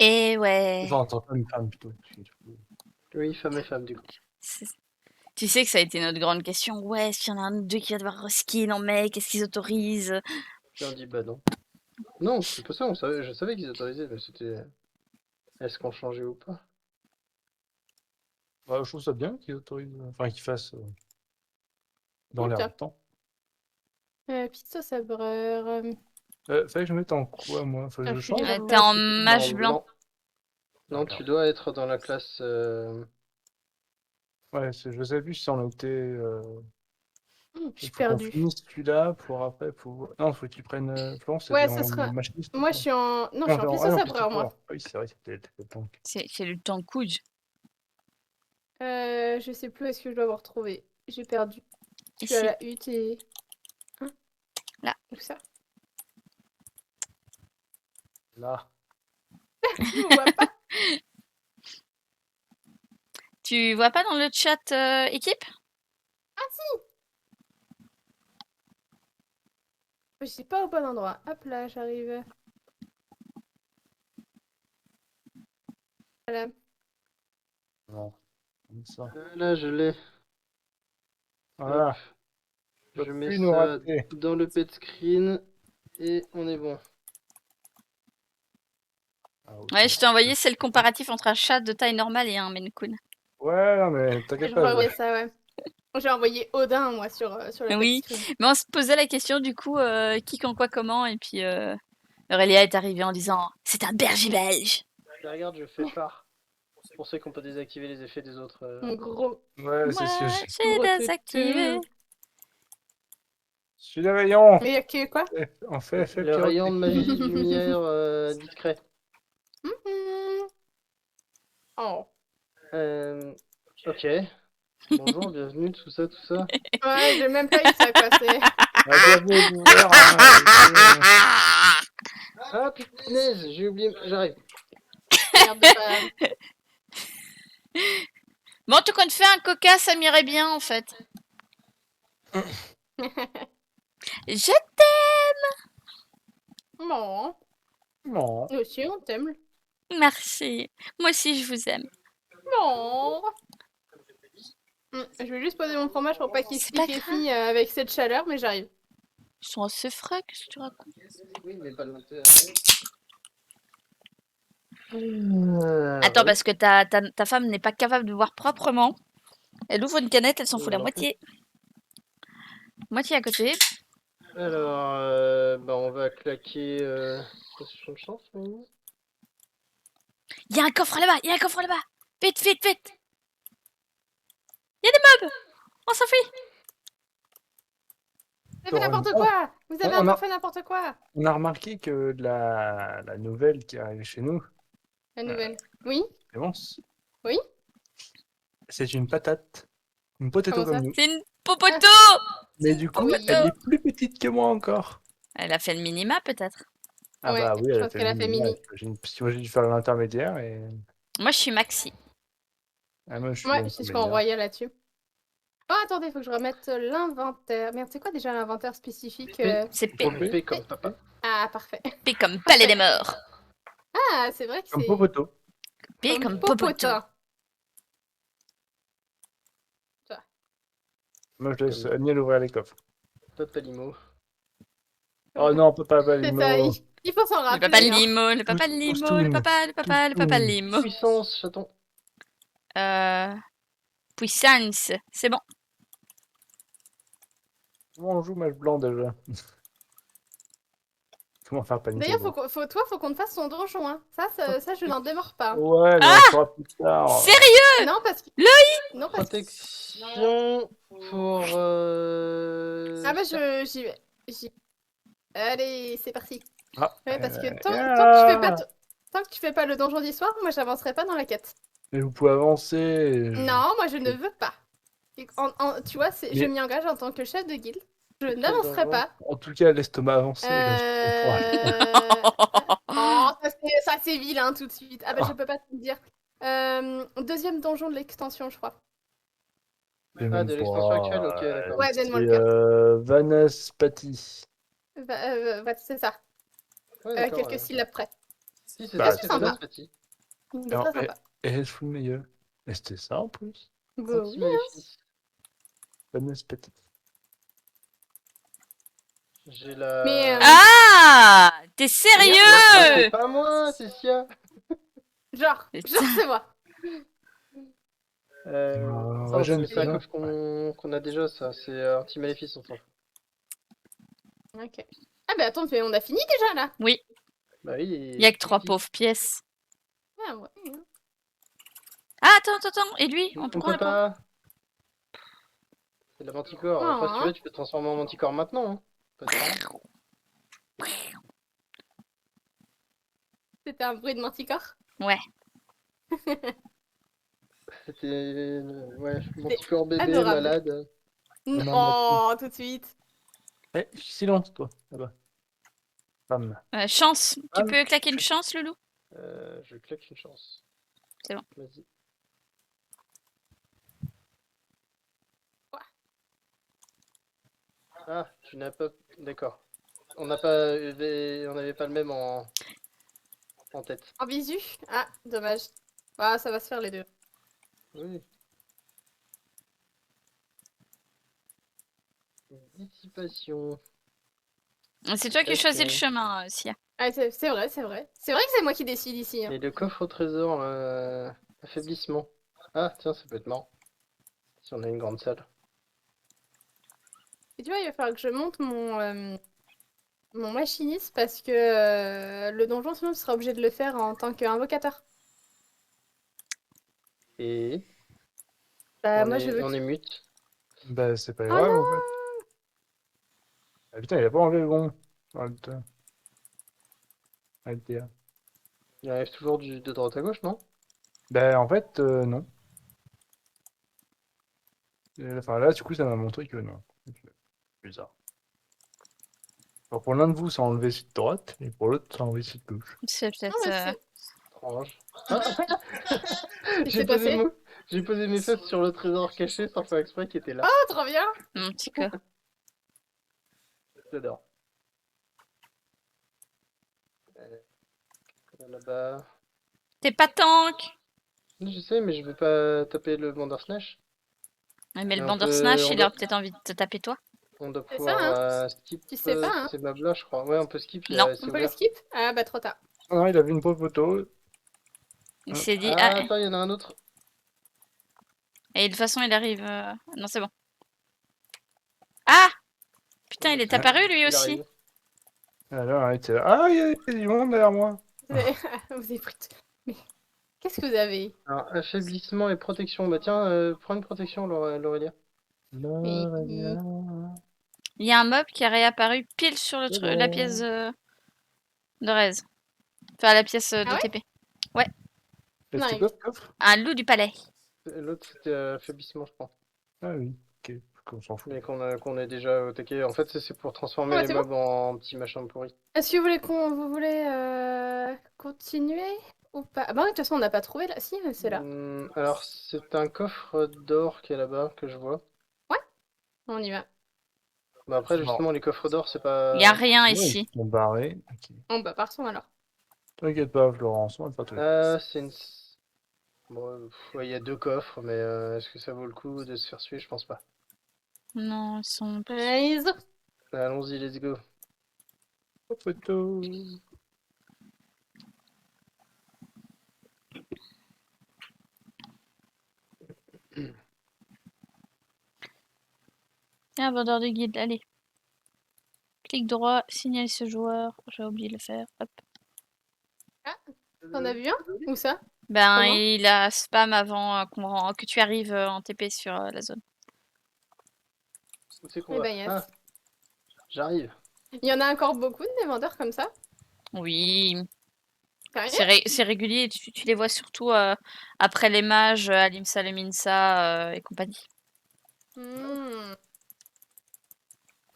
Et ouais. Enfin, tant femme et femme plutôt. Oui, femme et femme, du coup. C'est- Tu sais que ça a été notre grande question. Ouais, est-ce qu'il y en a un ou deux qui va devoir reskin en mec? Est-ce qu'ils autorisent? Puis on dit bah non. Non, c'est pas ça, je savais qu'ils autorisaient, mais c'était. Est-ce qu'on changeait ou pas? Bah, je trouve ça bien qu'ils autorisent, enfin qu'ils fassent dans l'air Tiens. du temps. Pizza sabreur. Fallait que je me mette en quoi, moi? Faut que je Je suis change? déjà- T'es en c'est tout. mage Non, blanc. Non, tu dois être dans la classe. Ouais, je sais plus si on était. Je suis Il faut qu'on perdue. finisse celui-là pour après pouvoir. Non, faut que tu prennes. Florence, Ouais, t'es ça en sera- machiniste. Moi, je suis en. Non, je suis en pizza non, sabreur, moi. Ah oui, c'est vrai, c'était le tank. C'est le temps coude. Je sais plus où est-ce que je dois vous retrouver. J'ai perdu. Je suis Ici. à la hutte et. Hein? Là. Où ça? Là. Je vous vois pas. Tu vois pas dans le chat équipe? Je suis pas au bon endroit. Hop là, j'arrive. Voilà. Non. Comme ça. Là, je l'ai. Voilà. Hop. Je Faut mets plus nous ça rater. dans le pet screen et on est bon. Ah, ok. Ouais, je t'ai envoyé, c'est le comparatif entre un chat de taille normale et un Maine Coon. Ouais, non, mais t'inquiète Je pas. envoyé ça, ouais. J'ai envoyé Odin, moi, sur le Oui. pet screen. Mais on se posait la question du coup, qui, quand, quoi, comment, et puis Aurélia est arrivée en disant « C'est un berger belge !» Regarde, je fais phare. Pour ceux qui n'ont pas désactivé les effets des autres. Mon gros. Ouais, c'est ce que Moi, je j'ai Gros désactivé. suis le rayon. Mais que quoi? On fait Le rayon de magie, lumière, discret. Oh. Ok. Bonjour, bienvenue, tout ça. Ouais, j'ai même pas eu ça, quoi. C'est. Bienvenue aux ouverts, hein, Ah punaise, j'ai oublié, j'arrive. Merde de pas. Bon, tu comptes faire un coca, ça m'irait bien en fait. Je Non. Non. Nous aussi, on t'aime. Merci. Moi aussi, je vous aime. Non. Je vais juste poser mon fromage pour pas qu'il se C'est pas liquéfie avec cette chaleur, mais j'arrive. Ils sont assez frais, qu'est-ce que tu racontes? Oui, mais pas de l'intérieur. Attends, parce que ta femme n'est pas capable de boire proprement. Elle ouvre une canette, elle s'en fout la moitié. Moitié à côté. Alors, on va claquer potion de chance, mais... Il y a un coffre là-bas, il y a un coffre là-bas. Vite, vite, vite. Il y a des mobs. On s'enfuit. Vous avez fait n'importe quoi. Vous avez encore fait n'importe quoi. On a remarqué que la nouvelle qui est arrivée chez nous, La nouvelle. Oui. Clémence, Oui. c'est une patate. Une potato Comment ça? comme nous. C'est une popoto. Mais du coup, Oui. elle est plus petite que moi encore. Elle a fait le minima peut-être. Ah Ouais, bah oui, je elle pense qu'elle a fait mini. Parce que moi j'ai dû faire l'intermédiaire et... Moi, je suis maxi. Ah, moi, je suis Ouais, c'est ce l'intermédiaire. qu'on voyait là-dessus. Oh, attendez, faut que je remette l'inventaire. Merde, c'est quoi déjà l'inventaire spécifique C'est P. P comme papa. Ah, parfait. P comme palais des morts. Ah, c'est vrai que Comme c'est... Popoto. P comme popoto. popotin. Moi, je laisse Agnès ouvrir les coffres. Papa Limo. Oh non, papa C'est Limo. ça, il faut s'en Le rappeler. papa hein. limo, le papa limo, le papa limo. Puissance, chaton. Puissance, c'est bon. Comment on joue match blanc déjà? Comment faire paniquer? D'ailleurs, faut qu'on te fasse son donjon. Hein. Ça, je n'en démords pas. Ouais, mais on fera plus tard. Sérieux? Non, parce que... Loïc Non, parce que... Protection pour... Ah bah, j'y vais. Allez, c'est parti. Ah, Ouais, parce que yeah. tant que tu fais pas le donjon d'histoire, moi, j'avancerai pas dans la quête. Mais vous pouvez avancer. Non, moi, je ne veux pas. Et tu vois, je m'y engage en tant que chef de guilde. Je n'avancerai pas. En tout cas, laisse-moi avancer. Oh, ça c'est vilain tout de suite. Ah bah je peux pas te le dire. Deuxième donjon de l'extension, je crois. Ah, de l'extension actuelle, ok, d'accord. Ouais, donne-moi le cœur. Vanaspati. C'est ça. Ouais, d'accord, Quelques syllabes près. Si, c'est Bah, ça, c'est c'est ça, sympa. Spati. Il est Alors, très sympa. et elle se fout le meilleur. Et c'était ça en plus. Bah oui. Anti-maléfice. Bonne spétit. J'ai la... Mais, Ah! T'es Ah, sérieux? c'est pas moi, c'est Sia. Genre Putain. c'est moi. Ça, ouais, mais c'est un non. coffre qu'on a déjà, ça. C'est anti-maléfice, on s'en fout. Ok. Ah bah attends, mais on a fini déjà là. Oui, Bah oui. il y a que 3 pauvres pièces. Ah ouais. Ah, attends. Et lui, on On prend peut la prendre. pas. C'est de la manticore. Après, si tu veux, tu peux te transformer en manticore maintenant. Hein. Pas de problème. C'était un bruit de manticore. Ouais. C'était. Ouais, manticore bébé, adorable. malade. Non, Oh, tout de suite. Eh, silence, toi, là-bas. Femme. Chance. Tu Ah, peux claquer une chance, Loulou? Je claque une chance. C'est bon. Vas-y. Ah, tu n'as pas. D'accord. On n'a pas. On n'avait pas le même en tête. En visu. Ah, dommage. Ah, ça va se faire les deux. Oui. Dissipation. C'est toi qui Ok. choisis le chemin, Sia. Ah, c'est vrai, c'est vrai. C'est vrai que c'est moi qui décide ici. Hein. Et le coffre au trésor, affaiblissement. Ah, tiens, ça peut être marrant. Si on a une grande salle. Et tu vois, il va falloir que je monte mon machiniste parce que le donjon, sinon, tu seras obligé de le faire en tant qu'invocateur. Et Bah, moi, je veux on qu'il... est mute. Bah, c'est pas Oh grave, non! en fait. Ah putain, il a pas enlevé le bon. Arrête. Arrête, Théa. Il arrive toujours de droite à gauche, non? Bah, en fait, non. Enfin, là, du coup, ça m'a montré que non. Bizarre. Alors, pour l'un de vous, ça a enlevé celui de droite, et pour l'autre, ça a enlevé celui de gauche. C'est Non, peut-être. mais c'est... Étrange. Qu'est-ce qui J'ai s'est posé, passé? j'ai posé mes fesses sur le trésor caché sans faire exprès qui était là. Oh, trop bien! Mon petit cœur. J'adore. Là-bas. T'es pas tank! Je sais, mais je veux pas taper le Bandersnatch. Ouais, mais le Mais Bandersnatch, il doit, a peut-être envie de te taper toi. on doit C'est ça, pouvoir hein? skip Tu sais pas, hein? ces mobs-là, je crois. Ouais, on peut skip, Non. c'est On peut les ouvert. skip? Ah, bah, trop tard. Ah non, il a vu une pauvre photo. Il s'est dit, Ah, ah, attends, il y en a un autre. et de toute façon, il arrive. Non, c'est bon. Ah! Putain, il est Ah, apparu lui il aussi. arrive. Alors, arrête. Ah, il y a du monde derrière moi. Vous avez, vous avez pris... Mais qu'est-ce que vous avez? Alors, affaiblissement et protection. Bah tiens, prends une protection, Laurelia. Mais... Il y a un mob qui est réapparu pile sur C'est la bon. pièce de Rez. Enfin, la pièce de Ah ouais? TP. Est-ce que Nice. coffre? Un loup du palais. L'autre, c'était affaiblissement, je crois. Ah oui, ok. On s'en fout. Mais qu'on est déjà au taquet. En fait, c'est pour transformer Ouais, les c'est mobs en petits machins pourris. Est-ce que vous voulez continuer ou pas? Ah bah oui, de toute façon, on n'a pas trouvé là. Si, c'est là. Alors, c'est un coffre d'or qui est là-bas, que je vois. On y va. Bah après, Bon. justement, les coffres d'or, c'est pas... Il y a rien Ouais, ici. ils sont barrés. Ok. Bon bah partons alors. T'inquiète pas, Florence, on va te faire tout. C'est une... Bon, ouais, il y a deux coffres, mais est-ce que ça vaut le coup de se faire suivre? Je pense pas. Non, ils sont. Nice. Allons-y, let's go. Photo. Tiens, vendeur de guide, allez. Clic droit, signaler ce joueur. J'ai oublié de le faire. Hop. T'en as vu un? Où ça? Ben, Comment? il a spam avant que tu arrives en TP sur la zone. Où c'est qu'on Eh va? ben yes. Ah, j'arrive. Il y en a encore beaucoup des vendeurs comme ça? Oui, Sérieux? c'est régulier. Tu les vois surtout après les mages, Alimsa, Leminsa et compagnie. Hmm.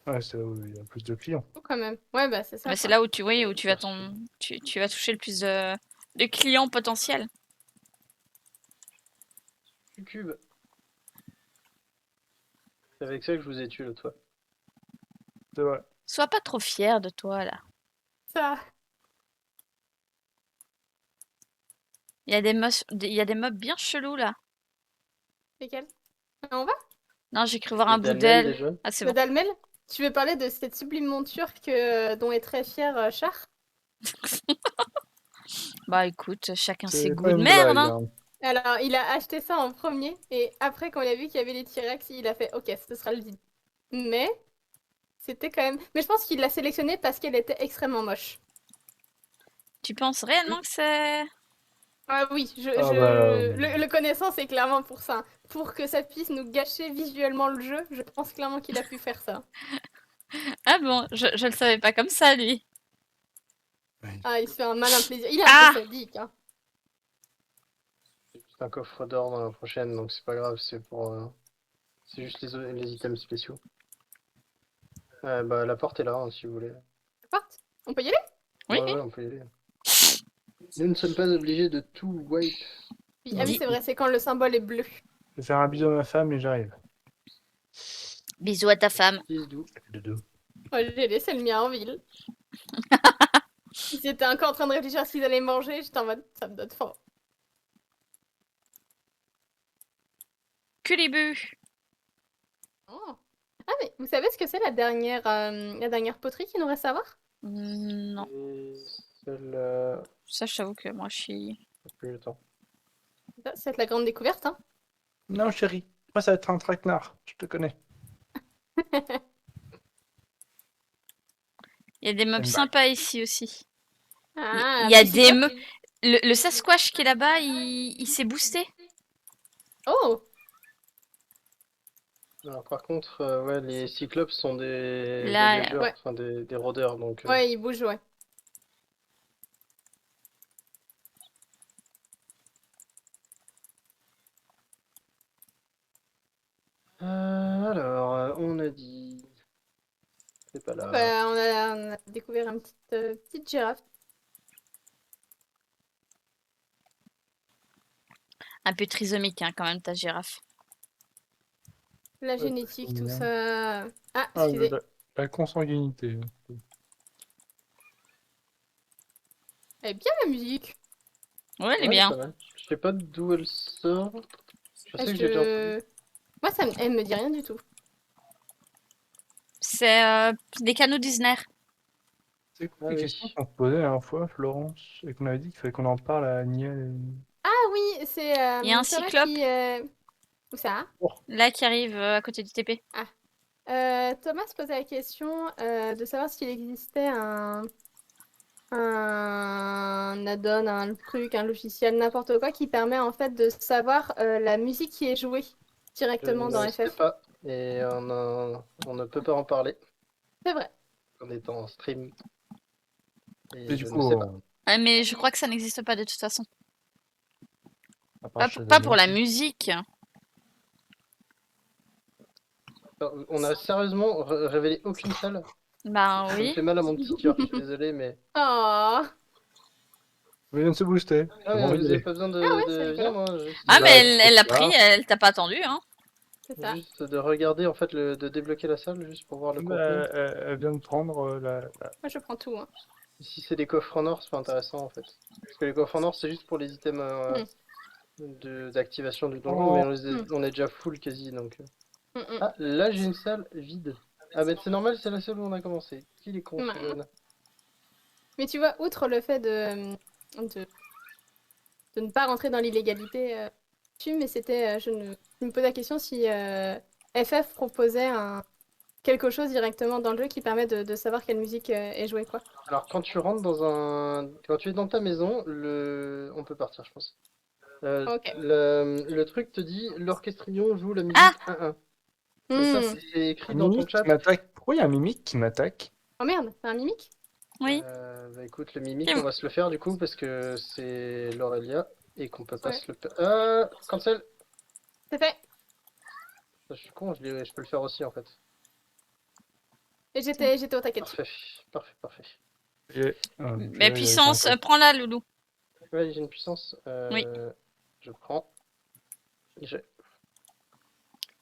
Ouais, c'est là où il y a plus de clients. Oh, quand même. Ouais, bah c'est ça. Mais c'est quoi. là où tu vas tu vas toucher le plus de clients potentiels. Cube. C'est avec ça que je vous ai tué l'autre fois. C'est vrai. Sois pas trop fier de toi là. Ça. Il y a des mobs bien chelous là. Lesquels? En bas? Non, j'ai cru voir Le un bout Dalmel, d'aile. déjà. Ah, c'est Le bon. Dalmel? Tu veux parler de cette sublime monture dont est très fier Char? Bah écoute, chacun ses C'est goûts pas de une merde, blague, hein. hein. Alors, il a acheté ça en premier, et après, quand il a vu qu'il y avait les T-Rex, il a fait OK, ce sera le vide. Mais, c'était quand même. Mais je pense qu'il l'a sélectionné parce qu'elle était extrêmement moche. Tu penses réellement que c'est... Ah oui, Ah bah, le connaissant, c'est clairement pour ça. Pour que ça puisse nous gâcher visuellement le jeu, je pense clairement qu'il a pu faire ça. Ah bon, je le savais pas comme ça, lui. Ah, il se fait un malin plaisir. Il est un Ah! peu sadique, hein. C'est juste un coffre d'or dans la prochaine, donc c'est pas grave, c'est juste les items spéciaux. Bah, la porte est là, hein, si vous voulez. Porte, on peut y aller? Oui. Ouais, on peut y aller. Nous ne sommes pas obligés de tout wipe. Oui, ah oui, c'est vrai, c'est quand le symbole est bleu. je vais faire un bisou à ma femme et j'arrive. Bisous à ta femme. Bisous. Dodo. Oh, j'ai laissé le mien en ville. Ils étaient encore en train de réfléchir à ce qu'ils allaient manger, j'étais en mode, ça me donne faim. Culibu. Oh. Ah, mais vous savez ce que c'est la dernière poterie qu'il nous reste à voir? Non, Et celle, ça, je t'avoue que moi, je suis... plus le temps. Ça, c'est la grande découverte, hein. Non, chérie. Moi, ça va être un traquenard. Je te connais. Il y a des mobs Une bague. sympas ici aussi. Ah, Il y a mais c'est des quoi? Le Sasquatch qui est là-bas, il s'est boosté. Oh! Alors, par contre, ouais, les cyclopes sont des Là, voyageurs, ouais. enfin des rôdeurs, donc. Ouais, il bouge, ouais. Alors, on a dit. C'est pas là. Bah, on a découvert une petite girafe. Un peu trisomique, hein, quand même, ta girafe. La Ouais, génétique, tout bien. ça. Ah, Ah, excusez. la consanguinité. Elle est bien la musique. Ouais, elle est Ouais, bien. pas mal. Je sais pas d'où elle sort. Je sais Est-ce que j'ai déjà entendu. Moi, elle me dit rien du tout. C'est des canaux Disney. C'est quoi Ah les oui. questions qu'on se posait la dernière fois, Florence, et qu'on avait dit qu'il fallait qu'on en parle à Niel Ah oui, c'est Il y a un Thomas cyclope. qui. Où ça? Là, qui arrive à côté du TP. Thomas se posait la question de savoir s'il existait un add-on, un truc, un logiciel, n'importe quoi, qui permet en fait de savoir la musique qui est jouée Je directement dans ne sais FF. pas. Et on ne peut pas en parler. C'est vrai. On est en stream. Et du je coup, ne sais pas. Ouais, mais je crois que ça n'existe pas de toute façon. à part chez Pas pour la Daniel. musique. Alors, on a sérieusement révélé aucune salle. Ben Ça me oui. fait mal à mon petit cœur, je suis désolé, mais. Oh. Vous vient de se booster. Ah, J'ai mais envie vous d'y avez aller. pas besoin de. Ah ouais, c'est Viens, rigolo. moi, juste, Ah, Bah, mais elle l'a trop pris, tard. elle t'a pas attendu, hein. C'est ça. juste de regarder, en fait, de débloquer la salle, juste pour voir le Bah, contenu. elle vient de prendre Moi, je prends tout, hein. Si c'est des coffres en or, c'est pas intéressant, en fait. Parce que les coffres en or, c'est juste pour les items d'activation du donjon, Oh. mais on est déjà full quasi, donc. Ah, là, j'ai une salle vide. Ah, mais c'est normal, c'est la seule où on a commencé. Qui est con, Ouais. ce jeune. Mais tu vois, outre le fait de ne pas rentrer dans l'illégalité, mais c'était, je me posais la question si FF proposait quelque chose directement dans le jeu qui permet de savoir quelle musique est jouée, quoi. Alors, quand tu rentres quand tu es dans ta maison, on peut partir, je pense. Ok. Le truc te dit, l'orchestrion joue la musique Ah 1-1. Mais ça, Hmm. c'est écrit Un dans ton mimique chat. qui m'attaque. Pourquoi il y a un mimique qui m'attaque? Oh merde, c'est un mimique? Oui. Bah écoute, le mimique, Tim. on va se le faire du coup, parce que c'est Laurelia, et qu'on peut pas Ouais. se le... cancel. C'est fait. Je suis con, je peux le faire aussi en fait. Et j'étais au taquet dessus. Parfait. Mais puissance, prends-la, Loulou. Ouais, j'ai une puissance. Oui. Je prends.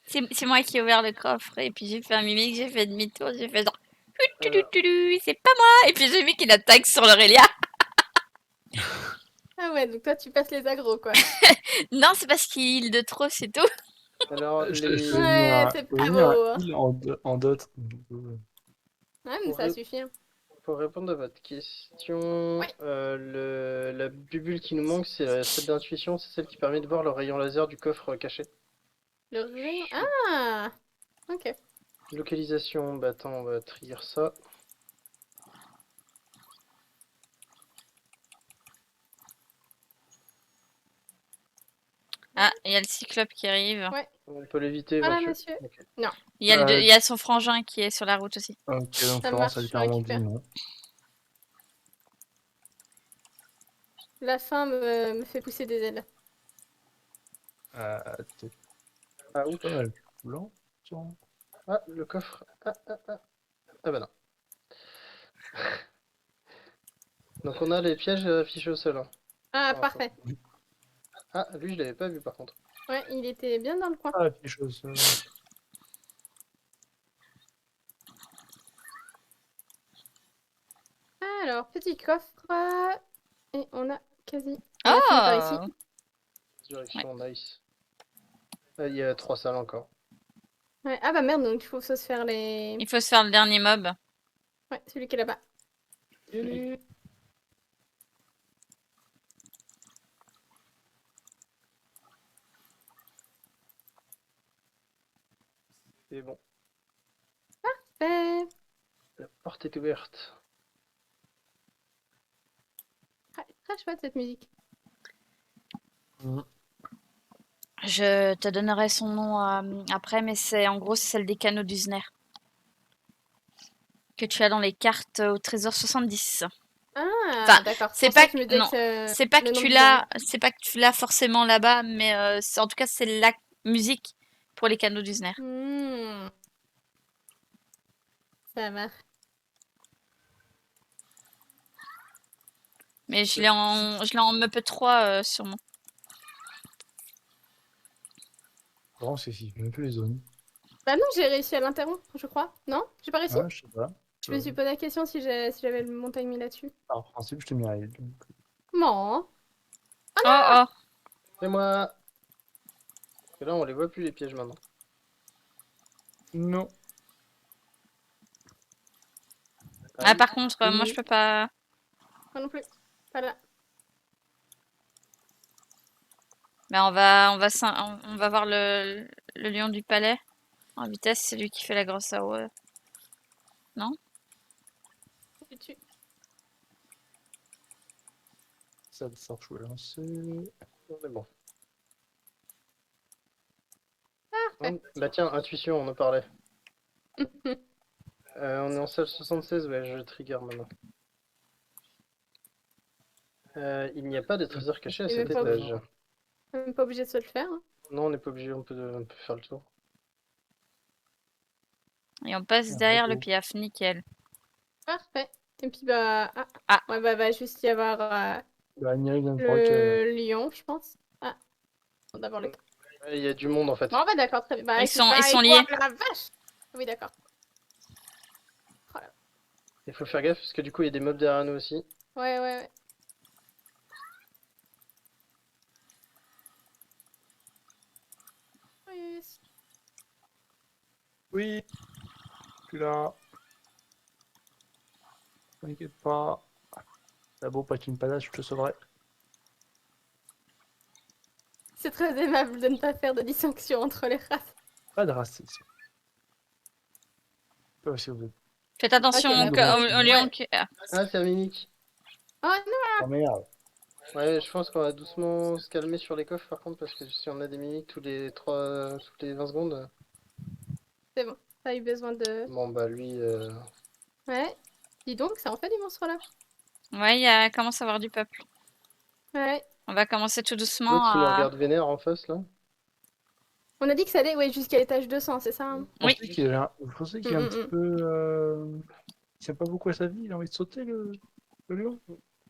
C'est moi qui ai ouvert le coffre et puis j'ai fait un mimique, j'ai fait demi-tour, j'ai fait genre c'est pas moi et puis j'ai vu qu'il attaque sur l'Aurélia. Ah ouais, donc toi tu passes les agros quoi. Non, c'est parce qu'il heal de trop, c'est tout. Alors, Je les... vais mis Ouais, un, c'est je vais pas mis un beau, hein. heal en dot. Du coup, Ouais, mais pour, ça ré- suffit, hein. pour répondre à votre question, Ouais. la bubule qui nous manque, c'est celle d'intuition, c'est celle qui permet de voir le rayon laser du coffre caché. Le rayon. Ah! Ok. Localisation, bah attends, on va trier ça. Ah, il y a le cyclope qui arrive. Ouais. On peut l'éviter Voilà, éventuellement. monsieur. Ok. Non, Il y a son frangin qui est sur la route aussi. ok, donc ça Florence a marche, je littéralement dit récupère. non. La faim me fait pousser des ailes. T'es Ah ouch. pas mal lent, toi. Ah, le coffre. Ah bah non. Donc on a les pièges affichés au sol, hein, Ah, pour info. parfait. Ah, lui je l'avais pas vu par contre. Ouais, il était bien dans le coin. Ah, la petite chose. Alors, petit coffre. Et on a quasi. On a fini par ici. Oh! Direction, nice. Ah, il y a 3 salles encore. Ouais. Ah bah merde, donc il faut se faire les. Il faut se faire le dernier mob. Ouais, celui qui est là-bas. C'est bon. Ouais. La porte est ouverte. Ah, très chouette cette musique. Je te donnerai son nom après, mais c'est en gros c'est celle des canaux d'Usner que tu as dans les cartes au trésor 70. Ah, Enfin, d'accord. c'est Pour ça pas que je me que, disais non, que c'est pas que le nom tu bizarre. l'as, c'est pas que tu l'as forcément là-bas, mais en tout cas c'est la musique pour les canaux d'Usner. Ça marche. Mais je l'ai en MEP 3 sûrement. Florence, ici, même plus les zones. Bah non, j'ai réussi à l'interrompre, je crois. Non? J'ai pas réussi? Ah, je sais pas. Je me suis posé la question si j'avais mon timing là-dessus. En principe, je t'ai mis un heal. Non. Oh oh. C'est moi. Parce que là on les voit plus les pièges maintenant. Non. Ah oui. par contre, moi je Oui. peux pas. Moi non plus. Pas là. Mais on va voir le lion du palais en vitesse, c'est lui qui fait la grosse AOE. Non? Tu- Ça sort, je vais lancer. On est bon. Parfait. Bah tiens, intuition, on en parlait. On est en salle 76, ouais, je trigger maintenant. Il n'y a pas de trésor caché à Il cet est pas étage. Même pas obligé de se le faire, hein. Non, on n'est pas obligé, on peut faire le tour. Et on passe Ah, derrière le bravo. piaf, nickel. Parfait. Et puis bah. Ah. Ah. Ouais, bah va juste y avoir Bah, Niri vient de proc. le lion, je pense. Ah. Bon, d'abord le. Ouais, il y a du monde en fait. Bon, bah d'accord, très bien. Bah, Ils c'est sont pareil, liés. quoi, la vache! Oui, d'accord. Oh là. Il faut faire gaffe parce que du coup il y a des mobs derrière nous aussi. Ouais, ouais, ouais. Yes. Oui. Puis là. T'inquiète pas. T'as beau pas une palace, je te sauverai. C'est très aimable de ne pas faire de distinction entre les races. Pas de racisme. Pas si vous êtes. Faites attention Ok, d'accord. au lion Ouais. qui. Ah, c'est un mimique. Oh non! Oh merde. Ouais, je pense qu'on va doucement se calmer sur les coffres par contre parce que si on a des mimiques toutes les 20 secondes. C'est bon, t'as eu besoin de. Bon bah lui. Ouais. Dis donc, ça en fait du monstre là. Ouais, commence à avoir du peuple. Ouais. On va commencer tout doucement L'autre il nous à. regarde vénère en face là. On a dit que ça allait ouais, jusqu'à l'étage 200, c'est ça, hein? Vous Oui. pensez vous pensez qu'il est un petit peu. Il tient pas beaucoup à sa vie, il a envie de sauter le lion?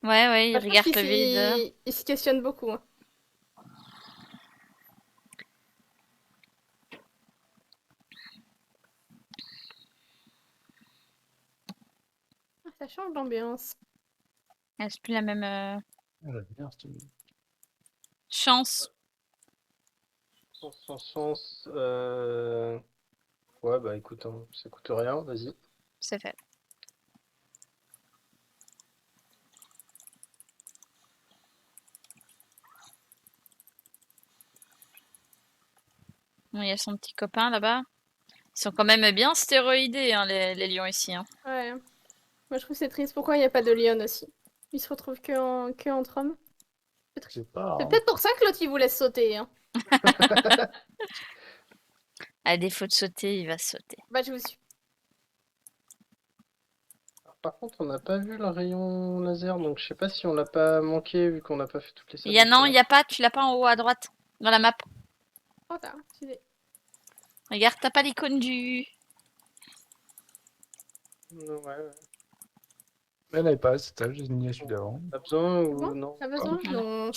Ouais, il Bah, je pense regarde qu'il le vide. il se questionne beaucoup, hein. Ah, ça change d'ambiance. Ah, c'est plus la même. Elle a bien cette musique. Chance. Sens. Ouais, bah écoute, hein, ça coûte rien, vas-y. C'est fait. Bon, il y a son petit copain là-bas. Ils sont quand même bien stéroïdés, hein, les lions ici. Hein. Ouais. Moi, je trouve que c'est triste. Pourquoi il n'y a pas de lion aussi? Ils se retrouvent que entre hommes. Je sais pas. C'est Hein. peut-être pour ça que l'autre, il vous laisse sauter. Hein. À défaut de sauter, il va sauter. Bah, je vous suis. Par contre, on n'a pas vu le rayon laser, donc je sais pas si on l'a pas manqué vu qu'on n'a pas fait toutes les salles. Non, il y a pas. Tu l'as pas en haut à droite dans la map. Oh, tard. Excusez. Regarde, t'as pas l'icône du. Ouais, ouais. Elle n'avait pas cet âge, j'ai ni à celui d'avant. T'as besoin ou Bon, non? t'as besoin? Ah. Non.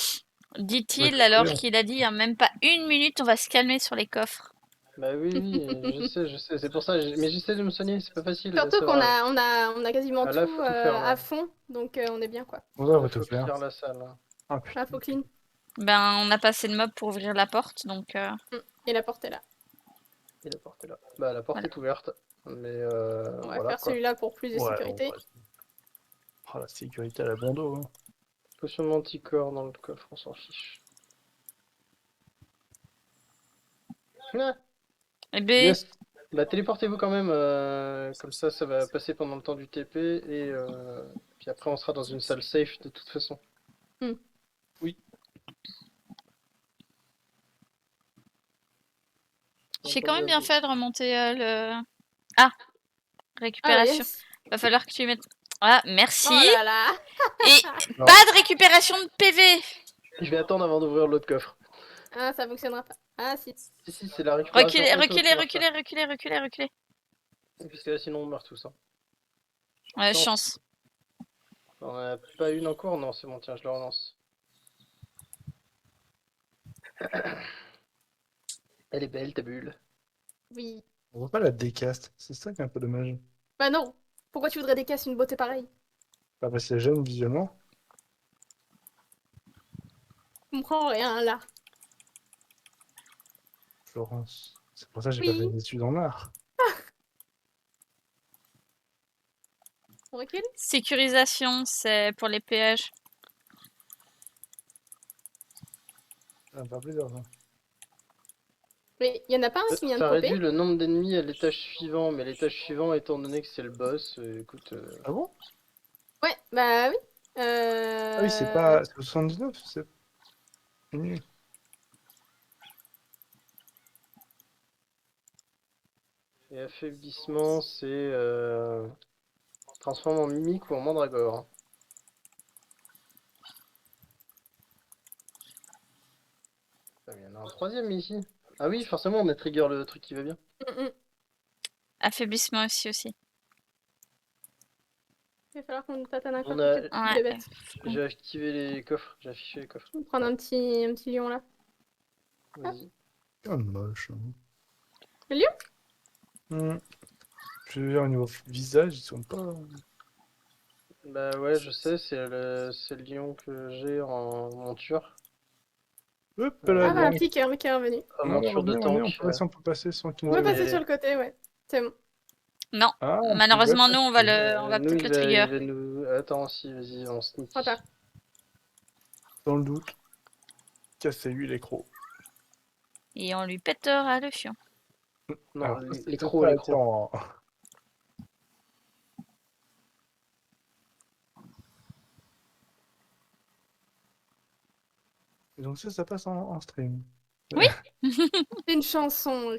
Dit-il Ouais, alors oui. qu'il a dit en même pas une minute, on va se calmer sur les coffres. Bah oui, oui, je sais, c'est pour ça. Mais j'essaie de me soigner, c'est pas facile. Surtout c'est qu'on vrai. on a quasiment Ah, là, tout faut tout faire, là. à fond, donc on est bien quoi. On va Faut tout faire. clear la salle. Hein. Ah putain. Là, faut clean. Ben, on a passé le mob pour ouvrir la porte, donc. Et la porte est là. Et la porte est là. Bah la porte Voilà. est ouverte. Mais On va voilà faire quoi. celui-là pour plus de Ouais, sécurité. bon, ouais. Oh, la sécurité à la bon dos. Hein. Potion de manticore dans le coffre, on s'en fiche. Ah, Eh ben, Yes. bah téléportez-vous quand même, comme ça va passer pendant le temps du TP et puis après on sera dans une salle safe de toute façon. j'ai quand même bien fait de remonter le. Ah, Ah, récupération. yes. Va falloir que tu mettes. Ah, merci. Oh là là. Et Non. pas de récupération de PV. Je vais attendre avant d'ouvrir l'autre coffre. Ah, ça fonctionnera pas. Ah, si. Si, c'est la récupération. Reculez, auto reculez, qui marche reculez, reculez, reculez, reculez. pas. Parce que là sinon on meurt tous. Hein. Ouais, Chance. chance. On en a pas une encore? Non, c'est bon, tiens, je le relance. Elle est belle ta bulle. Oui. On voit pas la décaste, c'est ça qui est un peu dommage. Bah non. Pourquoi tu voudrais décasser une beauté pareille? Pas parce qu'elle gêne visuellement. Je comprends rien là. Florence. C'est pour ça que j'ai Oui. pas fait d'études en art. On recule? Sécurisation, c'est pour les péages. Ça va me faire plaisir ça. Mais il y en a pas un qui vient de Ça popper? réduit le nombre d'ennemis à l'étage suivant, mais l'étage suivant, étant donné que c'est le boss, écoute. Ah bon? Ouais, bah oui. Ah oui, c'est pas. C'est au 79, c'est nul. Et affaiblissement, c'est. Transforme en mimique ou en mandragore. Ah, il y en a un troisième ici. Ah oui, forcément, on a trigger le truc qui va bien. Affaiblissement aussi. Il va falloir qu'on tatane encore On a- quelques Ouais. petites bêtes. J'ai activé les coffres, j'ai affiché les coffres. On va prendre un petit lion là. Vas-y. Oh, moche. Hein. Le lion? Je veux dire, au niveau visage, ils sont pas. Bah ouais, je sais, c'est le lion que j'ai en monture. Hop Ah, là, Ah bah, un bon. petit cœur qui est revenu. En Non, monture de revenez, tank. on peut passer, on peut passer sans qu'il On va Ouais, passer mais- sur le côté, ouais. C'est bon. Non, Ah, malheureusement, c'est nous, on va Nous, peut-être il le va- trigger. il va nous... Attends, si, vas-y, on sneak. Trop tard. dans le doute. Cassez-lui les crocs. Et on lui pètera le fion. Non, Alors, les c'est crocs, pas les crocs. attirant, hein. Et donc ça passe en stream. Oui. C'est une chanson.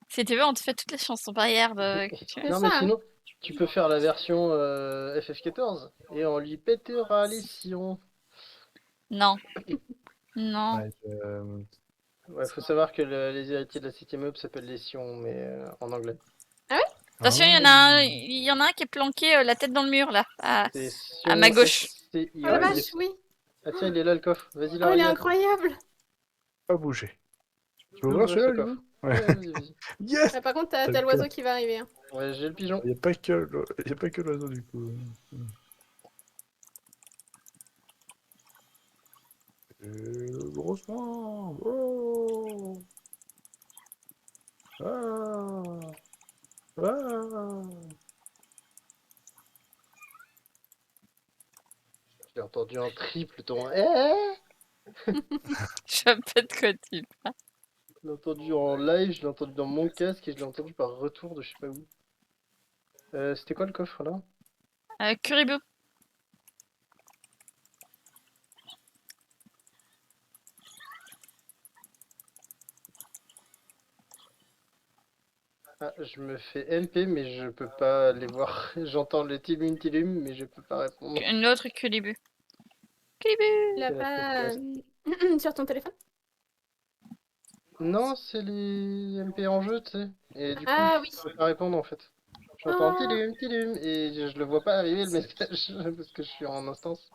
Si tu veux, on te fait toutes les chansons barrières que tu veux. C'est Non, mais ça. sinon, tu peux faire la version FF14 et on lui pètera les sillons. Non. Non. Ouais, Ouais, faut savoir que les héritiers de la 7ème Hub s'appellent les sillons, mais en anglais. Attention, il y en a un qui est planqué la tête dans le mur là. Ah, C'est à ma gauche. SCIO. Oh la vache, oui. Ah tiens, il est là le coffre. Vas-y, Oh, il est l'arrière. incroyable. pas bouger. Tu peux Ouvre ouvrir celui-là, ce lui coffre. Ouais. Ouais, vas-y, vas-y. Yes. Ah, par contre, T'as t'as le l'oiseau cœur. qui va arriver. Hein. Ouais, j'ai le pigeon. Il n'y a pas que l'oiseau du coup. Le gros soin. Oh. Ah. Ah. J'ai entendu en triple ton Je sais pas de quoi tu parles. Je l'ai entendu en live, je l'ai entendu dans mon casque et je l'ai entendu par retour de je sais pas où. C'était quoi le coffre là? Curibou. Ah, je me fais MP mais je peux pas les voir. J'entends le tilum mais je peux pas répondre. Une autre Curibou. Curibou. Tu l'as C'est la pas sur ton téléphone? Non, c'est les MP en jeu, tu sais. Et du coup, Ah oui. je peux pas répondre en fait. J'entends Oh, tilum et je le vois pas arriver le message parce que je suis en instance.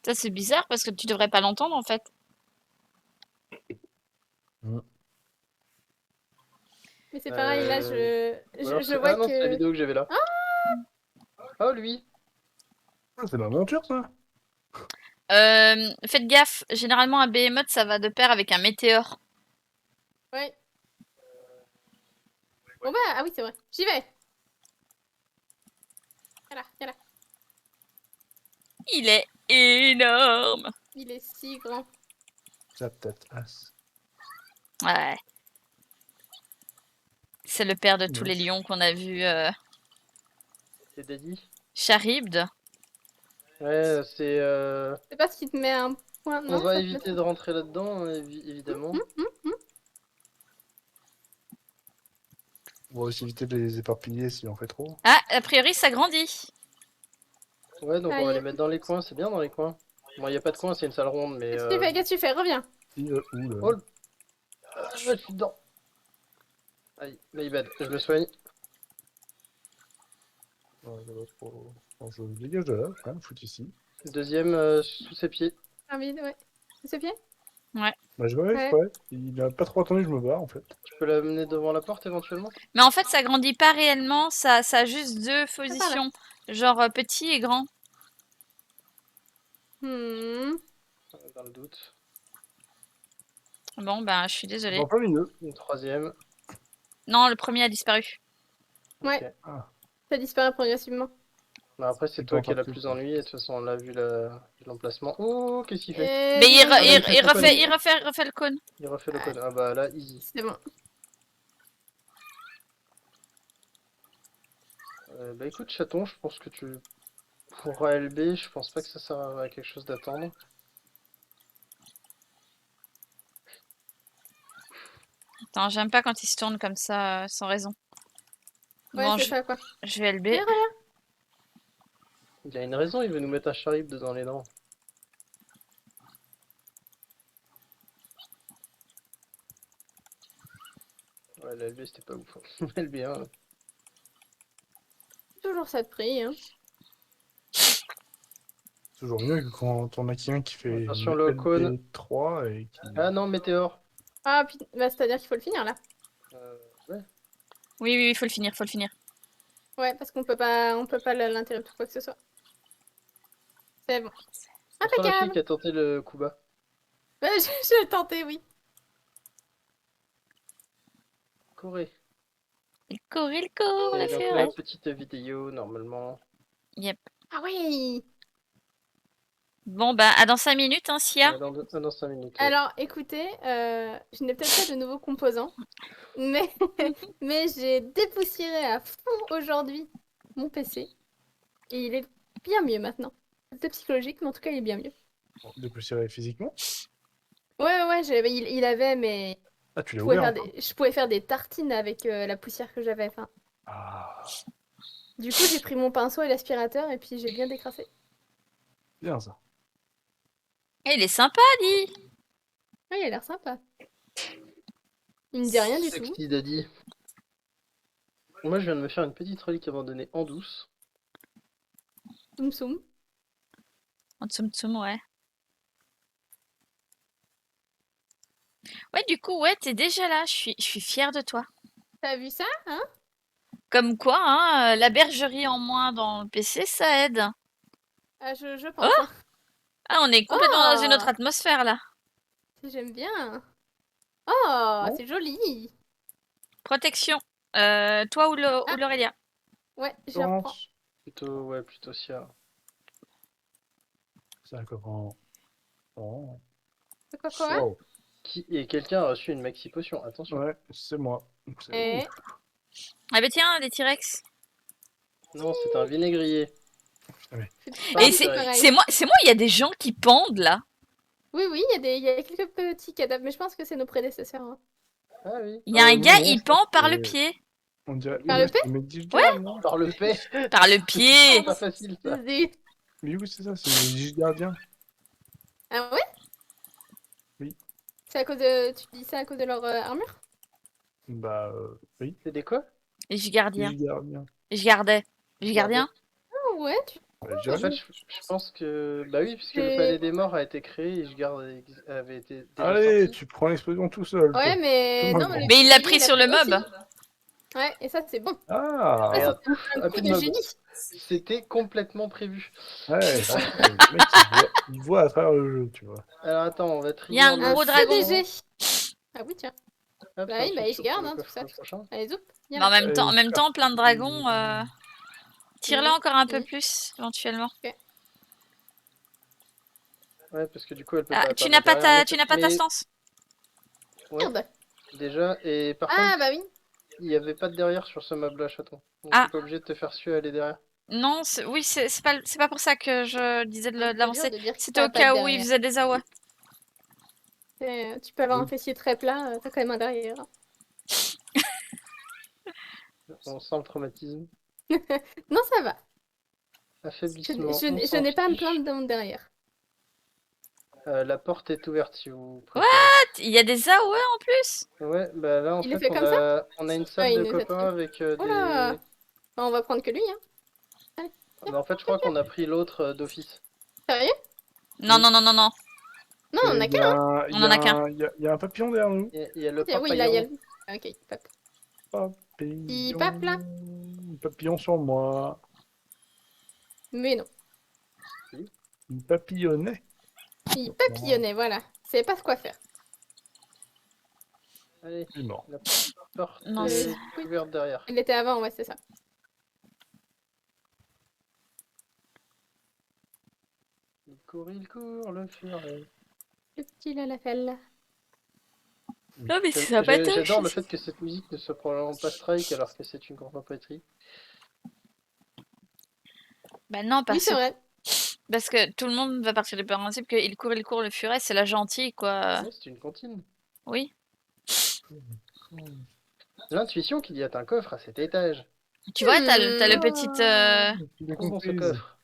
Ça, c'est bizarre parce que tu devrais pas l'entendre en fait. mais c'est pareil, là, Ou alors je Ah vois non, c'est la que... vidéo que j'avais là. Oh lui! Ah, c'est ma monture, ça. Faites gaffe, généralement un Behemoth ça va de pair avec un météore. Ouais. Bon bah, ah oui, c'est vrai. J'y vais. Voilà, voilà. Il est énorme. Il est si grand. Ça peut-être as. Ouais. C'est le père de tous les Moche. lions qu'on a vus. C'est Daddy. Charybde. Ouais, c'est. C'est pas ce qui te met un point... On Non, va ça te met éviter de rentrer là-dedans, évidemment. On va aussi éviter de les éparpiller si on fait trop. Ah, a priori ça grandit. Ouais, donc on va Aïe. les mettre dans les coins, c'est bien dans les coins. Bon, il y a pas de coin, c'est une salle ronde, mais. Qu'est-ce que tu fais? Qu'est-ce que tu fais? Reviens. Ouh Oh, là. je suis dedans. Aïe, my bad, je me soigne. Ouais, ça va trop. Bon, je dégage de là, hein, fout ici. Deuxième sous ses pieds. Ah oui, ouais. C'est pied? Bah, je vais, Ouais. ouais. Il a pas trop attendu que je me barre en fait. Tu peux l'amener devant la porte éventuellement? Mais en fait ça grandit pas réellement, ça a juste deux par là. positions. Genre petit et grand. Hmm. Dans le doute. Bon ben je suis désolée. En plein milieu. Une troisième. Non, le premier a disparu. Ouais. Ok. Ah, Ça disparaît progressivement. Bah, après, c'est C'est toi pas qui as la parti, plus quoi. ennuyé. De toute façon, on a vu l'emplacement. Oh, qu'est-ce qu'il fait? Mais il, bien re- joué. il fait il son refait, code. refait le cône. Il refait le code. Ah bah là, easy. C'est bon. Bah écoute, chaton, je pense que tu pourras LB. Je pense pas que ça sert à quelque chose d'attendre. Attends, j'aime pas quand il se tourne comme ça sans raison. Ouais, Bon, c'est ça, quoi. je vais LB. Mais reviens. Il y a une raison, il veut nous mettre un charib dans les dents. Ouais, la LB c'était pas ouf. LB1. Toujours ça de prix, hein. toujours mieux que quand on a quelqu'un qui fait Attention, le cône. 3 et qui. Ah non, météore. Ah, puis... bah, c'est-à-dire qu'il faut le finir, là. Ouais. Oui, oui, il faut le finir, faut le finir. Ouais, parce qu'on peut pas l'interrompre ou quoi que ce soit. C'est bon. Attention la fille Impeccable. qui a tenté le coup bas. Ouais, j'ai tenté, oui. Corée. Il court, Et la donc forêt. là, petite vidéo, normalement. Yep. Ah oui. Bon, bah, à dans 5 minutes, hein, Sia. Dans 5 minutes. ouais. Alors, écoutez, je n'ai peut-être pas de nouveaux composants, mais, mais j'ai dépoussiéré à fond aujourd'hui mon PC. Et il est bien mieux maintenant. C'est psychologique, mais en tout cas, il est bien mieux. Dépoussiérer physiquement. Ouais, il avait, mais Ah, tu je l'as pouvais ouvert. faire je pouvais faire des tartines avec la poussière que j'avais. Enfin, Ah, du coup, j'ai pris mon pinceau et l'aspirateur et puis j'ai bien décrassé. bien ça. Eh, il est sympa, dit. Ouais, il a l'air sympa. Il me dit rien du tout. Sexy daddy. Moi, je viens de me faire une petite relique abandonnée en douce. Soum soum. En tsum tsum, ouais. Ouais, du coup, ouais, t'es déjà là. Je suis fière de toi. T'as vu ça, hein? Comme quoi, hein, la bergerie en moins dans le PC, ça aide. Ah, je Oh! pense. Hein. Ah, on est complètement dans une autre Oh, atmosphère là. j'aime bien. Oh, Non. c'est joli. Protection. Toi ou Ah, l'Aurélia? ouais, j'apprends. Pense. Plutôt Sia. C'est un copain. Oh. Quoi? Wow. Et quelqu'un a reçu une maxi potion, attention. Ouais, c'est moi. C'est Eh, Ah bah tiens, des T-Rex. Non, c'est un vinaigrier. c'est Pas pas Et un du tout T-Rex. pareil. c'est moi, il y a des gens qui pendent là. Oui, oui, il y a quelques petits cadavres, mais je pense que c'est nos prédécesseurs, hein. Ah oui. Il y a un oui, gars, non, il je pense pend par le que pied. on dirait. Par le Ouais, paix? c'est Medjugorje, non? Par le paix. Par le pied. Pas facile ça. Zut. Mais oui, c'est ça, c'est les Juges gardiens. Ah ouais? Oui. C'est à cause de... Tu dis ça à cause de leur armure? Bah, oui. C'est des quoi? Et je gardien. Juges gardiens. Je gardais. Je gardien. Ah ouais, Bah, je En dirais fait, je pense que. Bah oui, puisque le j'ai- palais des morts a été créé et avait été déjà Allez, sorti. tu prends l'explosion tout seul, toi. Ouais, mais... Tout le Non, monde. mais le Mais il l'a pilier, pris il a sur le pris mob. aussi. Ouais, et ça, c'est bon. Ah, Et Ça, un pouf, c'est un un coup peu de de mob. génie. C'était complètement prévu. ouais, franchement, le mec, il voit à travers le jeu, tu vois. Alors attends, on va Il y trier a en un Un gros mode dragon. CDG. Ah oui, tiens. Hop, Bah oui, bah ensuite, je garde, sur hein, le tout ça. coffre prochain. Allez, zoup. Mais Viens là. en même temps, plein de dragons. Tire-le encore un peu Mhm. plus, éventuellement. Ouais, parce que du coup, elle peut Ah, pas tu apparaître n'as pas derrière. tu n'as pas ta stance. Ouais, Merde. déjà. Et par Ah contre, bah oui. il n'y avait pas de derrière sur ce mob-là, chaton. Donc Ah. t'es pas obligé de te faire suer à aller derrière. Non, oui, c'est pas pour ça que je disais de Un peu l'avancer. dur de dire que C'était t'as au pas de cas où il derrière. faisait des AOE. Tu peux avoir un Oui. fessier très plat, t'as quand même un derrière. On sent le traumatisme. Non, ça va. Affaiblissement. on Je s'en n'ai pas à me fiche. plaindre de mon derrière. La porte est ouverte si vous préférez. Il y a des AOE en plus. Ouais, bah là en Il le fait fait comme ça? on a une Ah, salle il de nous a copains tués. avec Oh là. des. Bah, on va prendre que lui, hein. Allez, Bah, en fait, je crois qu'on a pris l'autre d'office. sérieux? Non, Oui. non, non, non, non. Non, on en a Il y qu'un. a, On en a qu'un. il y a un papillon derrière nous. Il y a le Ah oui, là, il y a papillon. le... Ah, ok, pap. Papillon. pape, là. Papillon sur moi. Mais non. Il papillonnait. Il papillonnait, voilà. C'est pas quoi faire. Allez, Il est mort. la porte Non, est oui. ouverte derrière. Il était avant, ouais, c'est ça. Il court, le furet. Le petit Lalafell. Non, mais c'est sympathique. J'adore le fait que cette musique ne soit probablement pas strike alors que c'est une grande poétrie. Bah non, Oui, c'est vrai. parce que tout le monde va partir du principe qu'il court, le furet, c'est la gentille, quoi. Ouais, c'est une comptine. Oui. L'intuition qu'il y a un coffre à cet étage. Tu vois, t'as le petit... Bien Comment ce comprise. coffre?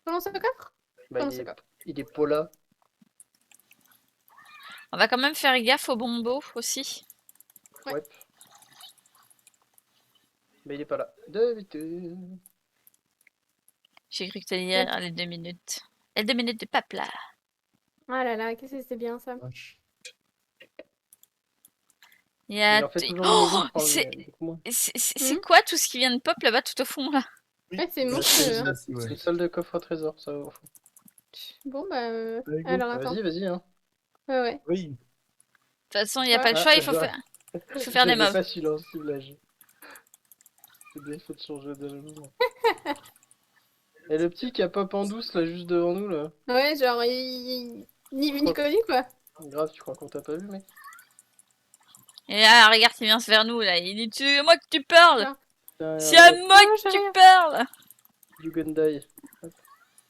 Comment ça coffre? Bah, Comment ça coffre? il est pas là. On va quand même faire gaffe au bombo aussi. Ouais. Ouais. Mais il est pas là. D'habitude. J'ai cru que t'allais dire les 2 minutes. Les 2 minutes de pape, là. Ah là là, qu'est-ce que c'est bien ça. Vache. Il y a... Il en fait toujours Oh, une nouveau, c'est moi. c'est quoi tout ce qui vient de pop là-bas tout au fond, là? Ouais, c'est Ouais, monstrueux, hein. C'est une salle de coffre au trésor, ça au fond. Bon, bah... Allez, go. Alors, attends. Vas-y, hein. Ouais, ouais. Oui. De toute façon, il n'y a Ouais. pas le choix, il faut faire des mobs. pas celui-là en ciblage. C'est bien fait de changer de jeu. Et le petit qui a pop en douce là juste devant nous là. Ouais, genre, ni vu ni connu, quoi. Grave, tu crois qu'on t'a pas vu, mec? Et là, regarde, il vient vers nous, là. Il dit, c'est à moi que tu parles. Putain, C'est à moi Non, que j'ai tu rien. parles. You gonna die.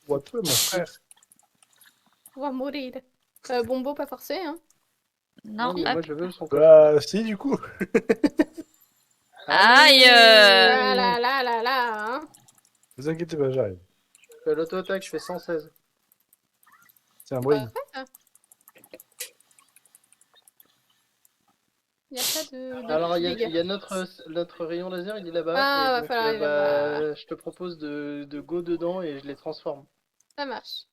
Ou toi, mon frère. On va mourir. Bombo, pas forcé, hein. Non, mais hop. moi je veux son coffre. Bah, si, du coup. Aïe. Ah là là là là, hein. Ne vous inquiétez pas, j'arrive. L'auto-attaque, je fais 116. C'est un C'est bruit. pas vrai, ça. Il y a pas de Alors, petits il dégâts. y a notre rayon laser, il est là-bas. Ah, et va donc, falloir aller là-bas. je te propose de go dedans et je les transforme. Ça marche.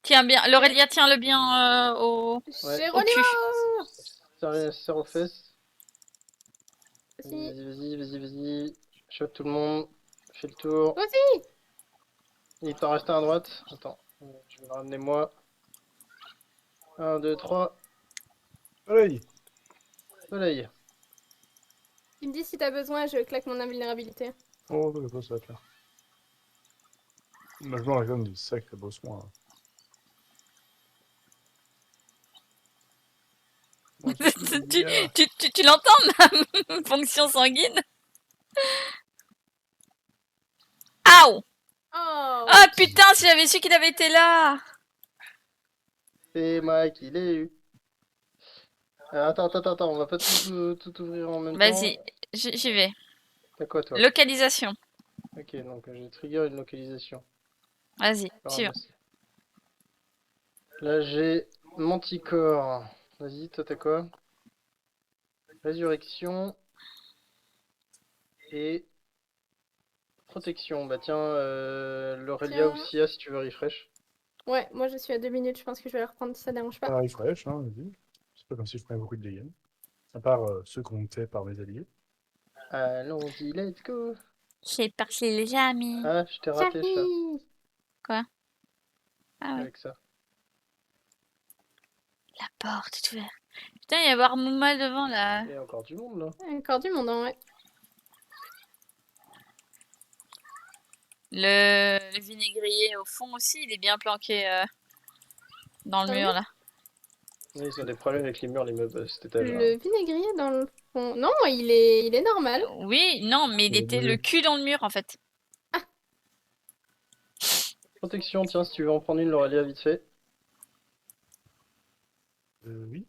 Tiens bien, l'Aurélia, tiens-le bien au Géronimo! Serre aux fesses. Si. Vas-y. Chope tout le monde. Fais le tour. Toi aussi! Il t'en reste un à droite. Attends, je vais le ramener moi. 1, 2, 3. Soleil. Soleil. Tu me dis si t'as besoin, je claque mon invulnérabilité. Oh, t'inquiète pas, ça va te faire. Moi, je me quand même des sacrés beaux soins. Hein. Moi, je suis tu bien. tu l'entends, ma fonction sanguine? Aouh! Oh! Ah putain, si j'avais su qu'il avait été là! C'est moi qui l'ai eu. Attends, on va pas tout ouvrir en même temps. Vas-y, j'y vais. T'as quoi toi? Localisation. Ok, donc j'ai trigger une localisation. Vas-y, Je vais suivant. ramasser. Là j'ai Manticore. Vas-y, toi t'as quoi? Résurrection et protection. Bah tiens, l'Aurélia ou Tiens. Sia si tu veux refresh. Ouais, moi je suis à 2 minutes, je pense que je vais la reprendre si ça dérange pas. Ça arrive fraîche, hein, vas-y. C'est pas comme si je prenais beaucoup de dégâts. À part ceux qu'on me fait par mes alliés. Allons-y, let's go. J'ai parti les amis. Ah, je t'ai raté chat Charlie! Quoi? Ah ouais, avec ça. la porte est ouverte. Putain, il y a Warmouma devant là. Il y a encore du monde là. Encore du monde, hein, ouais. Le vinaigrier au fond aussi, il est bien planqué dans le Ah oui? mur là. Oui, ils ont des problèmes avec les murs, les meubles à cet étage. Le vinaigrier dans le fond. Non, moi il est normal. Oui, non, mais il Il est était bleu. le cul dans le mur en fait. Protection, tiens, si tu veux en prendre une, l'Aurélia vite fait. Oui,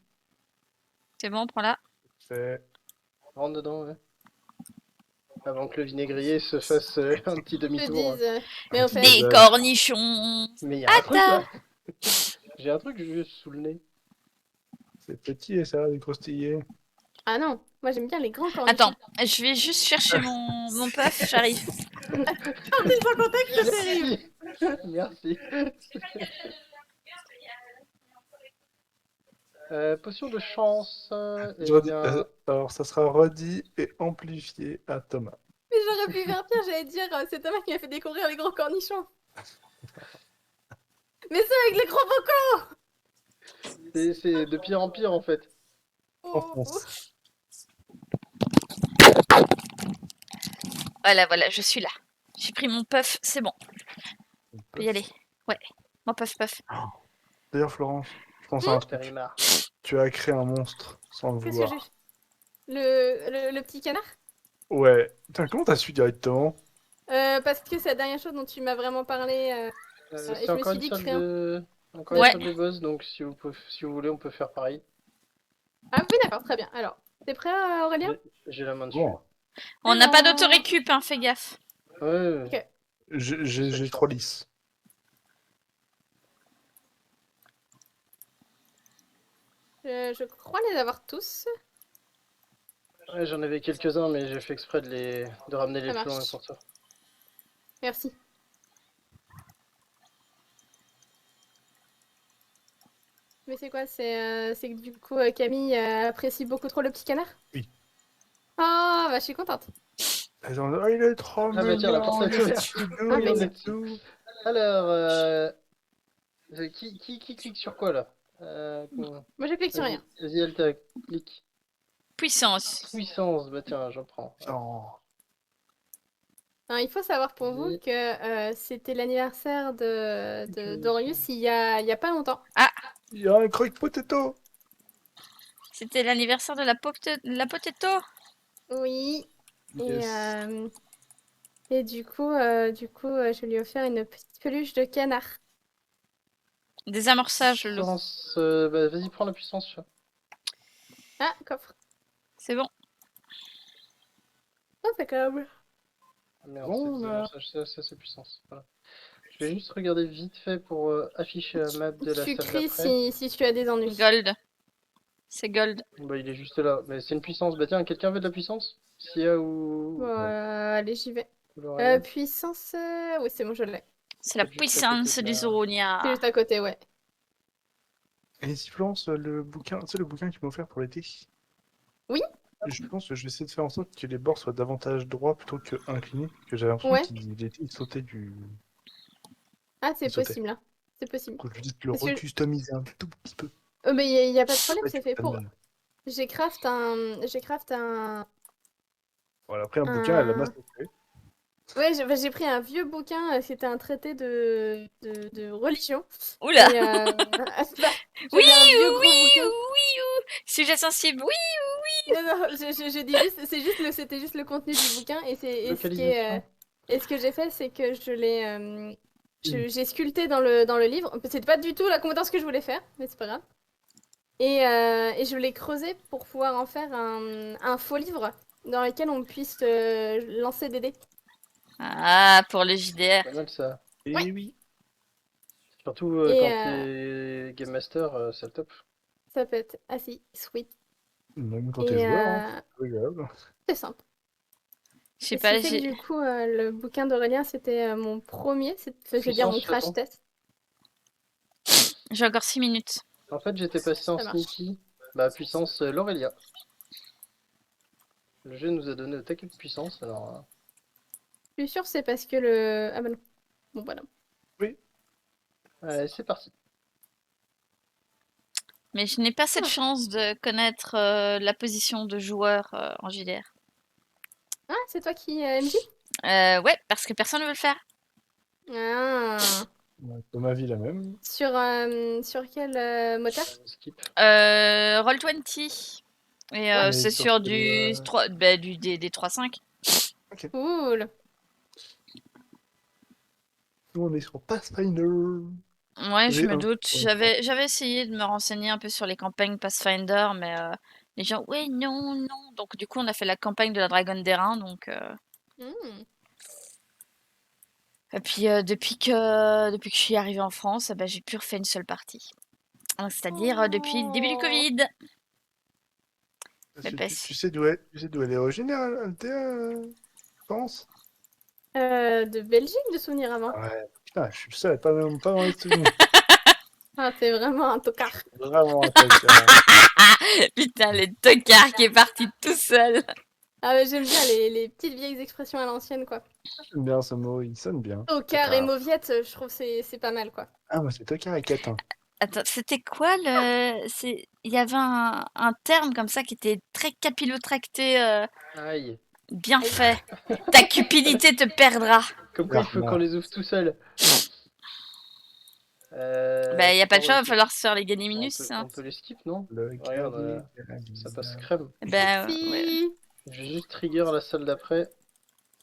C'est bon, prends-la. c'est. Rentre dedans, ouais. Avant que le vinaigrier se fasse un petit Je te demi-tour. dise. Mais en fait, Des Des cornichons. Mais il y a un truc Attends. là. J'ai un truc juste sous le nez. C'est petit et ça va décroustiller. ah non, moi j'aime bien les grands cornichons. Attends, je vais juste chercher mon puff, j'arrive. Sortez sans contexte, c'est terrible. Merci. Potion de chance. Je Eh redis- bien, alors, ça sera redit et amplifié à Thomas. Mais j'aurais pu faire pire, j'allais dire, c'est Thomas qui m'a fait découvrir les gros cornichons. Mais c'est avec les gros bocaux. c'est de pire en pire en fait. En France. Voilà, je suis là. J'ai pris mon puff, c'est bon. On peut y aller. Ouais, mon puff. D'ailleurs, Florence, je pense à un truc. Périmar. Tu as créé un monstre sans le Qu'est-ce que vouloir. j'ai le petit canard. Ouais. Putain, comment t'as su directement? Parce que c'est la dernière chose dont tu m'as vraiment parlé. Et C'est je me encore suis une dit salle créer un... de. Encore Ouais. une salle de boss, donc si vous voulez, on peut faire pareil. Ah oui, d'accord, très bien. Alors, t'es prêt, Aurélien? J'ai la main dessus. Bon, On n'a pas Alors, d'autorécup, hein, fais gaffe. Ouais. Ok. j'ai 3 lisses. Je crois les avoir tous. Ouais, j'en avais quelques-uns, mais j'ai fait exprès de ramener les Ça plus loin marche. pour toi. Merci. Mais c'est quoi? C'est que du coup, Camille apprécie beaucoup trop le petit canard? Oui. Ah, bah je suis contente. Oh, il est trop Ah bah tiens, la mignon, porte est il est ouverte. si doux, Ah, il mais est doux. Alors, qui clique sur quoi là Moi, je clique sur rien. Vas-y, Alta, clique. Puissance. Puissance, bah tiens, j'en prends. Oh. Alors, il faut savoir pour vous Oui. que c'était l'anniversaire d'Orius il y a pas longtemps. Il y a un croque potato. C'était l'anniversaire de la potato. Oui. Yes. Et du coup, je lui ai offert une petite peluche de canard. Désamorçage, le loup. Puissance, bah vas-y, prends la puissance. Chat. Ah, coffre. C'est bon. Oh, c'est câble. Ah, merde, Bon, ça c'est puissance. Voilà. Je vais juste regarder vite fait pour afficher la map de la Tu salle cries d'après. si tu as des ennuis. Gold. C'est gold. Bah il est juste là, mais c'est une puissance. Bah tiens, quelqu'un veut de la puissance? Sia ou... Voilà, allez, j'y vais. ou Laurel Puissance. Oui, c'est bon, je l'ai. C'est la Juste à côté puissance de du la- Zoronia. C'est juste à côté, ouais. Et si Florence, le bouquin, tu sais, le bouquin qu'il m'a offert pour l'été. Oui. Je pense que je vais essayer de faire en sorte que les bords soient davantage droits plutôt que inclinés. Que j'avais l'impression Ouais. qu'il était, il sautait du. Ah, c'est Il sautait. possible, hein. C'est possible. Faut juste le Parce que- recustomiser un tout petit peu. Mais il y a pas de problème, Ouais, c'est tu fait fais pour. mal. J'ai craft Voilà, après un bouquin, elle a masse. Ouais, j'ai pris un vieux bouquin, c'était un traité de religion. Oula! Et bah, Oui, j'avais un vieux gros oui, bouquin. oui, sujet sensible, oui! Non, non, je dis juste, c'était juste le contenu du bouquin. Et Localisation. ce que j'ai fait, c'est que j'ai sculpté dans le livre. C'était pas du tout la compétence que je voulais faire, mais c'est pas grave. Et je l'ai creusé pour pouvoir en faire un faux livre dans lequel on puisse lancer des dés. Ah, pour le JDR. Pas mal ça. Et Ouais. oui. Surtout Et quand t'es Game Master, c'est le top. ça peut être assez sweet. Même quand Et t'es joueur, hein, c'est agréable. c'est simple. Je sais Et ce pas, qui fait que du coup, le bouquin d'Aurélien, c'était mon premier, je veux dire mon Puissance, crash j'attends. test. j'ai encore 6 minutes. En fait, j'étais passé en Ça marche. sneaky. Bah, puissance l'Aurélia. Le jeu nous a donné le taquet de puissance, alors. Je suis sûre que c'est parce que le... Ah bah non. Bon, voilà. Allez, c'est parti. Mais je n'ai pas cette Ah. chance de connaître la position de joueur en JDR. Ah, c'est toi qui MJ? Ouais, parce que personne ne veut le faire. Ah. Ouais, comme ma vie la même. Sur quel moteur? Skip. Roll20. Et Ouais. c'est sur sur quel, du, 3, bah, du D3.5. Cool. Nous, on est sur Pathfinder. Ouais, je me V1. doute. Ouais. J'avais essayé de me renseigner un peu sur les campagnes Pathfinder, mais les gens, ouais, non, non. Donc du coup, on a fait la campagne de la Dragonne d'Airain. Donc, Hmm. et puis depuis que je suis arrivée en France, bah, j'ai plus refait une seule partie. Donc, c'est-à-dire depuis le début du Oh. Covid. Parce Mais que parce- tu sais d'où elle est originaire, Althea, je pense. De Belgique, de souvenir avant. Ouais, putain, je suis le seul, pas dans les souvenirs. Ah, t'es vraiment un tocard. Vraiment un tocard. Putain, le tocard qui est parti tout seul. Ah, mais j'aime bien les petites vieilles expressions à l'ancienne, quoi. J'aime bien ce mot, il sonne bien. Tocard et mauviette, je trouve c'est pas mal, quoi. Ah, moi c'est tocard et catin. Attends, c'était quoi il y avait un terme comme ça qui était très capillotracté, Aïe. bien Aïe. fait. Ta cupidité te perdra. Comme quoi, il faut Voilà. qu'on les ouvre tout seul. Bah, y a pas de choix, va falloir se faire les ganyminus. On peut les skip, non? Le Regarde, guerrier de la ça passe Lisa. crème. Bah, ouais. Si. Je vais juste trigger la salle d'après.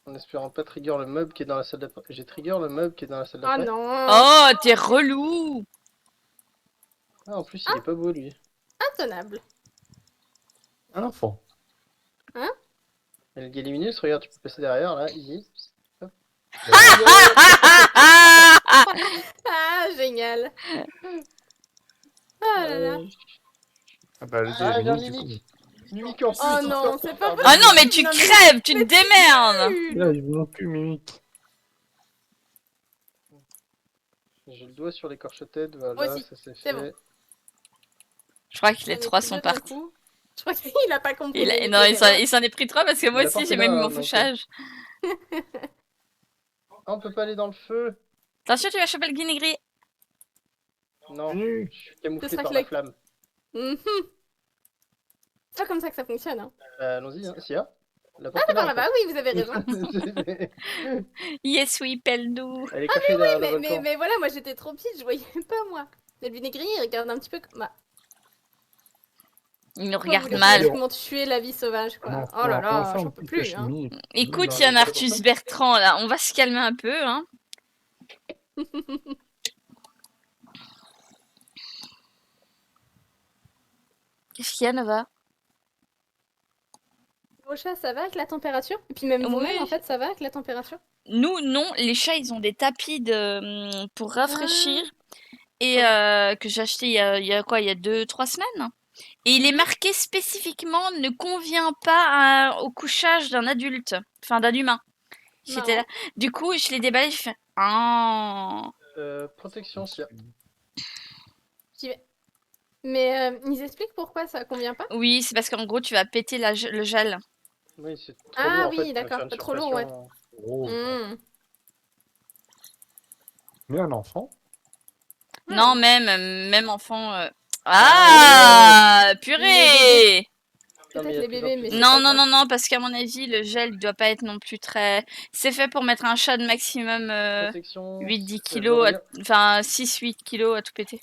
En espérant pas trigger le meuble qui est dans la salle d'après. J'ai trigger le meuble qui est dans la salle Oh d'après. non. Oh, t'es relou. Ah, en plus, il est pas beau, lui. Intenable. Un enfant. Et le Galiminus, regarde, tu peux passer derrière, là, easy. Ah, génial. Ah là là. Ah bah le Ah, j'ai un Mimic, du coup. mimique. Mimique en plus. Oh non, c'est pas Oh non, mais tu Non, mais crèves, tu te démerdes. nul. Là, il veut non plus Mimic. J'ai le doigt sur l'écorche-tête, Moi voilà, aussi, ça c'est c'est fait. bon. Je crois que les J'en ai 3 pris sont deux d'un partis. coup. Je crois qu'il a pas compris. Non, il s'en est pris 3 parce que moi Il a aussi porté j'ai même eu là, mon donc, fauchage. Ah, on peut pas aller dans le feu. Attention, tu vas choper le guinée Non, Venu. je suis camouflé Ce sera par que la la- flamme. Mhm. C'est pas comme ça que ça fonctionne. Hein. Allons-y, hein. Sia. La Ah, porte c'est est là, par là-bas, oui, vous avez raison. en fait. Yes, oui, Peldou. Elle est cachée derrière le volcan. Mais voilà, moi j'étais trop petite, je voyais pas moi. Et le vinaigre, il regarde un petit peu comme. Bah, Il nous pourquoi regarde vous voulez mal. comment tuer la vie sauvage, quoi. Non, Oh là on va là, faire j'en un peux petit plus. peu Hein. chimie. Écoute, Bah, il y a un bah, Artus Bertrand là, on va se calmer un peu, hein. Qu'est-ce qu'il y a, Nova? Vos chats, ça va avec la température? Et puis même vous-même, Oui. en fait, ça va avec la température? Nous, non, les chats, ils ont des tapis pour rafraîchir et que j'ai acheté il y a quoi, il y a 2-3 semaines. Et il est marqué spécifiquement ne convient pas au couchage d'un adulte, enfin d'un humain. J'étais là. Marrant. Du coup, je l'ai déballé, je fais ah. Protection, Sia. J'y vais. Mais ils expliquent pourquoi ça convient pas? Oui, c'est parce qu'en gros, tu vas péter le gel. Oui, c'est trop Ah lourd en oui, fait. d'accord, faire une trop lourd, ouais. surpression. Oh, Hmm. Mais un enfant. Non, même enfant. Ah, purée! Non, mais il y Peut-être a les de plus en bébés, plus mais de c'est Non, pas non, ça. non, non, parce qu'à mon avis, le gel il doit pas être non plus très. C'est fait pour mettre un chat de maximum protection. 8-10 Je kilos, regarde. enfin 6-8 kilos à tout péter.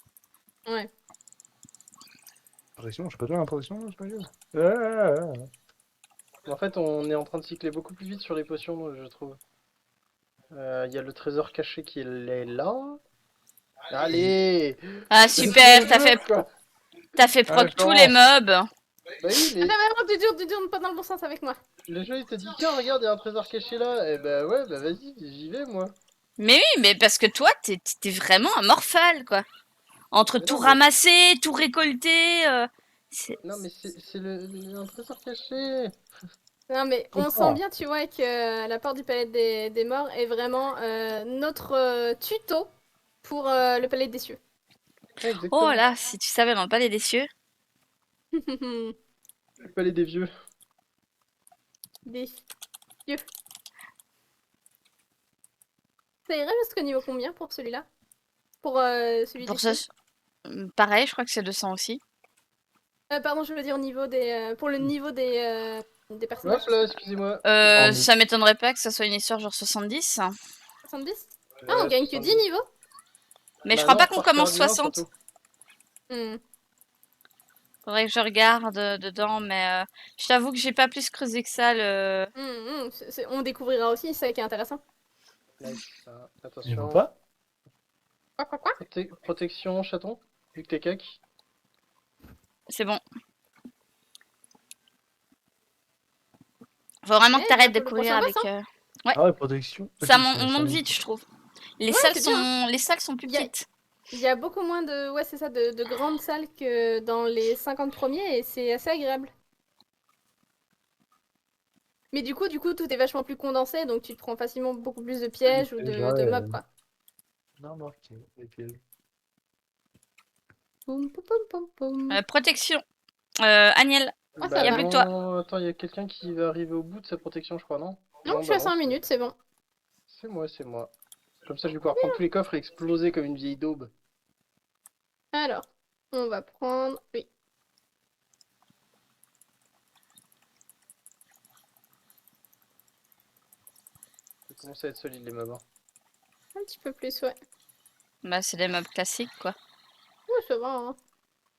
Ouais. Protection, je peux donner la protection, c'est pas grave. Ouais. En fait, on est en train de cycler beaucoup plus vite sur les potions, je trouve. Il y a le trésor caché qui est là. Allez! Ah, C'est super, le jeu, quoi! t'as fait Allez, proc tous les Florence. mobs. Bah oui, mais Attends, mais non, tu tournes pas dans le bon sens avec moi. le jeu il te dit tiens, regarde, il y a un trésor caché là. Et bah ouais, bah vas-y, j'y vais moi. Mais oui, mais parce que toi, t'es vraiment un morphale, quoi. Entre Mais tout non, mais ramasser, tout récolter. non, mais c'est un trésor caché. Non, mais Je on sent comprends. bien, tu vois, que la porte du palais des morts est vraiment notre tuto pour le palais des cieux. Ouais, Oh exactement. là, si tu savais dans le palais des cieux. Le palais des vieux. Des cieux. Ça irait jusqu'au niveau combien pour celui-là? Pour celui des Pour ça, cieux? pareil, je crois que c'est 200 aussi. Pardon, je veux dire au niveau des, pour le niveau des personnages. Hop là, excusez-moi. Ça m'étonnerait pas que ça soit une histoire genre 70. 70? Ah, on Ouais, gagne que 10 70. niveaux? Mais je Bah crois non, pas faut qu'on refaire commence du 1 60. surtout. Hmm. Faudrait que je regarde dedans, mais je t'avoue que j'ai pas plus creusé que ça. On découvrira aussi, c'est ça qui est intéressant. Nice. Il Attention. veut pas? Quoi? Protection, chaton. Vu que t'es cac. C'est bon. Faut vraiment que t'arrêtes de Bientôt le courir prochain boss, avec. hein. Ah ouais, protection. Ça Protection, on monte 100. vite, je trouve. Ouais, c'est bien. Les salles sont plus Y a- petites. Il y a beaucoup moins de, ouais, c'est ça, de grandes salles que dans les 50 premiers et c'est assez agréable. Mais du coup, tout est vachement plus condensé, donc tu te prends facilement beaucoup plus de pièges ou de mobs, quoi. Non, marqué. Les pièges. Poum, poum, poum, poum, poum. Protection. Agnel. Ah, Bah ça Y a va. plus que toi. non, attends, il y a quelqu'un qui va arriver au bout de sa protection, je crois, non? Non, je suis à 5 minutes, c'est bon. C'est moi, c'est moi. Comme ça, je vais pouvoir prendre tous les coffres et exploser comme une vieille daube. Alors, on va prendre... Oui. Ça commence à être solide, les mobs. Hein. Un petit peu plus, ouais. Bah, c'est des mobs classiques, quoi. Ouais, ça va, hein.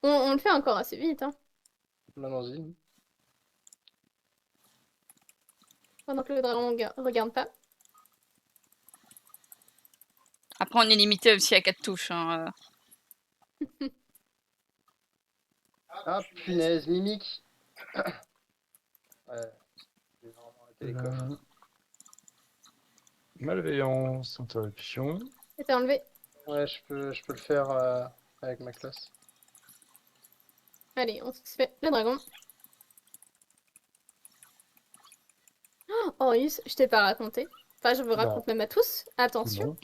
On le fait encore assez vite, hein. Allons-y. Pendant que le dragon regarde pas. Après, on est limité aussi à 4 touches. Hein. Ah, punaise, mimique. Ouais, je vais vraiment arrêter les coffres. Malveillance, interruption. Et t'as enlevé. Ouais, je peux le faire avec ma classe. Allez, on se fait le dragon. Oh, Yus, je t'ai pas raconté. Enfin, je vous raconte même à tous. Attention.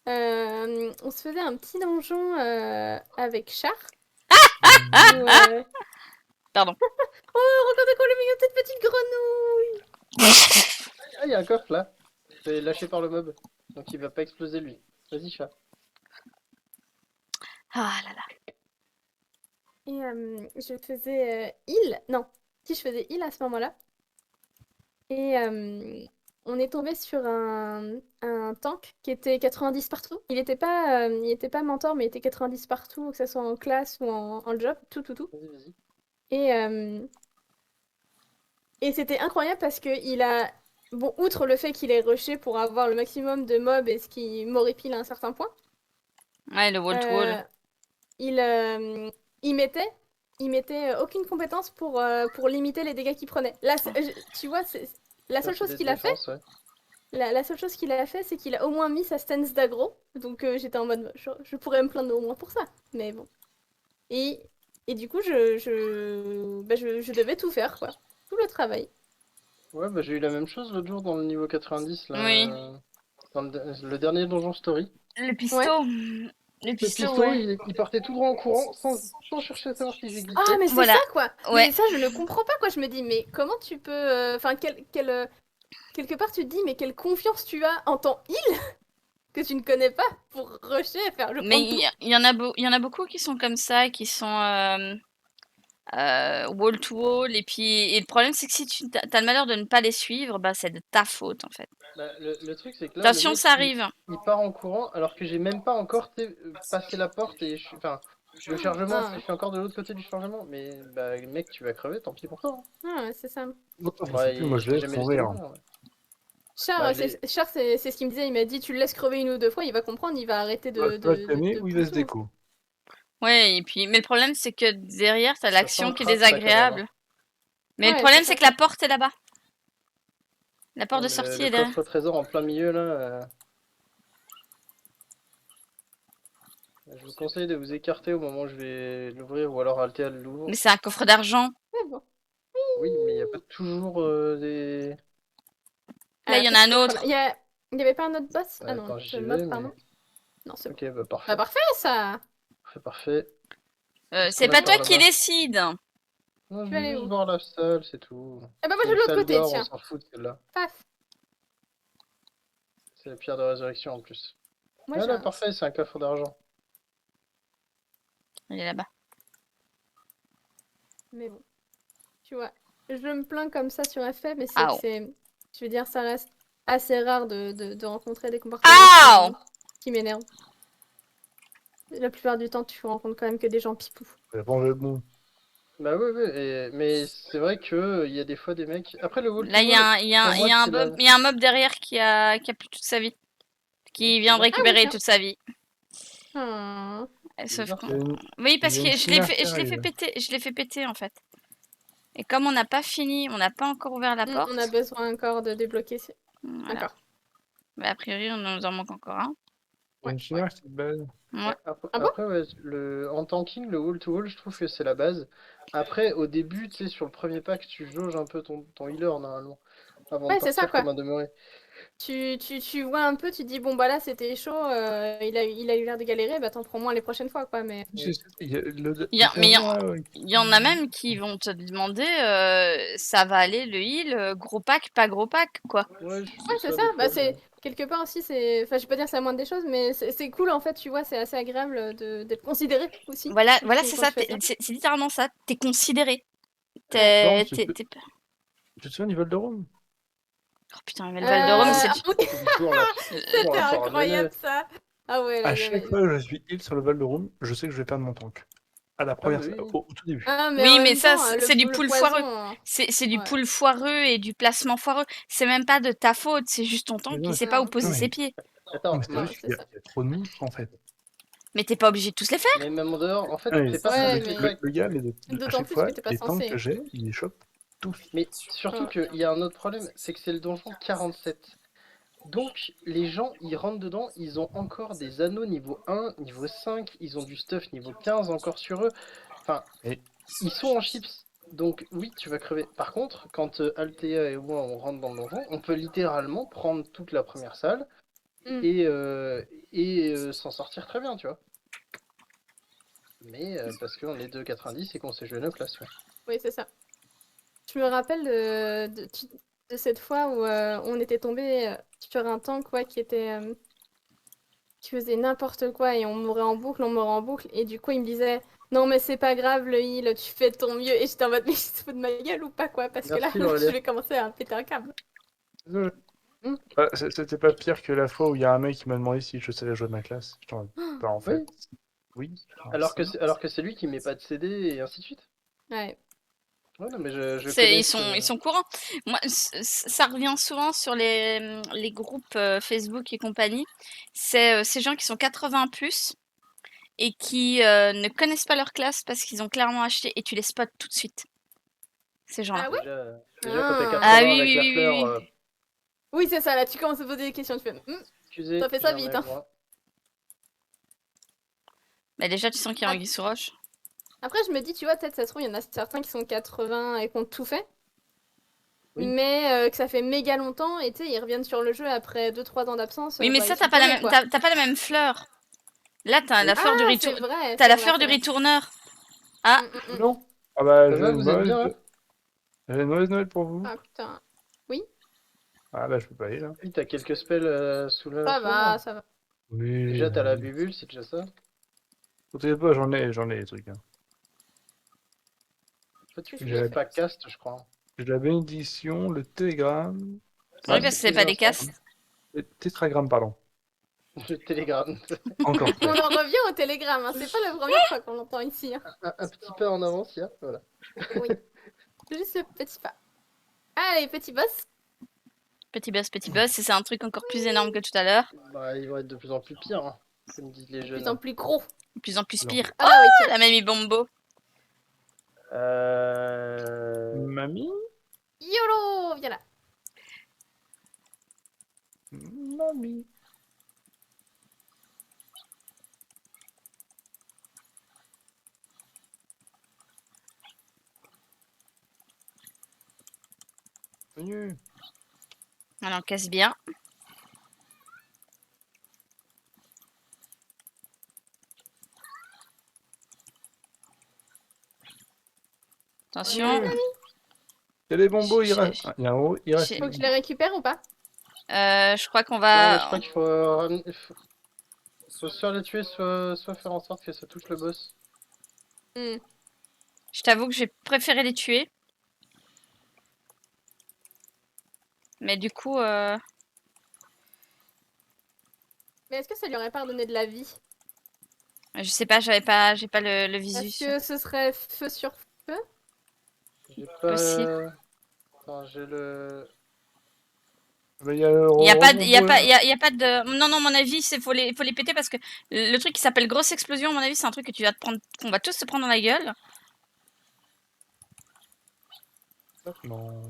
Non. On se faisait un petit donjon avec Char. Ah Pardon. Oh, regardez quoi le milieu de cette petite grenouille! Ah, il y a un coffre là. C'est lâché par le mob. Donc il va pas exploser lui. Vas-y, chat. Ah là là. Et je faisais heal. Non, si je faisais heal à ce moment-là. Et on est tombé sur un tank qui était 90 partout. Il était pas mentor, mais il était 90 partout, que ce soit en classe ou en job, tout. Vas-y, vas-y. Et c'était incroyable parce que il a... Bon, outre le fait qu'il est rushé pour avoir le maximum de mobs et ce qui m'horripile à un certain point, Ouais, le wall-to-wall. il mettait aucune compétence pour limiter les dégâts qu'il prenait. Là, tu vois, la seule chose qu'il a fait, Ouais. la seule chose qu'il a fait, c'est qu'il a au moins mis sa stance d'aggro. Donc j'étais en mode, je pourrais me plaindre au moins pour ça. Mais bon. Et du coup, je devais tout faire, quoi. Tout le travail. Ouais, bah j'ai eu la même chose l'autre jour dans le niveau 90 là. Oui. Dans le dernier donjon story. Le pisto. Ouais. Le pisto, pisto, ouais. il partait tout droit en courant sans chercher à savoir si j'ai glissé. Ah, mais c'est Voilà. ça, quoi. Ouais. Mais ça, je ne comprends pas, quoi. Je me dis, mais comment tu peux... Enfin, quelque part, tu te dis, mais quelle confiance tu as en ton heal que tu ne connais pas pour rusher et faire je Mais prends tout. il y en a beaucoup qui sont comme ça, qui sont wall to wall. Et le problème, c'est que si tu as le malheur de ne pas les suivre, bah, c'est de ta faute en fait. Bah, le truc, c'est que là, le Attention, mec, ça arrive. il part en courant alors que j'ai même pas encore passé la porte et je suis. Enfin, le chargement, tu sais, Ah, je suis encore de l'autre côté du chargement. Mais bah, mec, tu vas crever, tant pis pour toi. Hein. ouais, c'est ça. Moi, je sais Ouais, plus, moi je je t'ai laisse jamais laissé mourir. mourir. Ouais. Char, Bah, Char, c'est ce qu'il me disait. Il m'a dit tu le laisses crever une ou deux fois, il va comprendre, il va arrêter Tu vas le calmer ou il laisse pousser. des coups. Ouais, et puis, mais le problème, c'est que derrière, t'as Ça l'action sent qui est le craft, ça, quand même. désagréable. Mais le Ouais, problème, c'est c'est ça. que la porte est là-bas. La porte Ouais, de mais sortie le est derrière. coffre trésor en plein milieu, là. Je vous conseille de vous écarter au moment où je vais l'ouvrir ou alors Altea l'ouvre. Mais c'est un coffre d'argent. Mais bon. Oui, mais il n'y a pas toujours des. Là, il y en a Peut-être un ce coffre-là. autre. Il y avait pas un autre boss? Ah non, Attends, ce j'y mob, vais, pardon. mais. Non, c'est bon. Ok, bah parfait. Bah parfait ça! Parfait, parfait. C'est qu'on a pas toi par qui là-bas décide. Non, je Tu vas vais aller juste où? voir la salle, c'est tout. Ah bah moi C'est je vais une de l'autre salle côté, d'or, on tiens. s'en fout de celle-là. Paf! C'est la pierre de résurrection en plus. Moi Ah j'ai là, un... parfait, c'est un coffre d'argent. Il est là-bas. Mais bon. Tu vois, je me plains comme ça sur FF, mais c'est que Ow. c'est... Je veux dire, ça reste assez rare de rencontrer des comportements Ow. qui m'énervent. La plupart du temps, tu rencontres quand même que des gens pipous. Ça prend le bon. Bah oui, oui, mais c'est vrai que il y a des fois des mecs. Après le wall to Là, il y a wall, un, il y a pour un, il moi y a un c'est la. mob, il y a un mob derrière qui a plus toute sa vie. Qui vient de bizarre. Ah oui, récupérer tiens. toute sa vie. Ah. Sauf bizarre, qu'on... ça. Oui, Il parce y a que une chimère qui je l'ai fait arrive. péter, je l'ai fait péter en fait. Et comme on n'a pas fini, on n'a pas encore ouvert la porte. On a besoin encore de débloquer. Voilà. D'accord. Mais a priori, on nous en manque encore un. Il y a une chimère qui se base. Ouais. Après, Ah bon? ouais, en tanking, le wall to wall, je trouve que c'est la base. Après, au début, tu sais, sur le premier pack, tu jauges un peu ton healer normalement, avant de Ouais, c'est ça partir quoi. comme un demeuré. Tu vois un peu, tu dis bon bah là c'était chaud, il a eu l'air de galérer, bah t'en prends moins les prochaines fois quoi, mais... Il y a le Mais serveur, là, il y en a même qui vont te demander ça va aller le heal, gros pack, pas gros pack, quoi. Ouais, Ouais, c'est ça, ça. des Bah, fois, c'est quelque part aussi, c'est. Enfin, je vais pas dire que c'est la moindre des choses, mais c'est cool en fait, tu vois, c'est assez agréable d'être considéré aussi. Voilà, je voilà, trouve, c'est quand ça, tu fais ça. c'est littéralement ça. T'es considéré. Ouais. Non, T'es- tu te souviens du Val de Rome? Oh putain, mais le Val de Rome, c'est... Ah oui, c'est toujours la, toujours c'était la foire à mener. incroyable ça. Ah ouais, là, À il y chaque avait... fois que je suis heal sur le Val de Rome, je sais que je vais perdre mon tank. À la Ah bah première, oui. au tout début. Ah, mais en Oui, mais même ça, temps, c'est du le pool poison, foireux. hein. C'est du Ouais. pool foireux et du placement foireux. C'est même pas de ta faute, c'est juste ton Mais tank non, qui mais sait pas où Non. poser non, mais- ses pieds. non, Attends, mais c'est Ouais, juste c'est qu'il ça. y a trop de monstres en fait. Mais t'es pas obligé de tous les faire. mais même en dehors, en fait, Ouais, c'est pas ça Ouais, le truc. mais le gars, mais à d'autant chaque plus fois, que t'es pas les tanks censé. que j'ai, ils les chopent tous. Mais surtout Ouais. qu'il y a un autre problème, c'est que c'est le donjon 47. Donc, les gens, ils rentrent dedans, ils ont encore des anneaux niveau 1, niveau 5, ils ont du stuff niveau 15 encore sur eux. Enfin, Et- ils sont en chips. Donc, oui, tu vas crever. Par contre, quand Althea et moi, on rentre dans le donjon, on peut littéralement prendre toute la première salle Mm. et s'en sortir très bien, tu vois. Mais parce qu'on est 2,90 et qu'on s'est joué 9 places. Ouais. Oui, c'est ça. Je me rappelle de cette fois où on était tombé sur un tank ouais, qui faisait n'importe quoi et on mourait en boucle, on mourait en boucle. Et du coup, il me disait non, mais c'est pas grave, le heal, tu fais de ton mieux. Et j'étais en mode mais il se fout de ma gueule ou pas quoi? Parce que là, Merci, Aurélia. je vais commencer à péter un câble. Désolé. Hmm. C'était pas pire que la fois où il y a un mec qui m'a demandé si je savais jouer de ma classe. Genre, bah, en fait, oui. Enfin, Alors que c'est lui qui met pas de CD et ainsi de suite. Ouais. Ouais, non, mais je connais Ils sont courants. Moi, ça revient souvent sur les groupes Facebook et compagnie. C'est ces gens qui sont 80 plus et qui ne connaissent pas leur classe parce qu'ils ont clairement acheté et tu les spots tout de suite. Ces gens-là. Ah ouais? Déjà quand t'es 80 Ah oui, avec oui, la oui, fleur, oui, oui. Oui, c'est ça, là, tu commences à poser des questions. Tu fais excusez, t'as fait ça j'en vite, ai hein. moi. Mais déjà, tu sens qu'il y a Ah. Anguille sous roche. Après, je me dis, tu vois, peut-être ça se trouve, il y en a certains qui sont 80 et qui ont tout fait. Oui. Mais que ça fait méga longtemps et tu sais, ils reviennent sur le jeu après 2-3 ans d'absence. Oui, mais bah, ça, ils sont paumés, quoi. t'as pas la même fleur. Là, t'as la fleur du Ah, c'est vrai. T'as la fleur du retourneur. Ah, non. Ah bah, Ça j'ai va, une vous êtes bien, mauvaise... hein j'ai une mauvaise nouvelle pour vous. Ah putain. Ah bah, je peux pas aller là. Oui, t'as quelques spells sous la Ça fleur. va, ça va. Oui, Déjà, t'as la oui. bubule, c'est déjà ça. T'inquiète pas, j'en ai des trucs. Hein. En fait, tu Qu'est-ce fais que J'ai juste la, pas cast, je crois. j'ai la bénédiction, le télégramme. Oui, Ah, Ah, parce c'est que tous c'est les pas des instants. castes. le tétragramme, pardon. Le télégramme. Encore On fait. en revient au télégramme, hein. C'est pas la première fois qu'on l'entend ici. Hein. Un petit pas en avance, là. Voilà. Oui. Juste ce petit pas. Allez, petit boss. Petit boss, et c'est un truc encore plus énorme que tout à l'heure. Bah, ils vont être de plus en plus pires, hein, comme disent les De plus jeunes. en plus gros. De plus en plus Alors. pire. Ah bah oui, Oh, tiens. la mamie Bombo. Mamie? YOLO! Viens là. Mamie. Venu. Alors, on casse bien. Attention. Venu. Il y a les bombos, il J'ai- reste. Ah, il y a un haut, il reste. j'ai- Faut que je les récupère ou pas? Je crois qu'on Ouais, mais je va... crois qu'il faut, faut soit les tuer, soit faire en sorte que ça touche le boss. Hmm. Je t'avoue que j'ai préféré les tuer. Mais du coup... Mais est-ce que ça lui aurait pas redonné de la vie? Je sais pas, j'ai pas le visu. Est-ce que ce serait feu sur feu? J'ai Possible. pas. Attends, j'ai le. Mais il y a le Il y a pas, il y a rebombo, pas, là. il y a pas de. Non, non, à mon avis, faut les péter parce que le truc qui s'appelle grosse explosion, à mon avis, c'est un truc que tu vas te prendre, qu'on va tous se prendre dans la gueule. Non.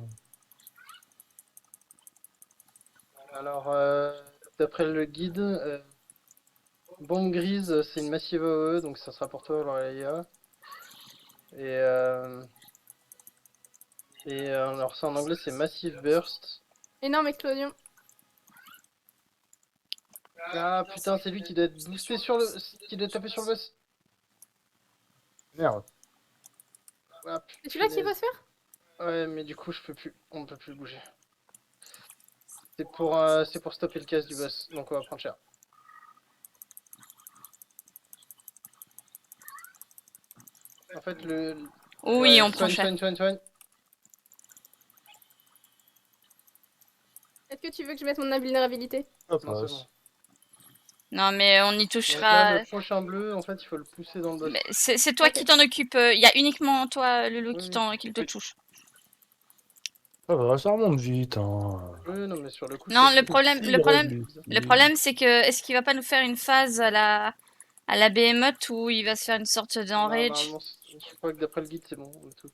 Alors, d'après le guide, bombe grise, c'est une massive AOE, donc ça sera pour toi, Aurélia. Alors, ça en anglais, c'est Massive Burst. Énorme explosion. Ah putain, c'est lui qui doit être boosté sur le. Qui doit taper sur le boss. Merde. Ah, C'est celui-là qui punaise. va se faire? Ouais, mais du coup, je peux plus. On ne peut plus bouger. C'est pour stopper le casse du boss, donc on va prendre cher. En fait, Oui, ouais, on prend cher. soigne. Est-ce que tu veux que je mette mon invulnérabilité? Ça Non, c'est passe. bon. Non, mais on y Donc là, touchera. le prochain bleu, en fait, il faut le pousser dans le boss. Mais c'est toi Ok. qui t'en occupe. Il y a uniquement toi, Loulou, Oui. qui te touche. Ça va, ça remonte vite. Hein. Oui, non, mais sur le coup, Non, c'est- le problème, Si, le problème, Red, le problème, c'est que est-ce qu'il va pas nous faire une phase à la Behemoth où il va se faire une sorte Non, d'enrage? normalement, je crois que d'après le guide, c'est bon. On est tout.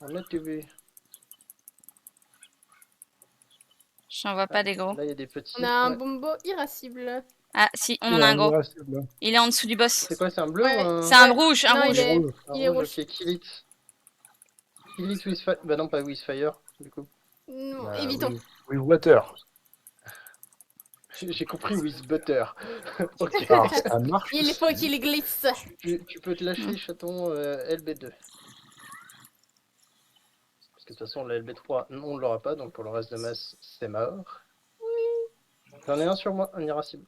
On est TV. J'en vois pas des gros. Là, il y a des petits. On a un Ouais. bombo irascible. Ah, si, on Il en y a a un gros. irascible, là. Il est en dessous du boss. C'est quoi, c'est un bleu Ouais, ou un. C'est un Ouais. rouge, un Non, rouge. il est- Un il est rouge. ok, kill it. Kill it with fire. Bah non, pas with fire, du coup. Non, Bah, évitons. oui, water. J'ai compris with butter. Ok. Ah, ça marche. Il aussi. faut qu'il glisse. Tu peux te lâcher, chaton, LB2. Parce que de toute façon, la LB3, on ne l'aura pas, donc pour le reste de masse, c'est mort. J'en ai un sur moi, un irascible.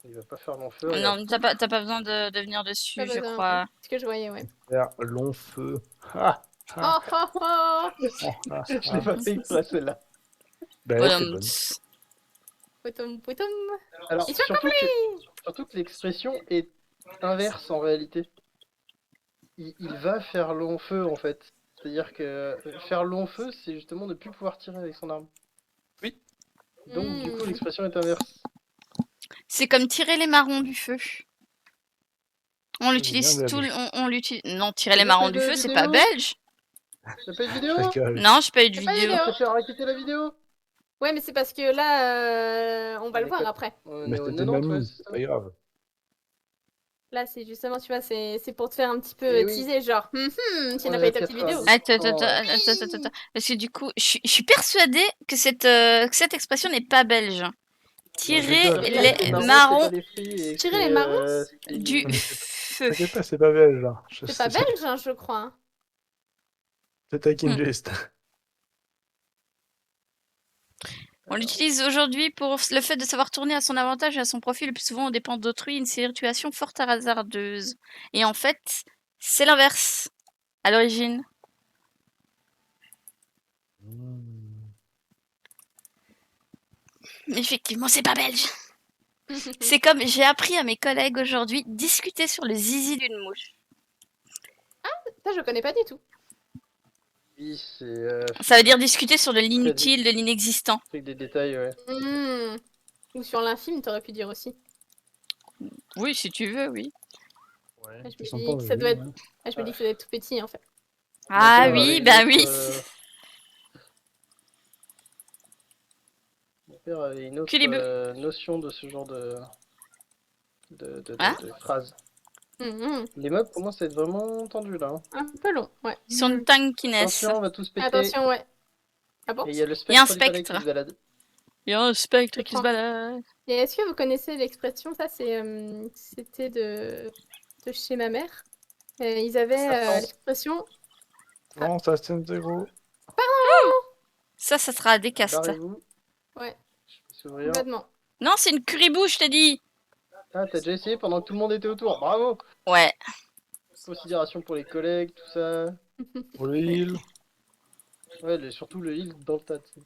Il va pas faire long feu. regarde. Non, t'as pas besoin de venir dessus, Pas je besoin. crois. C'est ce que je voyais, ouais. Faire long feu. Ah, Oh ah, oh oh! ah, Je l'ai pas fait exprès, celle-là. Ben, Voilà. c'est bonne. Potom potom. Alors, Ils sont surtout que l'expression est inverse en réalité. Il va faire long feu en fait. C'est-à-dire que faire long feu, c'est justement ne plus pouvoir tirer avec son arme. Oui. Donc, du coup, l'expression est inverse. C'est comme tirer les marrons du feu. On l'utilise bien tout, belge. on l'utilise. Non, tirer les T'as marrons pas du de feu, c'est pas vidéo belge. T'as pas de vidéo Je rigole. Non, j'ai pas eu de J'ai pas eu vidéo. vidéo. Je préfère arrêter la vidéo. Ouais, mais c'est parce que là, on va le voir après. On Mais est au c'était 90, ouais, mamie, c'est c'est ça pas grave. Là, c'est justement, tu vois, c'est pour te faire un petit peu Eh oui. teaser, genre, tu On n'as est pas à eu ta petite vidéo. 90. Attends. Parce que du coup, je suis persuadée que cette expression n'est pas belge. Tirer Non, je les c'est marrons pas les fruits et Tirer que, les marrons c'est- du mais feu. T'inquiète pas, c'est pas belge là. C'est pas belge, hein, je crois. Hein. C'est taquine Hmm. juste. On l'utilise aujourd'hui pour le fait de savoir tourner à son avantage et à son profit le plus souvent aux dépens d'autrui, une situation fort hasardeuse. Et en fait, c'est l'inverse à l'origine. Effectivement, c'est pas belge. C'est comme j'ai appris à mes collègues aujourd'hui discuter sur le zizi d'une mouche. Ça, je connais pas du tout. Oui, c'est Ça veut dire discuter sur de l'inutile, de l'inexistant. avec des détails, ouais. Ou sur l'infime, t'aurais pu dire aussi. Oui, si tu veux, oui. Ouais, Je me c'est dis sympa, que ça oui, doit être- ouais. je me dis que ça doit être tout petit en fait. Ah Mon père oui, avait bah une oui. autre, Mon père avait une autre Culibeu. notion de ce genre de Hein phrase. Mhm. Les meubles commencent à être vraiment tendus là. Hein. Un peu long, ouais. Son tankiness. Attention, on va tous péter. Attention, ouais. Ah bon? Et il y a le Il y a un spectre du palais qui spectre. se balade. Il y a un spectre Je qui se prends. balade. Et est-ce que vous connaissez l'expression, ça c'était de chez ma mère. Ils avaient Serpent. l'expression Non, ça c'est zéro. Ça sera des castes. Barrez-vous. ouais, Je peux s'ouvrir. complètement. Non, c'est une curibou, je t'ai dit. Ah, t'as déjà essayé pendant que tout le monde était autour. Bravo. Ouais. Considération pour les collègues, tout ça. Pour l'île. Ouais, surtout le heal dans le tas. Tu sais.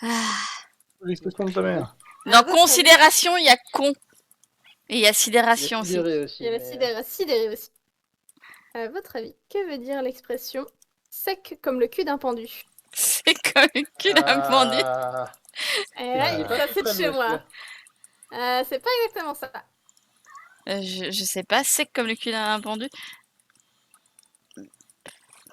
Ah. L'expression de ta mère. Dans considération, il y a con. Et il y a Il y a sidération aussi. sidéré aussi. Il y a la mais, sidérée aussi. À votre avis, que veut dire l'expression sec comme le cul d'un pendu? C'est comme le cul d'un pendu. Ah, Eh il est ouais, pas ça tout c'est de près, chez le moi. celui-là. C'est pas exactement ça. Je sais pas, sec comme le cul d'un pendu.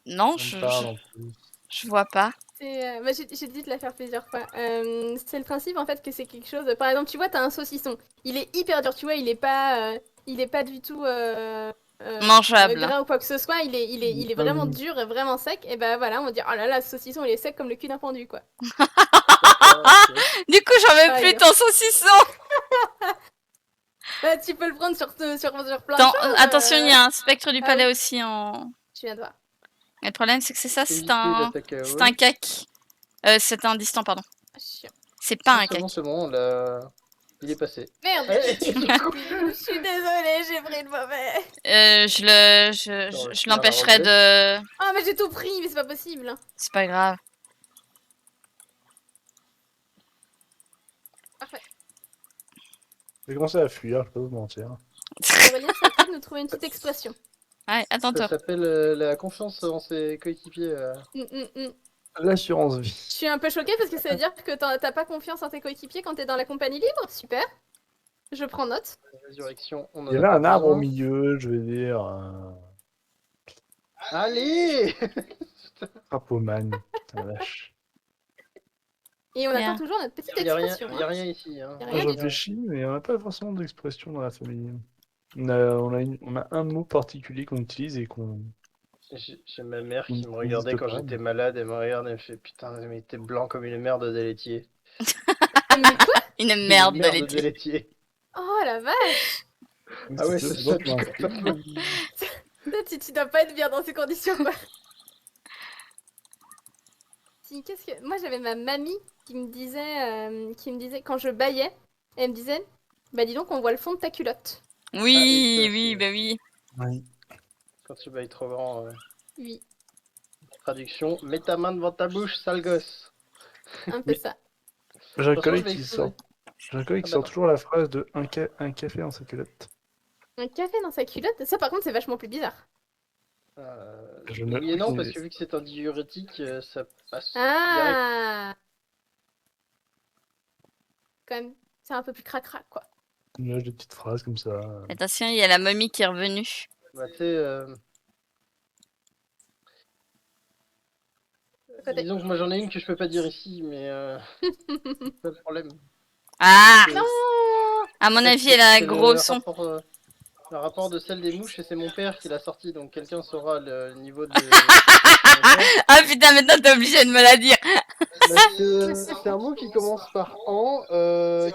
Non, On me parle en plus. je vois pas. Bah, j'ai dû te la faire plusieurs fois. C'est le principe en fait que c'est quelque chose. Par exemple, tu vois, t'as un saucisson. Il est hyper dur, tu vois, il est pas du tout Mangeable. gras ou quoi que ce soit. Il est vraiment dur et vraiment sec. Et bah voilà, on va dire oh là là, ce saucisson il est sec comme le cul d'un pendu quoi. D'accord, ok. Du coup, j'en veux Ah, plus et- ton saucisson. Bah, tu peux le prendre sur plein de Attends, choses. attention, il y a un spectre du ah palais oui. aussi en. Tu viens de voir. Et le problème, c'est que c'est ça, c'est Évitez un. l'attaque à C'est haut. un cac. C'est un distant, pardon. Ah, chiant. C'est pas un C'est bon, cac. c'est bon, là... il est passé. Merde. Eh, Je suis désolée, j'ai pris le mauvais. Je l'empêcherai de. Ah mais j'ai tout pris, mais c'est pas possible. C'est pas grave. Parfait. J'ai commencé à fuir, je peux vous mentir. Aurélien, c'est à toi de nous trouver une petite expression. Ouais, Ça attends-toi. s'appelle la confiance en ses coéquipiers. Mm. L'assurance vie. Je suis un peu choquée parce que ça veut dire que t'as pas confiance en tes coéquipiers quand t'es dans la compagnie libre. Super. Je prends note. Résurrection, on en Il y a avait pas un arbre au besoin. milieu, je vais dire. Allez Crapoman. Putain, la vache. Et on Bien. attend toujours notre petite Il y a expression. rien, y a rien ici. Hein. Y a Moi, rien je du tout. réfléchis, mais on n'a pas forcément d'expression dans la famille. On a un mot particulier qu'on utilise et qu'on. J'ai ma mère Il qui me regardait n'existe quand pas, j'étais mais- malade, elle me regarde et me fait putain, mais t'es blanc comme une merde de laitier. Mais quoi? Une merde Une de de laitier. laitier. Oh la vache. Ah ouais, C'est c'est ça, ça, tu vois, tu comprends. Toi, tu dois pas être bien dans ces conditions quoi. Si, qu'est-ce que... Moi j'avais ma mamie qui me disait quand je baillais, elle me disait bah dis donc on voit le fond de ta culotte. Oui, ça, oui, c'est- bah oui. Oui. Quand tu bailles trop grand. Oui, Traduction, mets ta main devant ta bouche, sale gosse. un peu ça. J'ai un Attention, collègue je vais qui exploser. sort. J'ai un collègue qui Ah bah sort non. toujours la phrase de un café dans sa culotte. Un café dans sa culotte, ça par contre c'est vachement plus bizarre. Je ne- Oui et non, aucune parce idée. que vu que c'est un diurétique, ça passe direct. Ah. Quand même, c'est un peu plus cracra quoi. Nuage de petites phrases comme ça. Attention, il y a la momie qui est revenue. Bah, tu sais, Côté. disons que moi j'en ai une que je peux pas dire ici, mais pas de problème. Ah, C'est- à mon c'est- avis, elle a un c'est gros le son. le rapport de celle des mouches et c'est mon père qui l'a sorti, donc quelqu'un saura le niveau de. Ah putain, maintenant t'es obligé de me la dire. Bah, c'est un mot qui commence par an,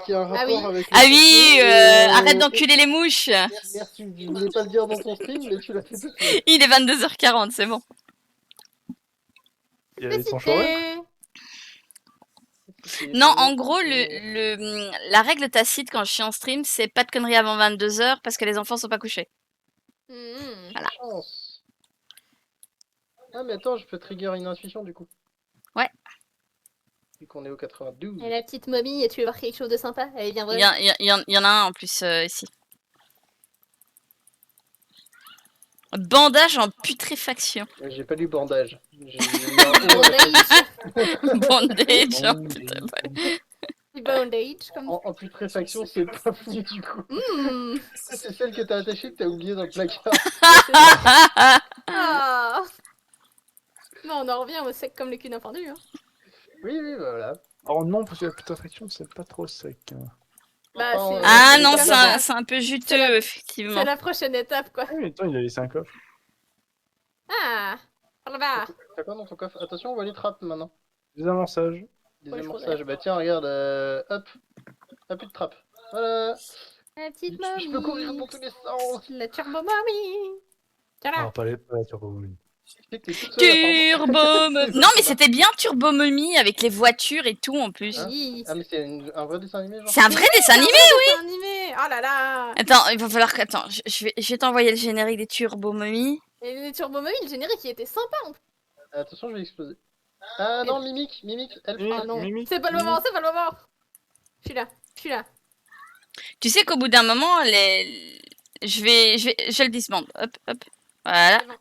qui a un rapport oui. avec. Ah oui, et, arrête d'enculer les mouches. Merci, je voulais pas le dire dans ton stream, mais tu l'as fait tout seul. Il est 22h40, c'est bon. Il y a les tranches horaires. Félicité. Non, en gros, la règle tacite quand je suis en stream, c'est pas de conneries avant 22h parce que les enfants sont pas couchés. Voilà. Chance. Ah, mais attends, je peux trigger une intuition du coup. Ouais. Vu qu'on est au 92. Et la petite momie, tu veux voir quelque chose de sympa? Elle est bien Il vraie. y en a un en plus ici. Bandage en putréfaction. J'ai pas lu bandage. J'ai mis un O à la place Bandage en Oh, putréfaction. Bondage, comme du- En putréfaction, c'est pas fou du coup. Mmh. C'est celle que t'as attachée que t'as oubliée dans le placard. Ah. Non, on en revient au sec comme le cul d'un pendu. Hein. Oui, oui, bah voilà. Alors non, parce que la putréfaction, c'est pas trop sec. Hein. Bah, Enfin, c'est Ah c'est non, comme c'est ça. c'est un peu juteux, C'est la- effectivement. C'est la prochaine étape, quoi. Ah oui, attends, il a laissé un coffre. Ah, par là-bas. T'as quoi dans ton coffre? Attention, on voit les trappes maintenant. Désamorçage. Des Ouais, je amorçages. Bah tiens, regarde, hop. Ah, plus de trappe. Voilà. La petite Je peux courir momie. dans tous les sens. La turbo momie. Tiens là. Alors, pas la turbo-momie. Je sais que t'es toute seule, apparemment. Turbo Non, mais c'était bien Turbo Mommy avec les voitures et tout en plus. Hein Oui. Ah, mais c'est un vrai dessin animé, genre? C'est un vrai dessin animé. C'est un animé. Oh là là. Attends, il va falloir que. Attends, je vais t'envoyer le générique des Turbo Mommy. Et les turbo momies, le générique, il était sympa. En plus. Attention, je vais exploser. Ah non, Mimique, elle Mimique. Oh non. Mimi. C'est pas le moment, c'est pas le moment. Je suis là. Je suis là. Tu sais qu'au bout d'un moment, je le disbande. Hop, hop. Voilà. C'est bon.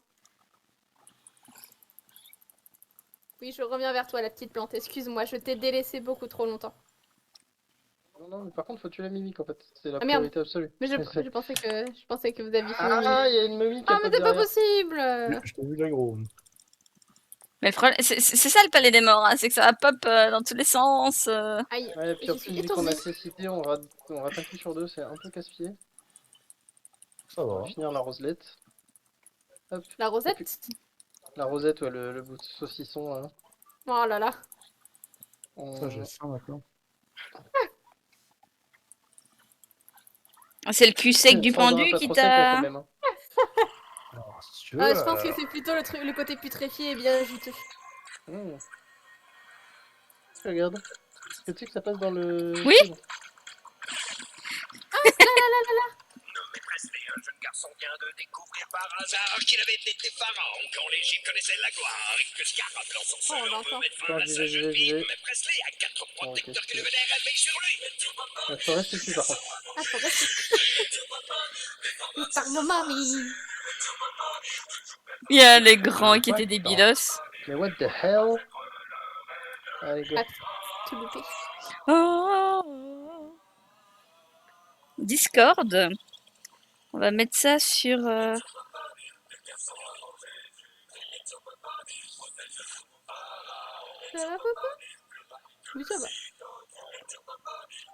Oui, je reviens vers toi, la petite plante. Excuse-moi, je t'ai délaissé beaucoup trop longtemps. Non, non, mais par contre, faut tuer la Mimique en fait. C'est la Ah, merde. priorité absolue. Mais je pensais que vous aviez fini. Ah, il y a une momie qui Ah, a mais pas c'est pas derrière. possible. Je t'ai vu l'aggro. Mais le problème, c'est ça le palais des morts, hein, c'est que ça va pop dans tous les sens. Aïe, Ouais, puis en je plus, suis vu qu'on a étourdie. cécité, on rate un coup sur deux, c'est un peu casse-pied. Ça On va. va finir la roselette. Hop, La rosette. la rosette, ouais, le bout de saucisson là. Oh là là. Ça, j'ai faim maintenant. C'est le cul sec du Prends-en un pendu pas qui trop sec, là, t'a. quand même, hein. Alors, si tu veux. Ah, je pense que c'est plutôt le côté putréfié et bien juteux. Mmh. Regarde. Est-ce que tu sais que ça passe dans le... Oui. C'est bon. Un jeune garçon vient de découvrir par hasard qu'il avait été pharaon quand l'Égypte connaissait la gloire et que Scarab dans son Oh, seul on peut l'entend. mettre fin Attends, à j'y sa vais, jeune j'y vie. vais. Mais Presley a 4 protecteurs qui ok. devenaient réveillés sur lui. Ouais, faut rester dessus par contre. Ah, faut rester. Turbo mommy. Il y a les grands qui Ouais, étaient débilos. Mais what the hell? Allez, go. Ah, tout loupé. Oh. Discord. On va mettre ça sur. Ça va, papa? Oui, ça va.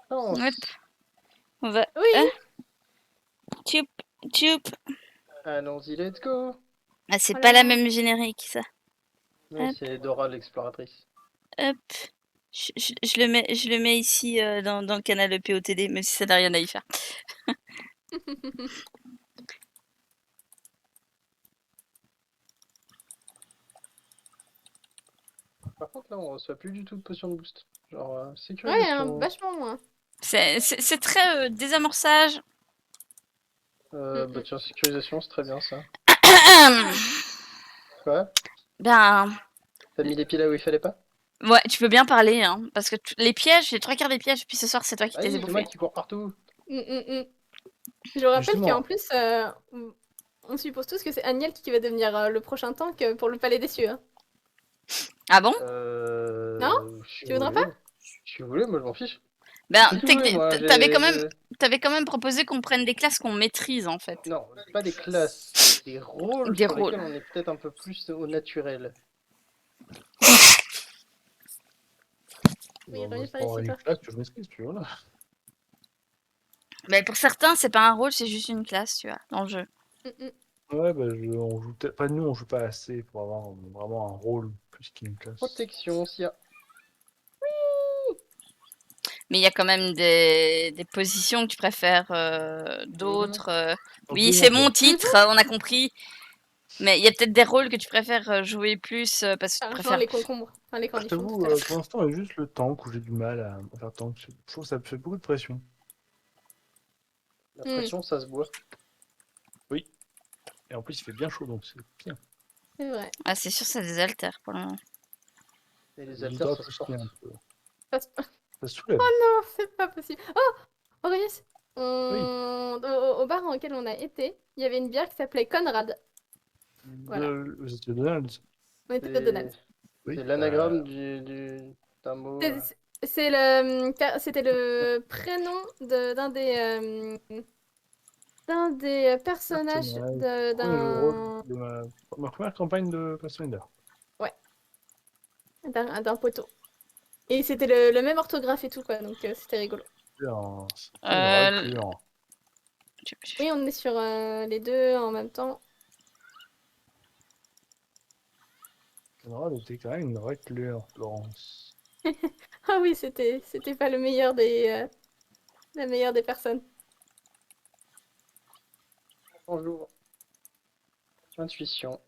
Non, Hop. On va. Oui. Hein. Tchoup, tchoup. allons-y, let's go. Ah, c'est Oh là pas la là. même générique, ça. Oui, Hop. c'est Dora l'exploratrice. Hop. Je le mets ici dans le canal de POTD, même si ça n'a rien à y faire. Par contre, là, on reçoit plus du tout de potion de boost. Genre, c'est curieux. Ouais, hein, qu'on- vachement moins. C'est très désamorçage. Bah tiens, sécurisation, c'est très bien ça. Quoi? Ben, T'as mis les pieds là où il fallait pas? ouais, tu peux bien parler, hein, parce que les pièges, les 3/4 des pièges, puis ce soir, c'est toi qui Ah t'es oui, c'est moi bouffé. qui cours partout. Je rappelle Justement. qu'en plus, on suppose tous que c'est Agnel qui va devenir le prochain tank pour le Palais des Cieux. Hein. Ah bon? Non? Tu voudrais pas? Si vous voulez, moi je m'en fiche. Ben, Si vous voulez, moi, t'avais quand même proposé qu'on prenne des classes qu'on maîtrise, en fait. Non, pas des classes, des rôles Des sur rôles. lesquels on est peut-être un peu plus au naturel. Oui, Bon, reviens moi, par c'est pas ici, une toi. classe que je maîtrise, tu vois là. Mais pour certains, c'est pas un rôle, c'est juste une classe, tu vois, dans le jeu. Ouais, bah, on joue pas nous, on joue pas assez pour avoir vraiment un rôle plus qu'une classe. Protection, s'il y a. Mais il y a quand même des positions que tu préfères d'autres. Oui, Donc, c'est bon, mon titre, on a compris. Mais il y a peut-être des rôles que tu préfères jouer plus parce que tu Genre préfères. les concombres, enfin les Je cornichons t'avoue, tout à l'heure. pour l'instant, il y a juste le tank où j'ai du mal à faire tank. Je trouve que ça me fait beaucoup de pression. La Hmm. pression, ça se boit. Et en plus, il fait bien chaud, donc c'est bien. C'est vrai. Ah, c'est sûr, ça désaltère pour le moment. Et les Je haltères, voudrais ça se plus porte. qu'il y ait un peu. Ça se- Ça se soulève. Non, c'est pas possible. Oh, Aurélius, Oui. au bar auquel on a été, il y avait une bière qui s'appelait Conrad. Voilà. Vous étiez Donald. On était au Donald. Oui. C'est l'anagramme d'un mot. C'était le prénom d'un des personnages Premier jeu de rôle d'un de ma première campagne de Pathfinder. d'un poteau. Et c'était le même orthographe et tout, quoi, donc c'était rigolo. C'était une Euh, raclure. Oui, on est sur les deux en même temps. Conrad était quand même une raclure, Florence. Ah oui, c'était pas la meilleure des personnes. Bonjour. Intuition.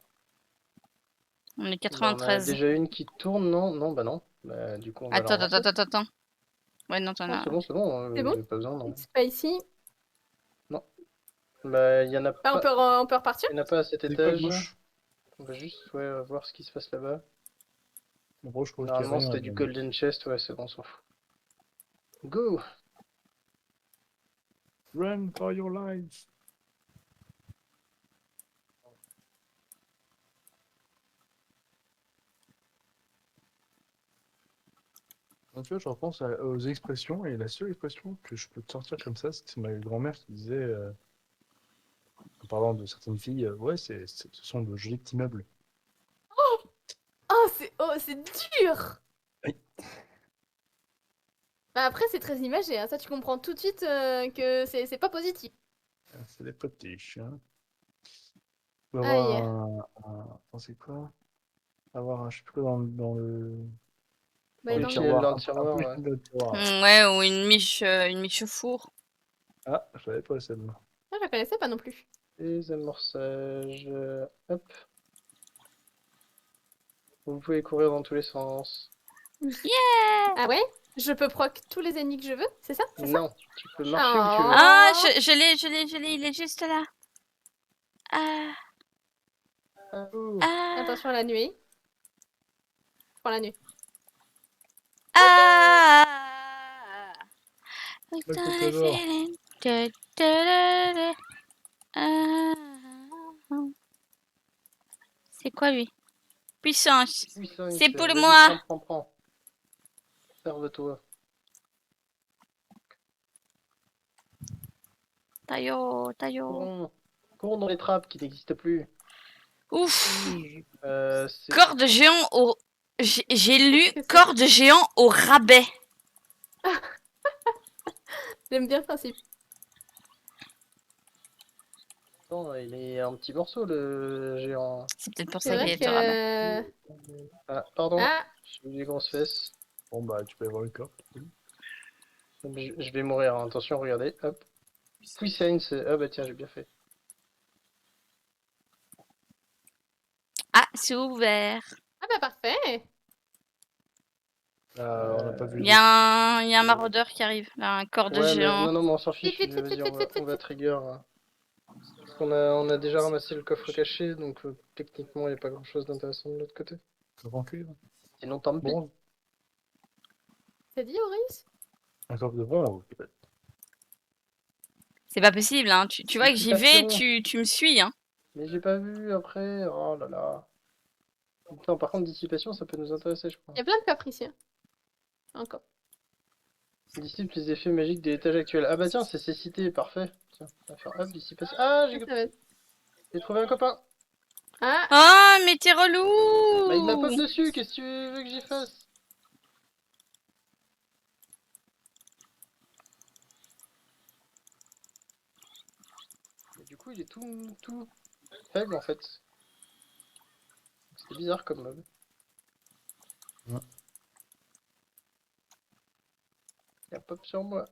On est Bah, on a 93. déjà une qui tourne, non? Non, bah non. Bah, du coup, on va la Attends, relancer. attends. Ouais, non, t'en Non, as. c'est bon, C'est bon j'ai pas besoin, non. C'est pas ici. Bah, il y en a Bah, pas, on peut repartir? il y en a pas à cet C'est quoi étage. gauche? On va juste voir ce qui se passe là-bas. En gros, je crois qu'il y a Normalement, rien c'était du là-dedans. Golden Chest, ouais, c'est bon, on s'en fout. Go! Run for your life! Donc, tu vois, je repense aux expressions, et la seule expression que je peux te sortir comme ça, c'est ma grand-mère qui disait, en parlant de certaines filles, ouais, ce sont de jolis petits meubles. Oh, c'est dur! Oui. Bah, après, c'est très imagé, hein. Ça, tu comprends tout de suite que c'est pas positif. C'est des potiches, hein. On va Aïe. attends, c'est quoi? Avoir un, je sais plus quoi dans le... Bah, dans le dans Rituel tiroir. dans le Un tiroir, peu ouais. dans le tiroir. Ouais, ou une miche au four. Ah, je l'avais pas celle-là. Ah, je la connaissais pas non plus. Les amorçages. Hop. Vous pouvez courir dans tous les sens. Ah ouais? Je peux proc tous les ennemis que je veux, c'est ça? C'est ça? Non, tu peux marcher où tu veux. Ah, Oh. je l'ai, il est juste là. Ah, Oh. ah, Attention à la nuit. Pour la nuit. ah. Le Without a contrôleur. feeling. Da, da, da, da. Ah. C'est quoi lui? Puissance. Puissance. C'est pour Vas-y, moi. prends. Serve-toi. Taillot. Courons dans les trappes qui n'existent plus. Ouf. C'est Corps de géant au. J'ai lu Qu'est-ce que c'est? corps de géant au rabais. J'aime bien le principe. Attends, il est un petit morceau le géant. C'est peut-être pour C'est ça qu'il vrai est au rabais. que... Ah, pardon, Ah, j'ai eu des grosses fesses. Bon, bah, tu peux avoir le corps. Donc, je vais mourir, hein. Attention, regardez, hop. Puissance, ah bah tiens, j'ai bien fait. Ah, c'est ouvert. ah bah parfait. On n'a pas vu. Il y a un maraudeur qui arrive. Là, un corps de Ouais, mais géant. non, mais on s'en fiche. Vite, vite, Vas-y, vite, vite, on va trigger. Hein. Parce qu'on a déjà ramassé le coffre caché, donc techniquement, il n'y a pas grand-chose d'intéressant de l'autre côté. En cuivre. Sinon, tant pis. Bon, T'as dit, Aurélius? un coffre de bronze, peut-être. C'est pas possible, hein. Tu vois que j'y vais, Dissipation. tu me suis, hein. Mais j'ai pas vu après. Oh là là. Attends, par contre, dissipation, ça peut nous intéresser, je crois. Il y a plein de coffres ici. Hein. Encore. Dissipe les effets magiques de l'étage actuel. Ah bah tiens, c'est cécité, parfait. Tiens, on va faire hop, dissipation. Ah, Ça va être- j'ai trouvé un copain. Ah, Oh, mais t'es relou! Bah il m'a pop dessus, qu'est-ce que tu veux que j'y fasse? Et du coup, il est tout faible en fait. C'est bizarre comme mob. Ouais. Il a pop sur moi.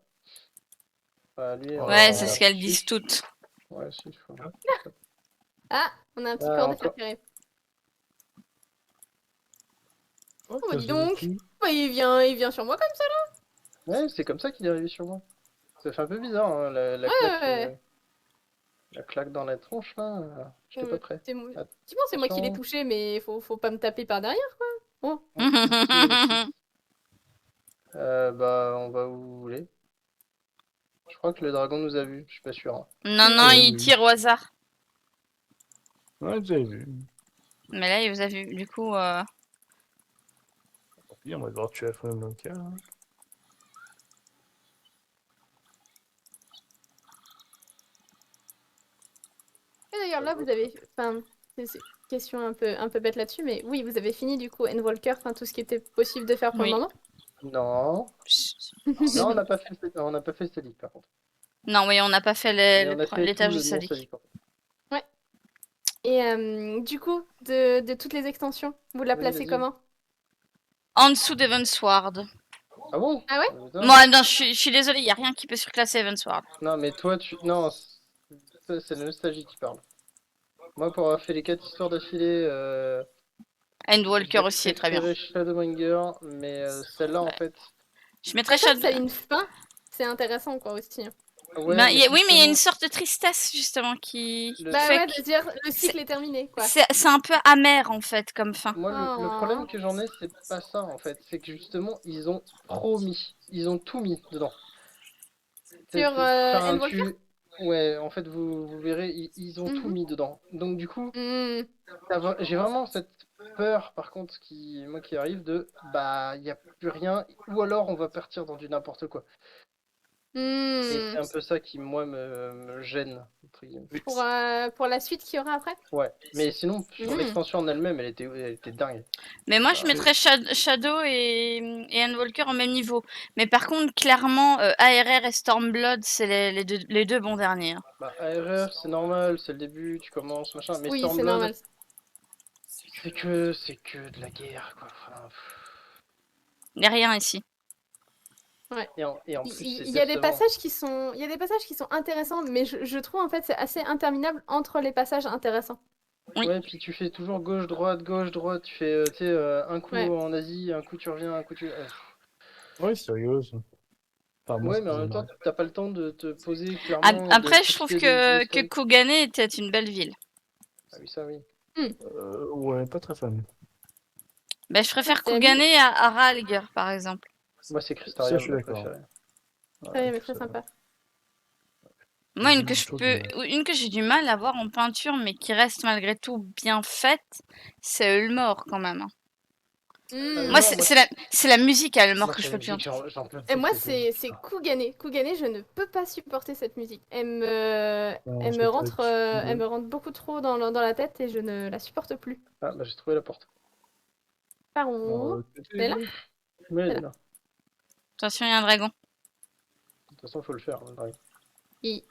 Bah, lui, Ouais, Oh, c'est ce qu'elles disent toutes. Ouais, si, il faut. ah, On a un petit corps de encore. ferré. Oh, bah, ça, dis c'est donc. qui Bah, il vient sur moi comme ça. Ouais, c'est comme ça qu'il est arrivé sur moi. Ça fait un peu bizarre, hein, Ouais. la claque dans la tronche, là. J'étais pas prêt. Effectivement, c'est moi qui l'ai Attention. touché, mais faut pas me taper par derrière, quoi. Oh. Bah, on va où vous voulez. Je crois que le dragon nous a vus, je suis pas sûr, hein. Non, Oui, il oui. tire au hasard. Ouais, vous avez vu. Mais là, il vous a vu. Du coup, Tant pis, on va devoir tuer Alpha Monica. Et d'ailleurs, là, vous avez... Enfin, c'est une question un peu bête là-dessus, mais oui, vous avez fini, du coup, Endwalker, enfin, tout ce qui était possible de faire pour le oui. moment. Non. Non, on n'a pas fait Salic, par contre. Non, oui, on n'a pas fait Mais on a fait tout l'étage de le non Sadiq. Salic, par contre. Et du coup, de toutes les extensions, vous la Vas-y, placez vas-y. comment? En dessous d'Evansward. Ah bon? Ah ouais? Putain. Moi, non, je suis désolée, il n'y a rien qui peut surclasser Evansward. Non, mais toi, tu... Non, c'est la nostalgie qui parle. Moi, pour avoir fait les 4 histoires d'affilée, Endwalker j'ai aussi est très bien. préféré Shadowbringer, mais celle-là, en fait... Je mettrais Après, Shadow. ça a une fin, c'est intéressant, quoi, aussi. Ouais, Ben, mais oui, mais il y a une justement, sorte de tristesse, justement, qui le- Bah fait ouais, que de dire, le cycle est terminé, quoi. c'est un peu amer, en fait, comme fin. moi, le problème Oh. que j'en ai, c'est pas ça, en fait. C'est que justement, ils ont trop mis. Ils ont tout mis dedans. Sur Enfin, Endwalker? Ouais, en fait, vous verrez, ils ont tout Mhm. mis dedans. Donc, du coup, Hmm. j'ai vraiment cette peur, par contre, moi, qui arrive de, bah, il n'y a plus rien, ou alors on va partir dans du n'importe quoi. Et Hmm. c'est un peu ça qui, moi, me gêne, entre guillemets. Oui. Pour la suite qu'il y aura après? Ouais, mais sinon, sur Mhm. l'extension en elle-même, elle était dingue. Mais moi, je Bah, mettrais Shadow et Endwalker au même niveau. Mais par contre, clairement, ARR et Stormblood, c'est les deux bons derniers. Hein. bah, ARR, c'est normal, c'est le début, tu commences, machin. Mais Oui, c'est Stormblood, normal. c'est que de la guerre, quoi. Enfin, Il n'y a rien ici. Ouais. et en plus, c'est Il y a des décevant. passages qui sont, il y a des passages qui sont intéressants, mais je trouve en fait c'est assez interminable entre les passages intéressants. Oui. Ouais, puis tu fais toujours gauche, droite. Tu fais, tu sais, un coup Ouais. en Asie, un coup tu reviens, un coup tu... Ouais, c'est rigolo ça. Enfin, moi, Ouais, ça mais en faisait même temps, marrer. t'as pas le temps de te poser clairement, de Après, je trouve profiter de que l'historique. Kugane était une belle ville. Ah oui, ça oui. Ouais, pas très fan. Ben, je préfère c'est Kugane à Ralgr, par exemple. Moi, c'est Ça, Crystarium, je suis ma d'accord. préférée. Ouais, mais très sympa. Moi, Je trouve une que j'ai du mal à voir en peinture, mais qui reste malgré tout bien faite, c'est Ulmore quand même. Hein. Moi, Ulmore, c'est la musique à Ulmore moi, que je c'est la peux plus musique, entendre. j'en peux Et plus de moi cette musique. c'est Kugane. Kugane, je ne peux pas supporter cette musique. Non, Elle je me vais rentre, pas elle me rentre beaucoup trop dans la tête et je ne la supporte plus. Ah, bah j'ai trouvé la porte. Par Non, où? Elle est là? Mais elle C'est est là. là. Attention, il y a un dragon. De toute façon, faut le faire, le dragon. Oui.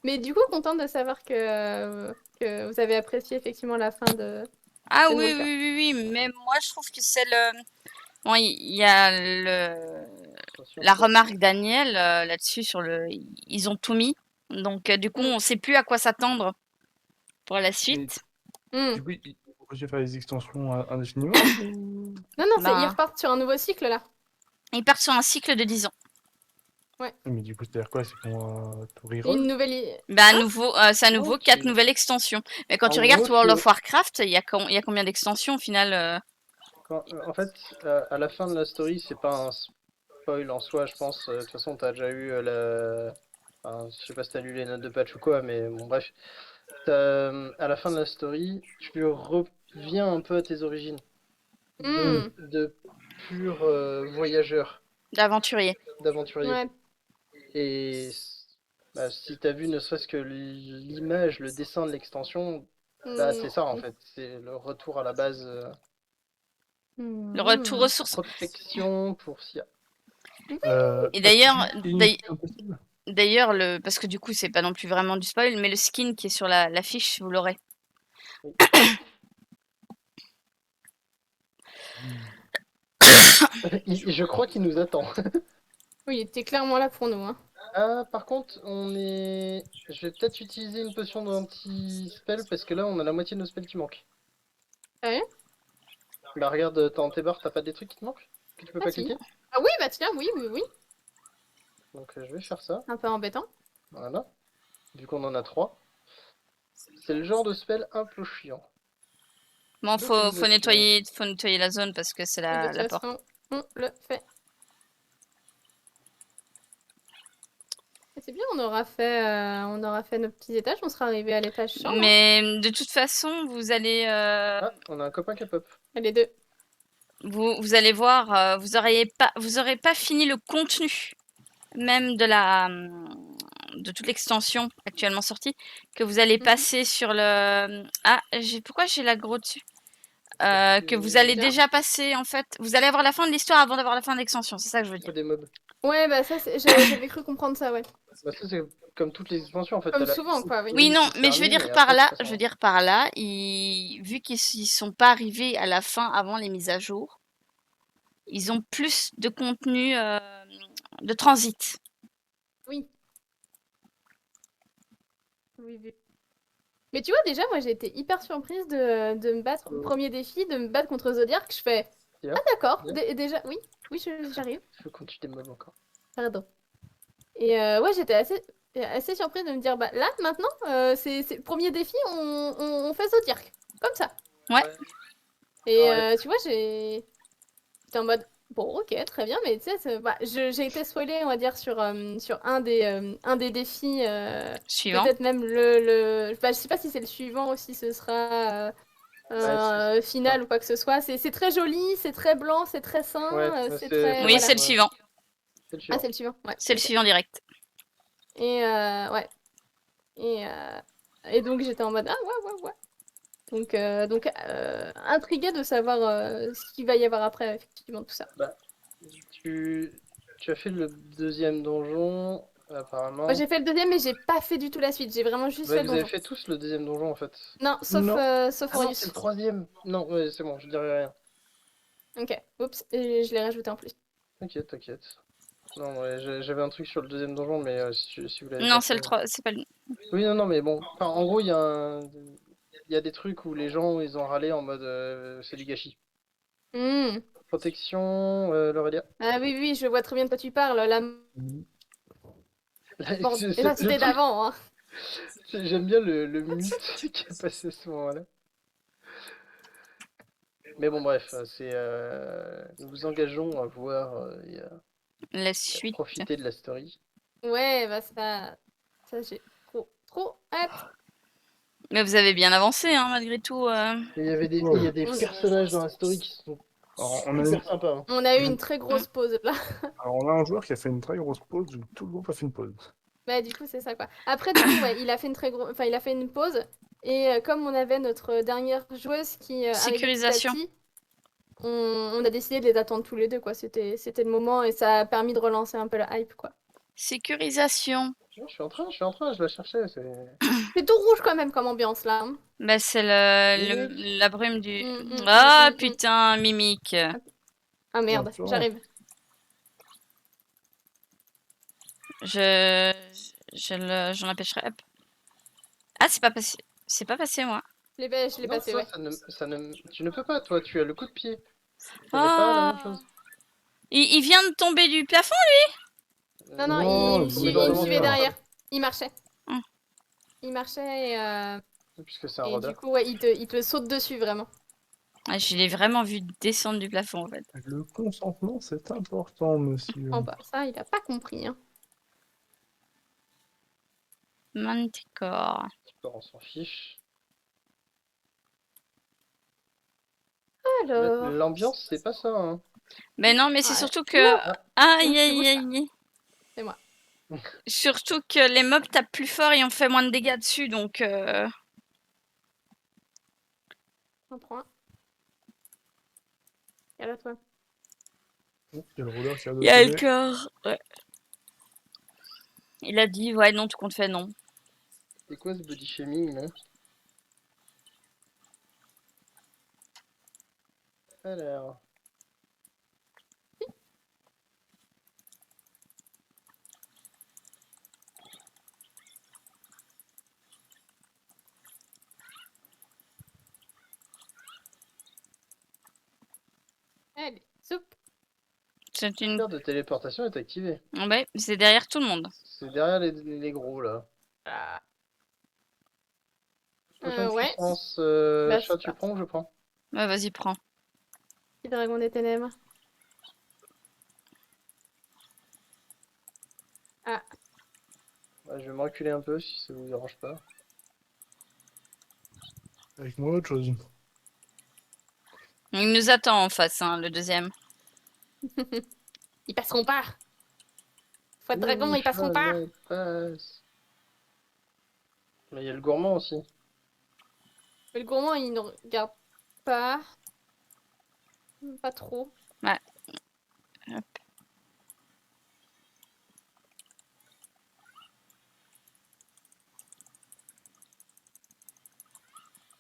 Mais du coup, contente de savoir que vous avez apprécié effectivement la fin de Ah oui, Endwalker. oui, mais moi je trouve que c'est le... Bon, il y a Attention, la stop. remarque Daniel là-dessus sur le... Ils ont tout mis. Donc du coup, on sait plus à quoi s'attendre pour la suite. Hmm. Du coup, il faut continuer à faire les extensions indéfiniment ou... Non, non, ils Ben, repartent sur un nouveau cycle là. ils partent sur un cycle de 10 ans. Mais du coup, c'est-à-dire quoi? C'est qu'on tout Une reroll? nouvelle. Ben, Hein? c'est à Non, nouveau 4 tu... nouvelles extensions. Mais quand En tu regardes gros, World of Warcraft, il y a combien d'extensions au final En fait, à la fin de la story, c'est pas un spoil en soi, je pense. De toute façon, t'as déjà eu enfin, je sais pas si t'as lu les notes de patch ou quoi, mais bon, bref. À la fin de la story, tu reviens un peu à tes origines. Hmm. De pur voyageur, d'aventuriers? d'aventurier. Ouais. Et bah, si t'as vu ne serait-ce que l'image, le dessin de l'extension, bah, c'est ça en fait. C'est le retour à la base. Le retour aux sources. Protection pour Sia. Et d'ailleurs, Impossible. d'ailleurs, parce que du coup, c'est pas non plus vraiment du spoil, mais le skin qui est sur la fiche, vous l'aurez. Je crois qu'il nous attend. Oui, il était clairement là pour nous. Hein. Ah, par contre, je vais peut-être utiliser une potion d'anti-spell parce que là, on a la moitié de nos spells qui manquent. Ouais. Bah, regarde, dans tes barres, t'as pas des trucs qui te manquent? Que tu peux Ah pas si. cliquer? Ah oui, bah tiens, oui, oui, oui. Donc, je vais faire ça. Un peu embêtant. Voilà. Vu qu'on en a 3. C'est le genre de spell un peu chiant. Bon, Localisation. faut nettoyer la zone parce que c'est Oui, de la, toute la porte. façon, on le fait. Et c'est bien, on aura fait nos petits étages, on sera arrivé à l'étage chambre. Hein. Mais de toute façon, vous allez, Ah, on a un copain qui pop. Les deux. vous allez voir, vous aurez pas fini le contenu même de toute l'extension actuellement sortie que vous allez passer sur le. Ah, pourquoi j'ai l'aggro dessus? Que vous allez Bien. déjà passer en fait. Vous allez avoir la fin de l'histoire avant d'avoir la fin de l'extension, c'est ça que je veux dire. Des mobs. Ouais, bah ça, j'avais cru comprendre ça, ouais. Bah, ça, c'est comme toutes les expansions en fait. Comme T'as la souvent, quoi, oui. Oui, story non, qui se mais je veux termine dire et par après, tu là, passes je veux en- dire par là, vu qu'ils sont pas arrivés à la fin avant les mises à jour, ils ont plus de contenu de transit. Oui. Oui, oui. Mais tu vois, déjà, moi, j'ai été hyper surprise de me battre. Premier défi, de me battre contre Zodiac. Je fais. Bien, Ah, d'accord. bien. Déjà, oui, oui, j'arrive. Je continue des mobs encore. Pardon. Et ouais, j'étais assez surprise de me dire, bah là, maintenant, c'est le premier défi, on fait Zodiac. Comme ça. Ouais. Et Ouais. tu vois, j'étais en mode, bon, ok, très bien, mais tu sais, bah, j'ai été spoilée, on va dire, sur un des défis, Suivant. peut-être même bah, je sais pas si c'est le suivant ou si ce sera Ouais, final ou quoi que ce soit. C'est très joli, c'est très blanc, c'est très sain, ouais, c'est c'est très... Oui, bon. Voilà. c'est le Ouais. suivant. C'est le Ah, suivant. c'est le suivant, ouais. C'est le Ok. suivant direct. Et ouais. Et, et donc j'étais en mode, ah ouais, ouais, ouais. Donc intriguée de savoir ce qu'il va y avoir après, effectivement, tout ça. Bah, tu as fait le deuxième donjon, Moi, apparemment. j'ai fait le deuxième, mais j'ai pas fait du tout la suite. J'ai vraiment juste Bah, fait le vous avez donjon. fait tous le deuxième donjon en fait. Non, Non. sauf Ah non, c'est Orius. le troisième. Non, ouais, c'est bon, je dirais rien. Ok, oups, et je l'ai rajouté en plus. T'inquiète, t'inquiète. Non, ouais, j'avais un truc sur le deuxième donjon, mais si vous l'avez Non, pas c'est fait. le 3, c'est pas le. Oui, non, non, mais bon. Enfin, en gros, il y a des trucs où les gens ils ont râlé en mode c'est du gâchis. Hmm. Protection, Laurelia. Ah oui, oui, je vois très bien de quoi tu parles. La Le cité truc, d'avant, hein. j'aime bien le mythe qui est passé à ce moment-là. Mais bon, bref, nous vous engageons à voir et à La suite. profiter de la story. Ouais, bah ça j'ai trop hâte. Mais vous avez bien avancé, hein, malgré tout. Et il y a des On, personnages dans la story qui sont Alors, super sympas. Hein. on a eu une très grosse pause là. alors, on a un joueur qui a fait une très grosse pause, tout le groupe a fait une pause. Bah du coup c'est ça quoi. Après du coup ouais, il a fait enfin il a fait une pause et comme on avait notre dernière joueuse qui arrivait petit à Sécurisation. petit, on a décidé de les attendre tous les deux quoi. C'était le moment et ça a permis de relancer un peu la hype quoi. Sécurisation. Je suis en train, je la cherchais. C'est tout rouge quand même comme ambiance là. Hein. Bah, c'est la brume du. Mm. Ah, putain, mimique. Ah merde, Attends. j'arrive. J'en empêcherai. Hop. Ah, c'est pas passé. C'est pas passé, moi. Je l'ai Non, passé toi, ouais. tu ne peux pas, toi, tu as le coup de pied. Ce n'est pas la même Ah. chose. Il vient de tomber du plafond? Non non, Non, il me il tombé suivait, dans il me le suivait ventre. derrière. Il marchait. Hum. Il marchait Puisque c'est un et du rôdeur. coup ouais, il te saute dessus vraiment. Ah, je l'ai vraiment vu descendre du plafond, en fait. Le consentement, c'est important, monsieur. Oh bah ça il a pas compris hein. Manticore. On s'en fiche. Alors. L'ambiance, c'est pas ça. Hein. Ben non, mais c'est Ouais. surtout que. Aïe, Tu aïe, bouges pas. aïe. C'est moi. Surtout que les mobs tapent plus fort et on fait moins de dégâts dessus, donc. J'en prends un. Et là toi. Il y a le roller qui a Il y a le donné. corps. Ouais. Il a dit, ouais, non, tout compte fait, non. C'est quoi ce body shaming là? Alors. Allez, soupe. C'est une... Carte de téléportation est activée. Ouais, c'est derrière tout le monde. C'est derrière les gros là. Ah. Potion de Ouais. puissance, Bah, chat, c'est tu parti. prends ou je prends? Ouais, vas-y, prends. Petit dragon des ténèbres. Ah, Ouais, je vais me reculer un peu si ça vous dérange pas. Avec moi, autre chose. Il nous attend en face, hein, le deuxième. ils passeront pas. Fois de dragon, Oui, ils passeront pas. Charlotte passe. Mais il y a le gourmand aussi. Mais le gourmand, il ne regarde pas. Pas trop. Ouais. Hop.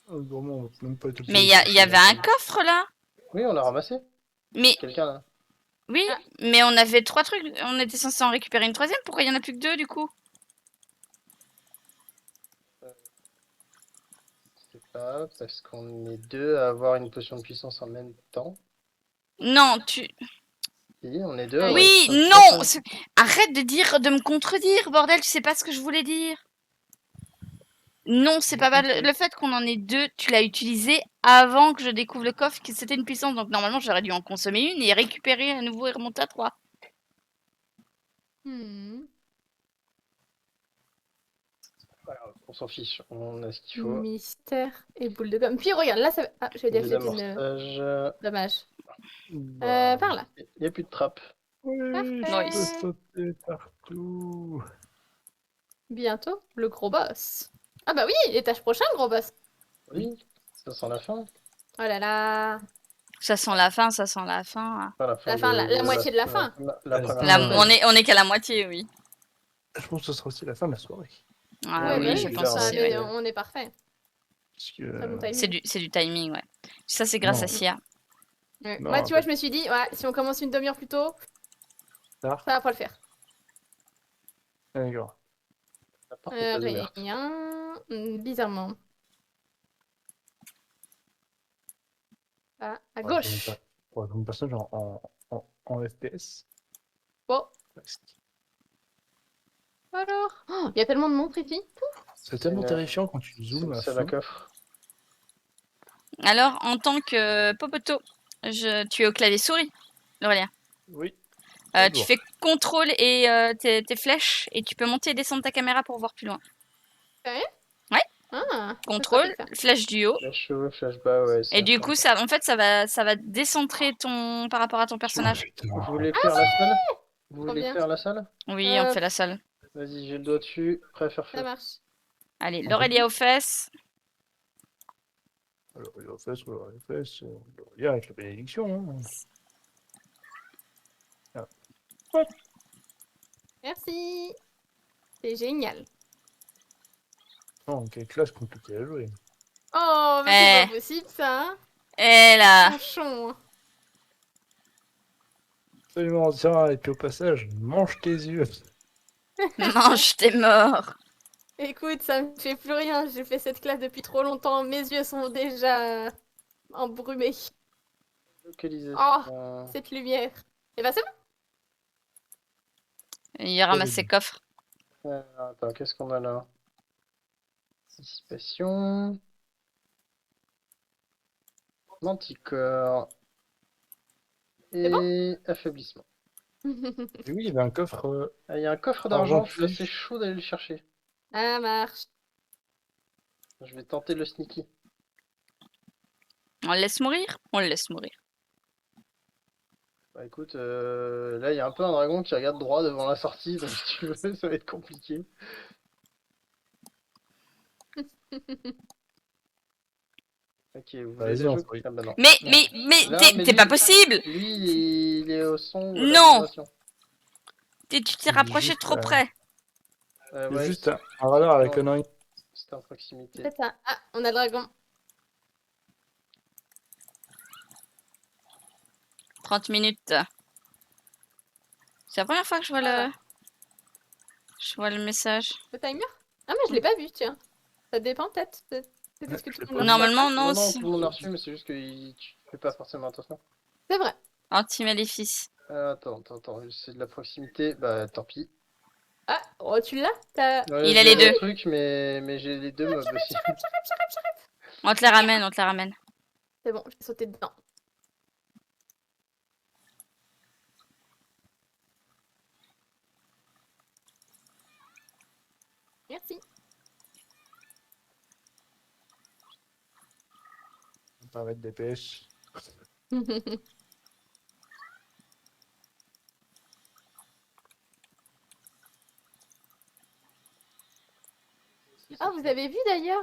Oh, vraiment, on va même pas être obligé Mais de il y chercher avait la un feuille. coffre là. Oui, on l'a ramassé. Mais Quelqu'un là. oui, Ah. mais on avait 3 trucs. On était censé en récupérer une troisième. Pourquoi il y en a plus que 2 du coup? C'est pas parce qu'on est deux à avoir une potion de puissance en même temps. Non, tu. Si, on est deux à Ah, avoir une Oui, potion de non. puissance Arrête de me contredire, bordel. Tu sais pas ce que je voulais dire. Non, c'est pas mal. Le fait qu'on en ait 2, tu l'as utilisé avant que je découvre le coffre, que c'était une puissance. Donc normalement, j'aurais dû en consommer une et récupérer à nouveau et remonter à 3. Hmm. On s'en fiche, on a ce qu'il faut. Mystère et boule de gomme. Puis regarde, là, ça... Ah, je vais dire que c'est une... Désamorçage. Dommage. Bah, Par là. Il n'y a plus de trappe. oui, je Parfait. peux sauter partout. Bientôt, le gros boss. Ah bah oui, l'étage prochain, le gros boss. Oui, ça sent la fin. Oh là là. Ça sent la fin, ça sent la fin. Enfin, la fin La fin, la moitié de la fin. La La première fin. semaine. On est qu'à la moitié, oui. Je pense que ce sera aussi la fin de la soirée. Ah Ouais, oui, bah je oui, pense là, aussi. mais Ouais. on est parfait. Parce que, Très bon timing. C'est du timing, ouais. Ça, c'est grâce Non. à Sia. Ouais. Non, Moi, tu en vois, fait- je me suis dit, ouais, si on commence une demi-heure plus tôt, Tard. ça va pas le faire. D'accord. La porte est pas ouverte. Rien. Bizarrement. Ah, à gauche. Ouais, comme personnage en FPS. Bon, presque. alors. Oh, il y a tellement de montres ici. C'est tellement une- terrifiant quand tu C'est zoomes une à salle à fond. coffre. Alors, en tant que Popoto, tu es au clavier souris, Laurelia. Oui. Tu Bonjour. fais contrôle et tes flèches et tu peux monter et descendre ta caméra pour voir plus loin. Ah, Contrôle, c'est pratique, flèche du haut. Flash haut, flash bas, ouais. Et du coup, ça, en fait, ça va décentrer ton par rapport à ton personnage. Putain. Vous voulez faire la salle? Vous Trop voulez bien. faire la salle? Oui, on fait la salle. Vas-y, j'ai le doigt dessus. Prêt à faire ça feu. marche. Allez, On Laurelia aux fesses. Alors, il a fait, il y a avec la bénédiction. Hein. Merci. C'est génial. Non, quelle classe compliquée à jouer. Oh, mais c'est pas possible ça. Hein. Et là, Franchement. Absolument, tiens, et puis au passage, mange tes yeux. mange tes morts. Écoute, ça me fait plus rien. J'ai fait cette classe depuis trop longtemps. Mes yeux sont déjà embrumés. Localisation. Cette lumière. Et bah c'est bon. Il ramasse ses coffres. Attends, qu'est-ce qu'on a là? Dissipation. Manticore. Et affaiblissement. Et oui, il y avait un coffre. Ah, il y a un coffre d'argent, Argent je suis plus. assez chaud d'aller le chercher. Ça marche. Je vais tenter le sneaky. On le laisse mourir? On le laisse mourir. Bah écoute, là il y a un peu un dragon qui regarde droit devant la sortie, donc si tu veux, ça va être compliqué. Ok, vous voulez Vas-y, des on jeux? se prie. Ah bah non. Mais Là, mais t'es lui- pas possible! Lui, il est au son ou à la Non. vibration. Tu t'es rapproché Juste, trop près. Il y a Ouais, juste un radar à la Non. connerie. c'était en proximité. C'est ça. Ah, on a le dragon. 30 minutes. C'est la première fois que je vois Voilà. Je vois le message. Le timer? Ah, mais je l'ai pas vu, tiens. Ça dépend peut-être. Peut-être que tout le monde l'a reçu. Normalement, non. Non, tout le monde a reçu, mais c'est juste que tu fais pas forcément attention. C'est vrai. Anti-maléfice. Attends, c'est de la proximité. Bah, tant pis. Ah, oh, tu l'as? T'as... Ouais, Il a j'ai les le deux. truc, mais j'ai les deux mobs aussi. On te la ramène, on te la ramène. C'est bon, j'ai sauté dedans. Merci. Ça va être des pêches. Ah, vous avez vu d'ailleurs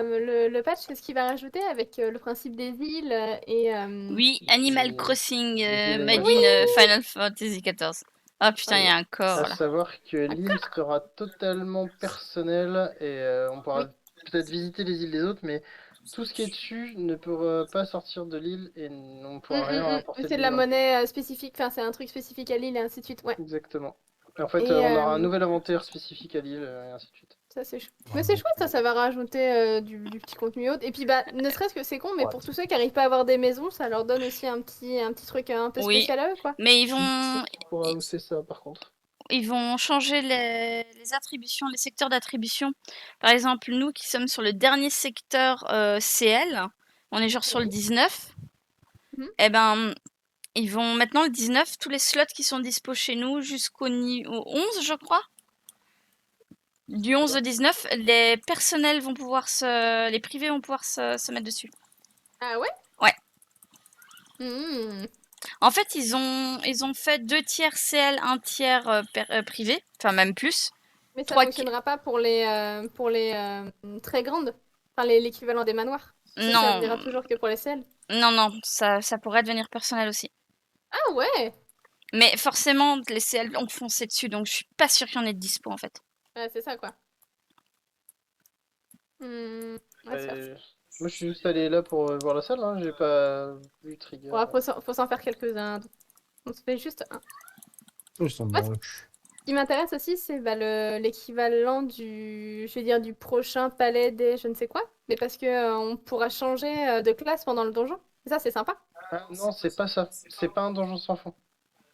le patch, ce qu'il va rajouter avec le principe des îles et... Oui, Animal Crossing îles made machin. in Final Fantasy XIV. Oh putain, il y a un À corps là. savoir que l'île sera totalement personnelle et on pourra peut-être visiter les îles des autres, mais tout ce qui est dessus ne pourra pas sortir de l'île et on ne pourra rien rapporter de C'est de l'île la non plus. monnaie spécifique, enfin c'est un truc spécifique à l'île et ainsi de suite, ouais. Exactement. Et en fait, Et on aura un nouvel inventaire spécifique à l'île et ainsi de suite. ça c'est chouette. Mais c'est chouette, ça va rajouter du petit contenu autre. Et puis bah, ne serait-ce que c'est con, mais Ouais. pour tous ceux qui n'arrivent pas à avoir des maisons, ça leur donne aussi un petit truc un peu Oui. spécial à eux, quoi. Mais On pourra hausser ça par contre. ils vont changer les attributions, les secteurs d'attribution. Par exemple, nous qui sommes sur le dernier secteur CL, on est genre sur le 19. Mhm. Eh ben, ils vont maintenant le 19, tous les slots qui sont dispo chez nous jusqu'au au 11, je crois. Du 11 au 19, les personnels vont pouvoir les privés vont pouvoir se mettre dessus. Ah ouais? Ouais. Mhm. En fait, ils ont fait 2 tiers CL, 1 tiers privé, enfin même plus. Mais ça 3 fonctionnera pas pour les très grandes, enfin l'équivalent des manoirs. Ça Non, servira toujours que pour les CL. non, ça pourrait devenir personnel aussi. Ah ouais! Mais forcément, les CL ont foncé dessus, donc je suis pas sûre qu'il y en ait de dispo en fait. Ouais, c'est ça quoi. Ouais, c'est pas- Moi, je suis juste allé là pour voir la salle, hein. J'ai pas vu Trigger. Ouais, faut s'en faire quelques-uns. On se fait juste un. Ils sont Ouais, moches. Ce qui m'intéresse aussi, c'est bah, l'équivalent je vais dire, du prochain palais des je ne sais quoi. Mais parce que on pourra changer de classe pendant le donjon. Et ça, c'est sympa. Ah, non, c'est pas ça. C'est pas un donjon sans fond.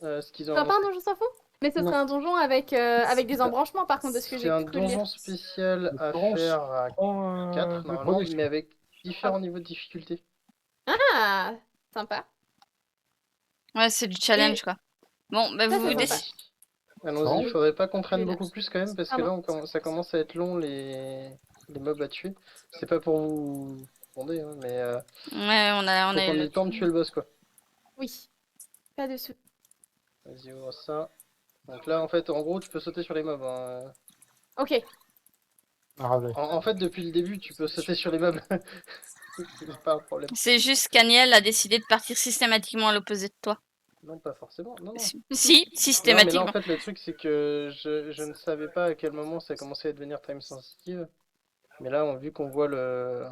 Ce qu'ils ont Sympa un annoncé. donjon sans fond? Mais ce Non. serait un donjon avec des embranchements, par contre, de ce que C'est j'ai un cru lire. donjon spécial à Florence faire à prend 4 la normalement, protection. mais avec différents niveaux de difficulté. Ah, sympa. Ouais, c'est du challenge Et quoi. Bon, bah ça, vous c'est vous sympa. décidez. Allons-y, il faudrait pas qu'on traîne Celui-là. beaucoup plus quand même, parce que Pardon. là, ça commence à être long les mobs à tuer. C'est pas pour vous gronder, hein, mais Ouais, on faut a qu'on eu ait le le temps de tuer le boss, quoi. Oui, pas de sous. Vas-y, ouvre ça. Donc là, en fait, en gros, tu peux sauter sur les mobs, hein. Ok. Ah ouais. En fait, depuis le début, tu peux sauter sur les mobs. C'est pas un problème. C'est juste qu'Aniel a décidé de partir systématiquement à l'opposé de toi. Non, pas forcément. Non, non. Si, Non, mais là, en systématiquement. fait, le truc, c'est que je ne savais pas à quel moment ça commençait à devenir time sensitive. Mais là, vu qu'on voit le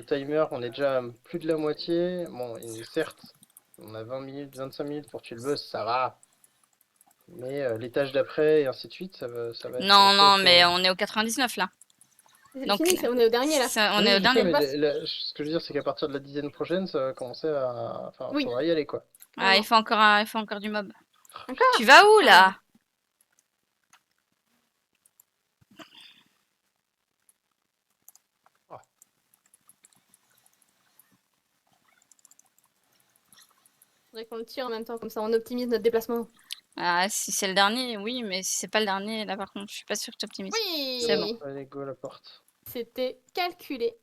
timer, on est déjà à plus de la moitié. Bon, et certes, on a 20 minutes, 25 minutes pour tuer le boss, ça va. Mais l'étage d'après et ainsi de suite, ça va être Non, commencer à non, être mais long. on est au 99 là. C'est Donc, fini, on est au dernier là. on est Oui, au je sais, dernier. mais boss. ce que je veux dire, c'est qu'à partir de la dizaine prochaine, ça va commencer à. Enfin, Oui. faudra y aller, quoi. Ah, il faut encore du mob. Encore? Tu vas où là? Faudrait qu'on le tire en même temps, comme ça on optimise notre déplacement. Ah, si c'est le dernier, oui, mais si c'est pas le dernier, là par contre, je suis pas sûre que tu optimises. C'est bon. Oui! Allez, go à la porte. C'était calculé.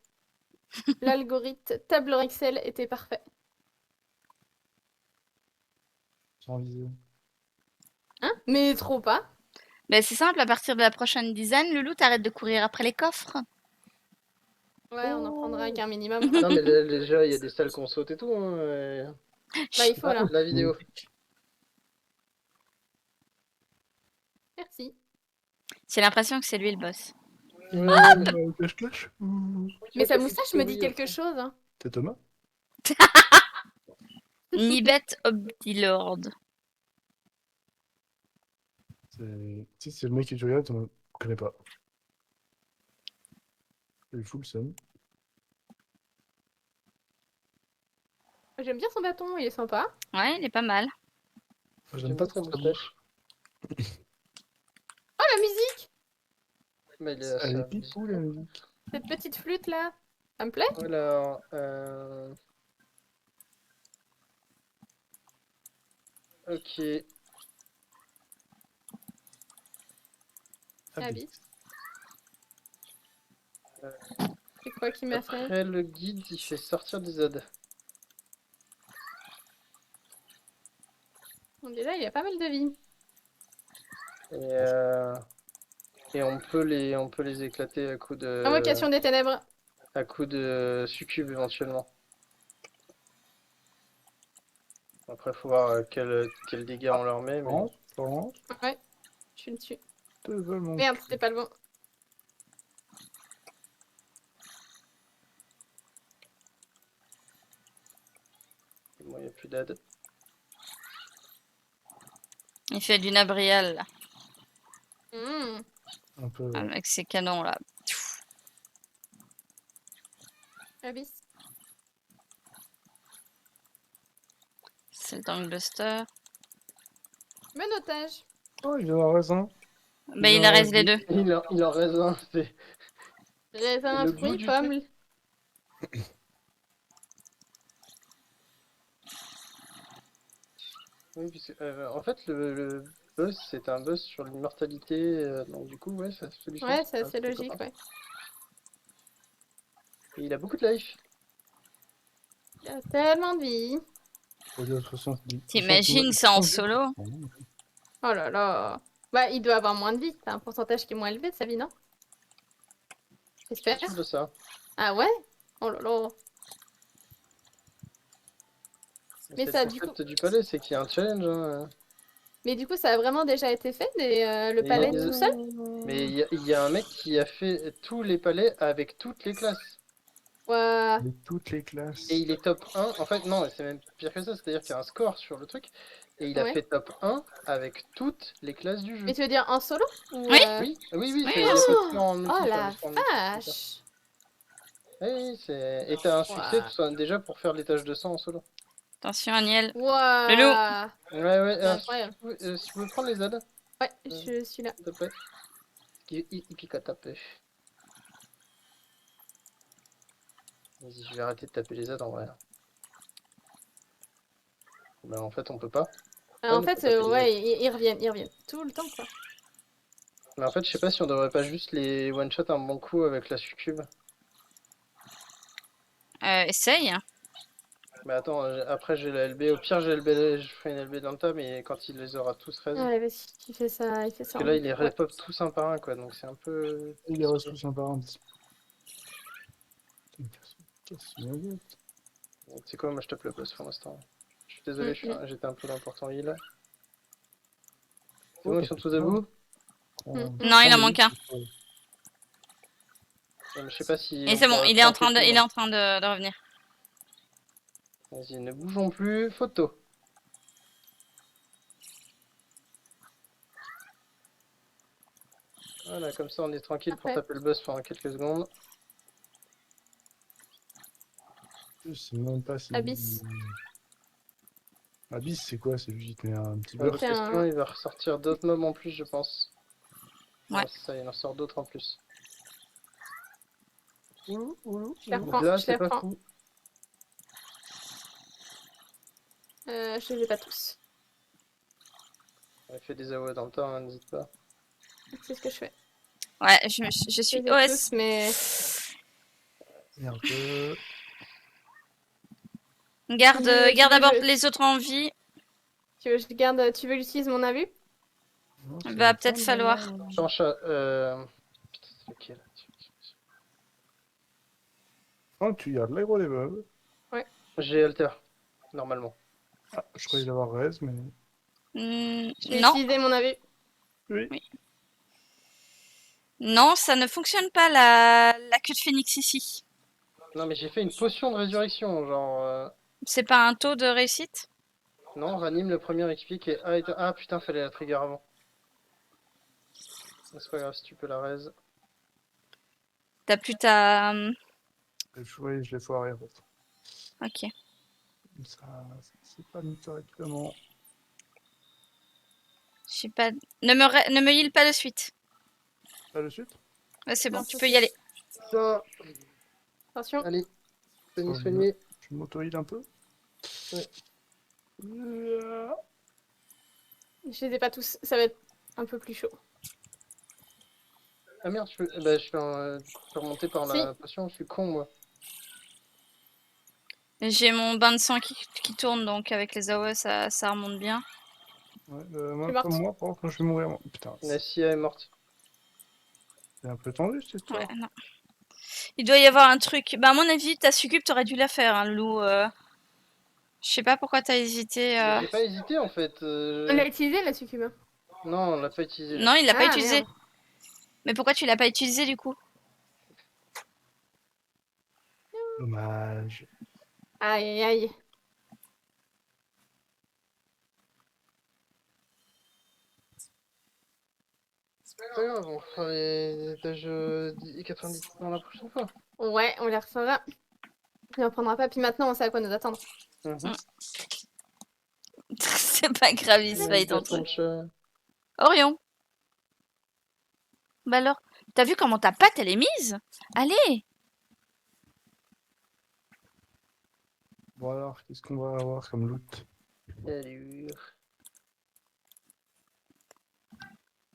L'algorithme tableur Excel était parfait. Sans viser. Hein? Mais trop pas. Ben, c'est simple, à partir de la prochaine dizaine, Loulou, t'arrêtes de courir après les coffres. Ouais, on en prendra qu'un minimum. Non, mais là, déjà, il y a des salles qu'on saute et tout, hein. Bah, il faut là. La vidéo. Merci. J'ai l'impression que c'est lui le boss. Cache-cache. Mais sa moustache me dit quelque chose. Hein. C'est Thomas? Nibet Obdilord. C'est le mec qui tu regardes, on connaît pas. Il est full seum. J'aime bien son bâton, il est sympa. Ouais, il est pas mal. J'aime pas trop sa sa moustache. Oh, la musique! Mais il est Elle est assez pipou la musique. Cette petite flûte là, ça me plaît? Alors, ok. Abyss. C'est quoi qui m'a fait? Après le guide, il fait sortir des aides. Bon, déjà, il y a pas mal de vie. Et on peut les éclater Invocation des ténèbres. à coup de succube éventuellement. Après, faut voir quel dégâts on leur met, mais Pense, Ouais, je suis dessus. te veulent mon Merde, cul. c'était pas le bon. moi, il n'y a plus d'aide. Il fait du Nabrial là, Mmh. Un peu. avec ses canons là. Abyss. C'est le Tankbuster. Menottage. Oh, il a raison. Bah, il a raison les deux. Il en reste un. Raisin, Le goût fruit, du pomme. Oui, puisque, en fait, le boss, c'est un boss sur l'immortalité. Donc, du coup, ouais, ça fait du sens. Ouais, c'est Ah, assez pourquoi logique, pas. ouais. Et il a beaucoup de life. Il y a tellement de vie. Faut dire 70. T'imagines ça en solo? Oh là là. Bah, il doit avoir moins de vie. T'as un pourcentage qui est moins élevé de sa vie, non? J'espère. C'est sûr de ça. Ah ouais? Oh là là. Mais C'est ça, le du coup... concept du palais, c'est qu'il y a un challenge. Hein. Mais du coup, ça a vraiment déjà été fait, le Et palais ils- tout seul? Mais il y a un mec qui a fait tous les palais avec toutes les classes. Ouah. De toutes les classes. Et il est top 1. En fait, non, c'est même pire que ça. C'est-à-dire qu'il y a un score sur le truc. Et il a Ouais. fait top 1 avec toutes les classes du jeu. Mais tu veux dire en solo? Ou, Oui. Oui, oui, Oui, il n'y a pas de plan en Oh multi. la en multi, c'est ça. vache! Oui, c'est... Et t'as un succès Ouah. déjà pour faire les tâches de sang en solo. Attention, Aniel. Ouah. Ouais, ouais, C'est incroyable. si tu veux prendre les aides, Ouais, je suis là. s'il te plaît. Il picote un peu. Vas-y, je vais arrêter de taper les aides en vrai. Bah, en fait, on peut pas. En ne fait, pas taper les ouais, aides. ils reviennent tout le temps, quoi. Mais en fait, je sais pas si on devrait pas juste les one-shot un bon coup avec la succube. Essaye. Mais attends, après j'ai la LB. Au pire, je ferai une LB dans le tas, mais quand il les aura tous raise. Allez, vas-y, il fait ça Parce que en là, boucle. il les Ouais. repop tous un par un, quoi. Donc c'est un peu. Il les reçu sympa un petit. C'est quoi, moi je tape le boss pour l'instant. Je suis désolé, j'étais un peu l'important heal. C'est bon, ils sont tous à bout? Non, il en manque un. Ouais, mais je sais pas si. Et on c'est bon, pourra il est en planter train de, tout le il est monde. en train de revenir. Vas-y, ne bougeons plus. Photo. Voilà, comme ça on est tranquille pour Parfait. taper le boss pendant quelques secondes. Je sais même pas si. Abyss. Abyss, c'est quoi? C'est juste un petit Bonne burst. question, il va ressortir d'autres mobs en plus, je pense. Ouais. C'est ça, il en sort d'autres en plus. Oulou, oulou, Je les oulou. reprends, Là, je c'est les pas reprends. fou. Je les ai pas tous. On a fait des AOE dans le temps, hein, n'hésite pas. C'est ce que je fais. Ouais, je Je suis les ai OS. tous, mais... Merde. Garde, Tu garde veux- d'abord les autres en vie. Tu veux, je garde... tu veux que j'utilise mon abus? Va peut-être falloir. Change Putain, c'est lequel? Oh, tu gardes l'aggro des mobs. J'ai alter, normalement. Ah, je croyais l'avoir raise, mais. Je vais Non, utiliser mon abus. Oui. non, ça ne fonctionne pas la queue de phénix ici. Non, mais j'ai fait une potion de résurrection, genre... C'est pas un taux de réussite? Non, ranime le premier XP qui est... Ah putain, fallait la trigger avant. C'est pas grave si tu peux la raise. T'as plus ta... Oui, je l'ai foiré en fait. Ok. Ça, c'est pas mis correctement. Je sais pas. Ne me heal pas de suite. Pas de suite? Ouais, c'est bon, Non, tu ça, peux y c'est- aller. Ça, Attention. allez, Oh, soigner. je m'auto-heal un peu. Ouais. Je les ai pas tous. Ça va être un peu plus chaud. Ah merde, bah, je suis remonté par Si. la potion, je suis con moi. J'ai mon bain de sang qui tourne, donc avec les AOE, ça remonte bien. Ouais, suis comme morte. moi, par contre, je vais mourir. Putain, Nassia est morte. c'est un peu tendu cette Ouais, histoire. non. Il doit y avoir un truc. Bah, à mon avis, ta succube, t'aurais dû la faire, hein, Lou. Je sais pas pourquoi t'as hésité. J'ai pas hésité en fait. On l'a utilisé la succube. Hein. Non, on l'a pas utilisé là. Non, il l'a pas Ah utilisé. merde. Mais pourquoi tu l'as pas utilisé du coup? Dommage. Aïe aïe. C'est pas grave, on fera les étages 90 dans la prochaine fois. Ouais, on les refera. Et on prendra pas. Puis maintenant, on sait à quoi nous attendre. Mhm. C'est pas grave, il se va être Invitation entre. de chat. Orion. Bah alors, t'as vu comment ta patte elle est mise? Allez. Bon alors, qu'est-ce qu'on va avoir comme loot? Allure.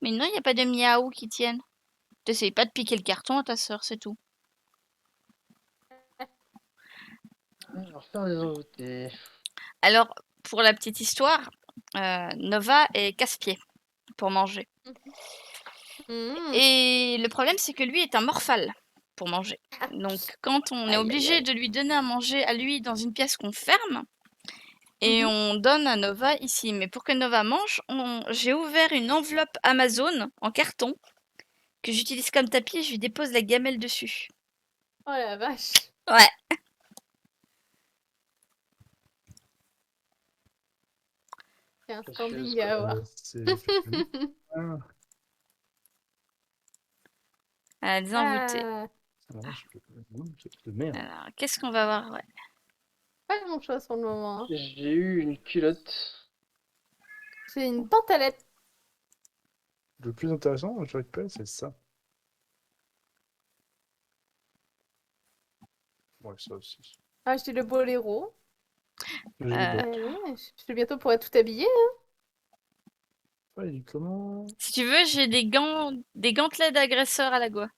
Mais non, y a pas de miaou qui tienne. T'essayes pas de piquer le carton à ta sœur, c'est tout. Alors faire des envoûtés. Alors, pour la petite histoire, Nova est casse-pied pour manger. Mmh. Et le problème, c'est que lui est un morphale pour manger. Donc, quand on est Aïe, aïe, obligé aïe. de lui donner à manger à lui dans une pièce qu'on ferme, et Mhm. on donne à Nova ici. Mais pour que Nova mange, j'ai ouvert une enveloppe Amazon en carton que j'utilise comme tapis et je lui dépose la gamelle dessus. Oh la vache. Ouais. C'est un Précieuse, standing quoi. à avoir. C'est joli. Ah, À des envoûtés. Ah, ça va, de merde. Alors, qu'est-ce qu'on va voir? Ouais. pas grand chose pour le moment. Hein. J'ai eu une culotte. C'est une pantalette. Le plus intéressant, je récupère, c'est ça. Ouais, ça aussi. Ah, j'ai le boléro. J'ai les Euh, bottes. Allez, je suis bientôt pour être tout habillée. Ouais, il est comment? Si tu veux, j'ai des gantelets d'agresseur à la goa.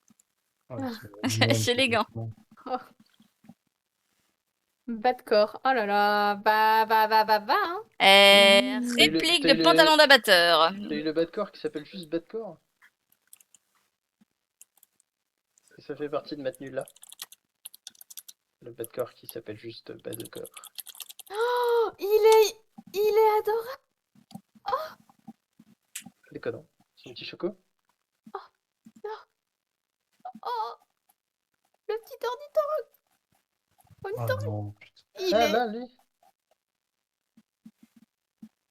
Ouais, Ah. c'est mignon, J'ai les gants. effectivement. Bas de corps. Oh là là. Bah. Hein. Réplique de pantalon d'abatteur. T'as eu le bas de corps qui s'appelle juste bas de corps. Et ça fait partie de ma tenue là. Le bas de corps qui s'appelle juste bas de corps. Oh, il est adorable. Déconnant. C'est un petit choco. Oh, le petit ornitorrinque. Ah non, putain. Il Ah est. là, lui.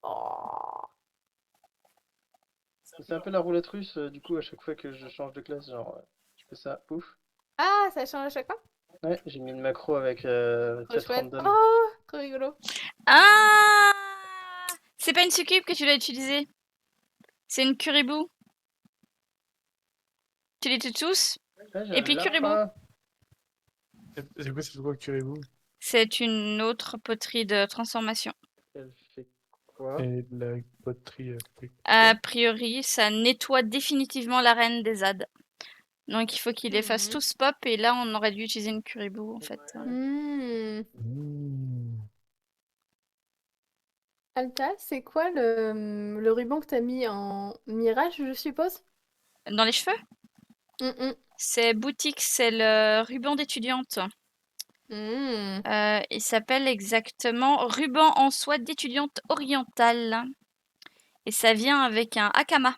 Oh. C'est un peu la roulette russe, du coup, à chaque fois que je change de classe, genre, je fais ça, pouf. Ah, ça change à chaque fois. Ouais, j'ai mis une macro avec Trop chat chouette. random. Oh, trop rigolo. Ah! C'est pas une succube que tu dois utiliser. C'est une curibou. Tu les tues tous. Ah, j'ai Et un puis curibou. lapin. C'est quoi, curez-vous? C'est une autre poterie de transformation. Elle fait quoi? Et la poterie. A priori, ça nettoie définitivement l'arène des ZAD. Donc il faut qu'il les fasse Mhm. tous pop et là on aurait dû utiliser une curibou en fait. Hmm. Mmh. Alta, c'est quoi le ruban que t'as mis en mirage, je suppose? Dans les cheveux, c'est boutique, c'est le ruban d'étudiante. Il s'appelle exactement ruban en soie d'étudiante orientale. Et ça vient avec un hakama.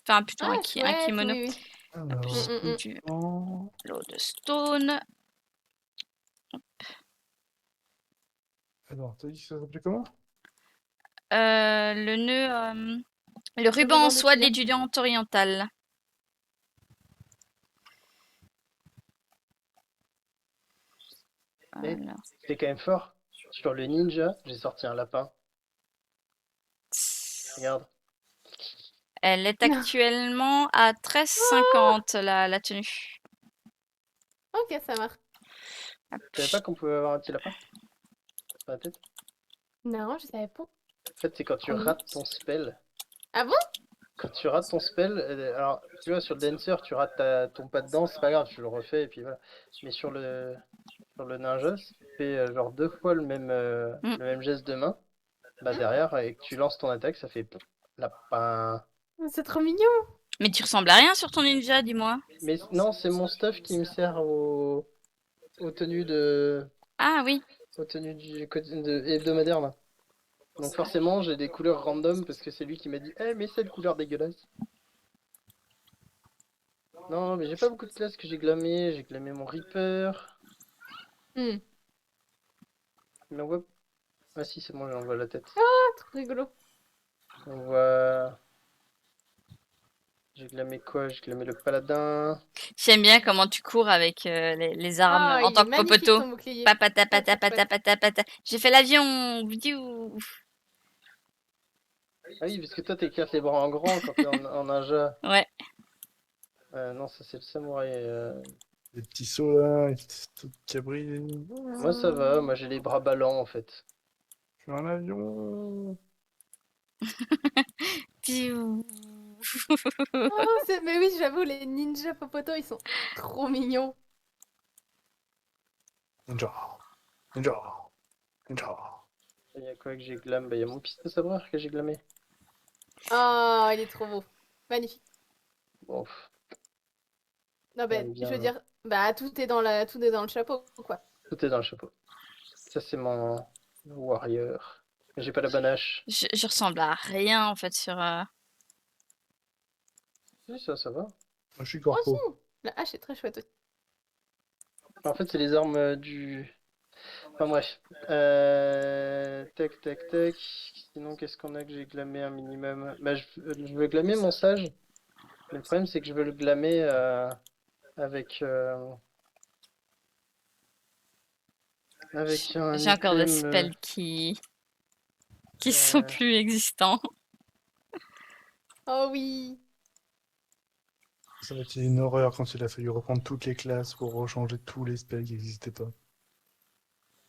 Enfin plutôt Ah, un chouette, kimono. oui, oui. Alors, Du oh, Lodestone. alors, t'as dit que ça s'appelait comment? Le nœud. Le ruban ruban en soie d'étudiant. d'étudiante orientale. Et Voilà. t'es quand même fort. Sur le ninja, j'ai sorti un lapin. Regarde. Elle est Non. actuellement à 13,50 la tenue. Ok, ça marche. Hop. Tu savais pas qu'on pouvait avoir un petit lapin sur la tête? Non, je savais pas. En fait, c'est quand tu Trop mignon. rates ton spell. Ah bon? Quand tu rates ton spell, alors tu vois, sur le dancer, tu rates ton pas de danse, c'est pas grave, tu le refais et puis voilà. Mais sur le ninja, si tu fais genre 2 fois Mm. le même geste de main, bah derrière, et que tu lances ton attaque, ça fait lapin. C'est trop mignon. Mais tu ressembles à rien sur ton ninja, dis-moi. Mais non, c'est mon stuff qui me sert aux tenues Ah oui. aux tenues hebdomadaire là. Donc forcément, j'ai des couleurs random parce que c'est lui qui m'a dit, eh mais cette couleur dégueulasse. Non, mais j'ai pas beaucoup de classes que j'ai glamé. J'ai glamé mon Reaper. Hmm. Il m'envoie. Ah si, c'est bon, j'envoie la tête. Ah, trop rigolo. On voit. J'ai glamé quoi? J'ai glamé le paladin. J'aime bien comment tu cours avec les armes Ah, en il tant est que magnifique popoto. ton bouclier. Papata, Ah, pata, trop pata, chouette. pata, pata. J'ai fait l'avion. Biou. Ah oui, parce que toi t'éclates les bras en grand quand t'es en ninja. Ouais. Non, ça c'est le samouraï. Les petits sauts là, les petits sauts de cabri. Moi ça va, moi j'ai les bras ballants en fait. Je suis un avion. Biou. Oh, mais oui, j'avoue, les ninjas Popoto, ils sont trop mignons. Ninja. Ninja. Ninja. Il y a quoi que j'ai glam? Bah il y a mon pistolet sabreur que j'ai glamé. Oh, il est trop beau. Magnifique. Bon, Non, j'aime je veux bien. dire, bah, tout est dans le chapeau, quoi. Tout est dans le chapeau. Ça c'est mon warrior. Mais j'ai pas la bonne hache. Je ressemble à rien en fait sur. Oui, ça va. Moi, je suis Oh, si. corpo. La hache est très chouette aussi. En fait, c'est les armes du. Enfin bref. Tac, tac, tac. Sinon, qu'est-ce qu'on a que j'ai glamé un minimum? Bah, je veux glamer mon sage. Mais le problème, c'est que je veux le glamer avec, avec un J'ai encore des item. spells qui sont plus existants. Oh oui. Ça va être une horreur quand il a fallu reprendre toutes les classes pour rechanger tous les spells qui n'existaient pas.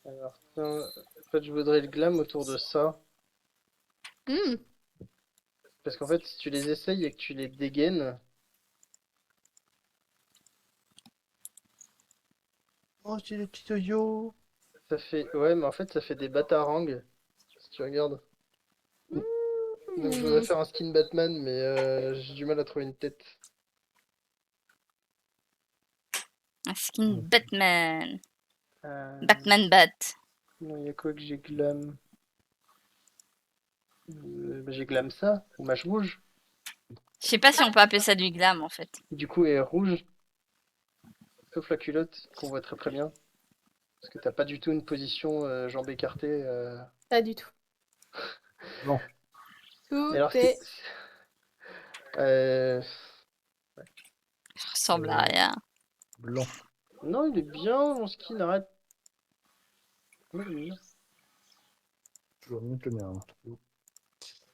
Alors, tiens, en fait, je voudrais le glam autour de ça. Hmm. Parce qu'en fait, si tu les essayes et que tu les dégaines. Oh, c'est les petits yo-yo. Ça fait. Ouais, mais en fait, ça fait des batarangs. Si tu regardes. Donc, je voudrais faire un skin Batman, mais j'ai du mal à trouver une tête. Un skin Batman. Euh, Batman Bat. Non, il y a quoi que j'ai glam? Bah, j'ai glam ça, ou mâche rouge. Je sais pas si on peut appeler ça du glam en fait. Du coup, elle est rouge. Sauf la culotte, qu'on voit très très bien. Parce que t'as pas du tout une position jambes écartées. Pas du tout. Non. Tout Et alors, est... euh, Je ressemble à rien. Blanc. Non, il est bien, mon skin, arrête. Moi, j'aime bien. Toujours mieux que le mien. Hein.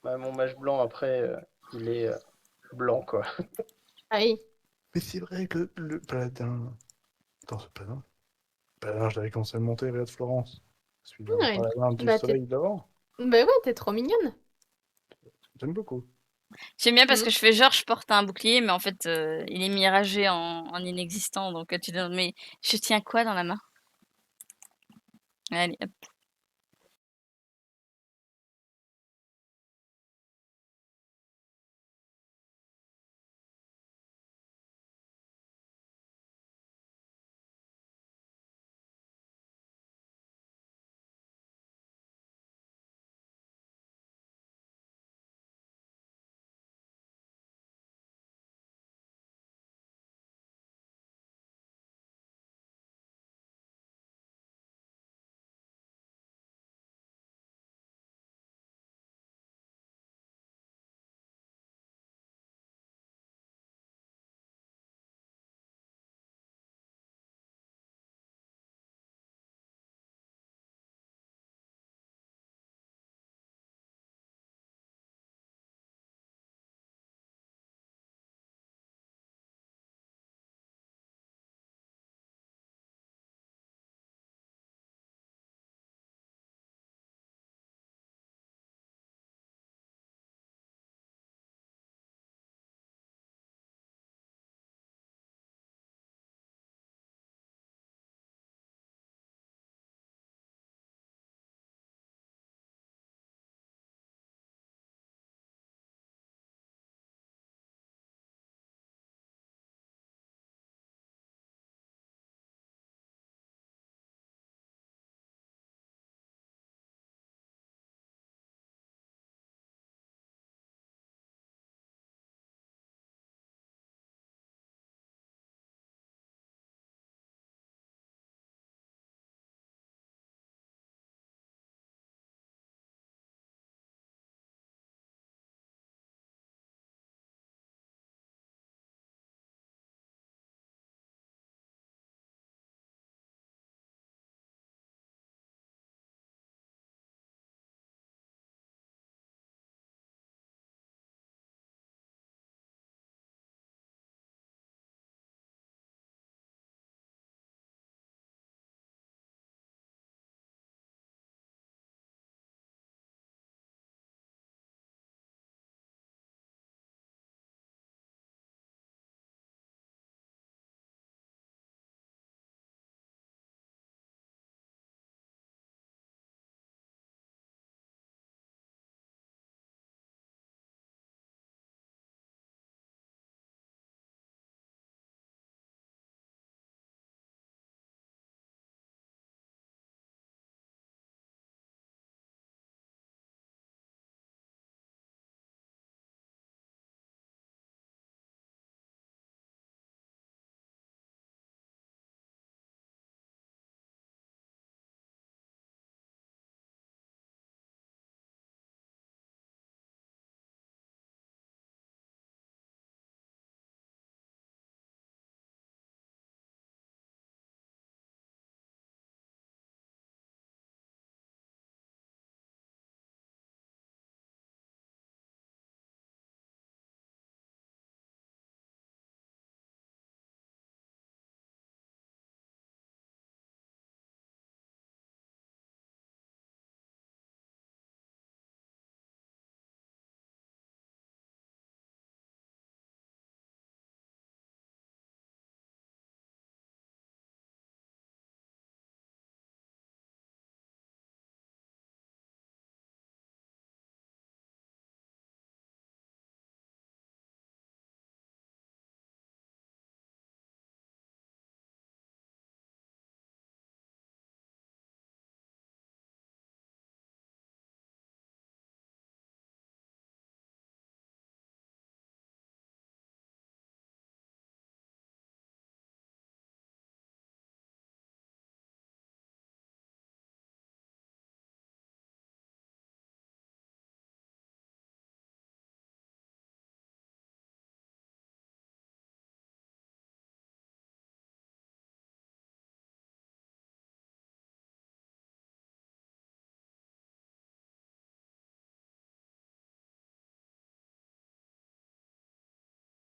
Bah, mon mâche blanc, après, il est blanc, quoi. Ah oui. Mais c'est vrai que le paladin. Attends, ce paladin. Le paladin, je l'avais commencé à le monter, Ria de Florence. Celui d'un Ouais. paladin du Bah, soleil d'avant. bah ouais, t'es trop mignonne. J'aime beaucoup. J'aime bien parce Mm. que je fais genre je porte un bouclier, mais en fait il est miragé en inexistant. Donc tu te demandes mais je tiens quoi dans la main? Allez hop.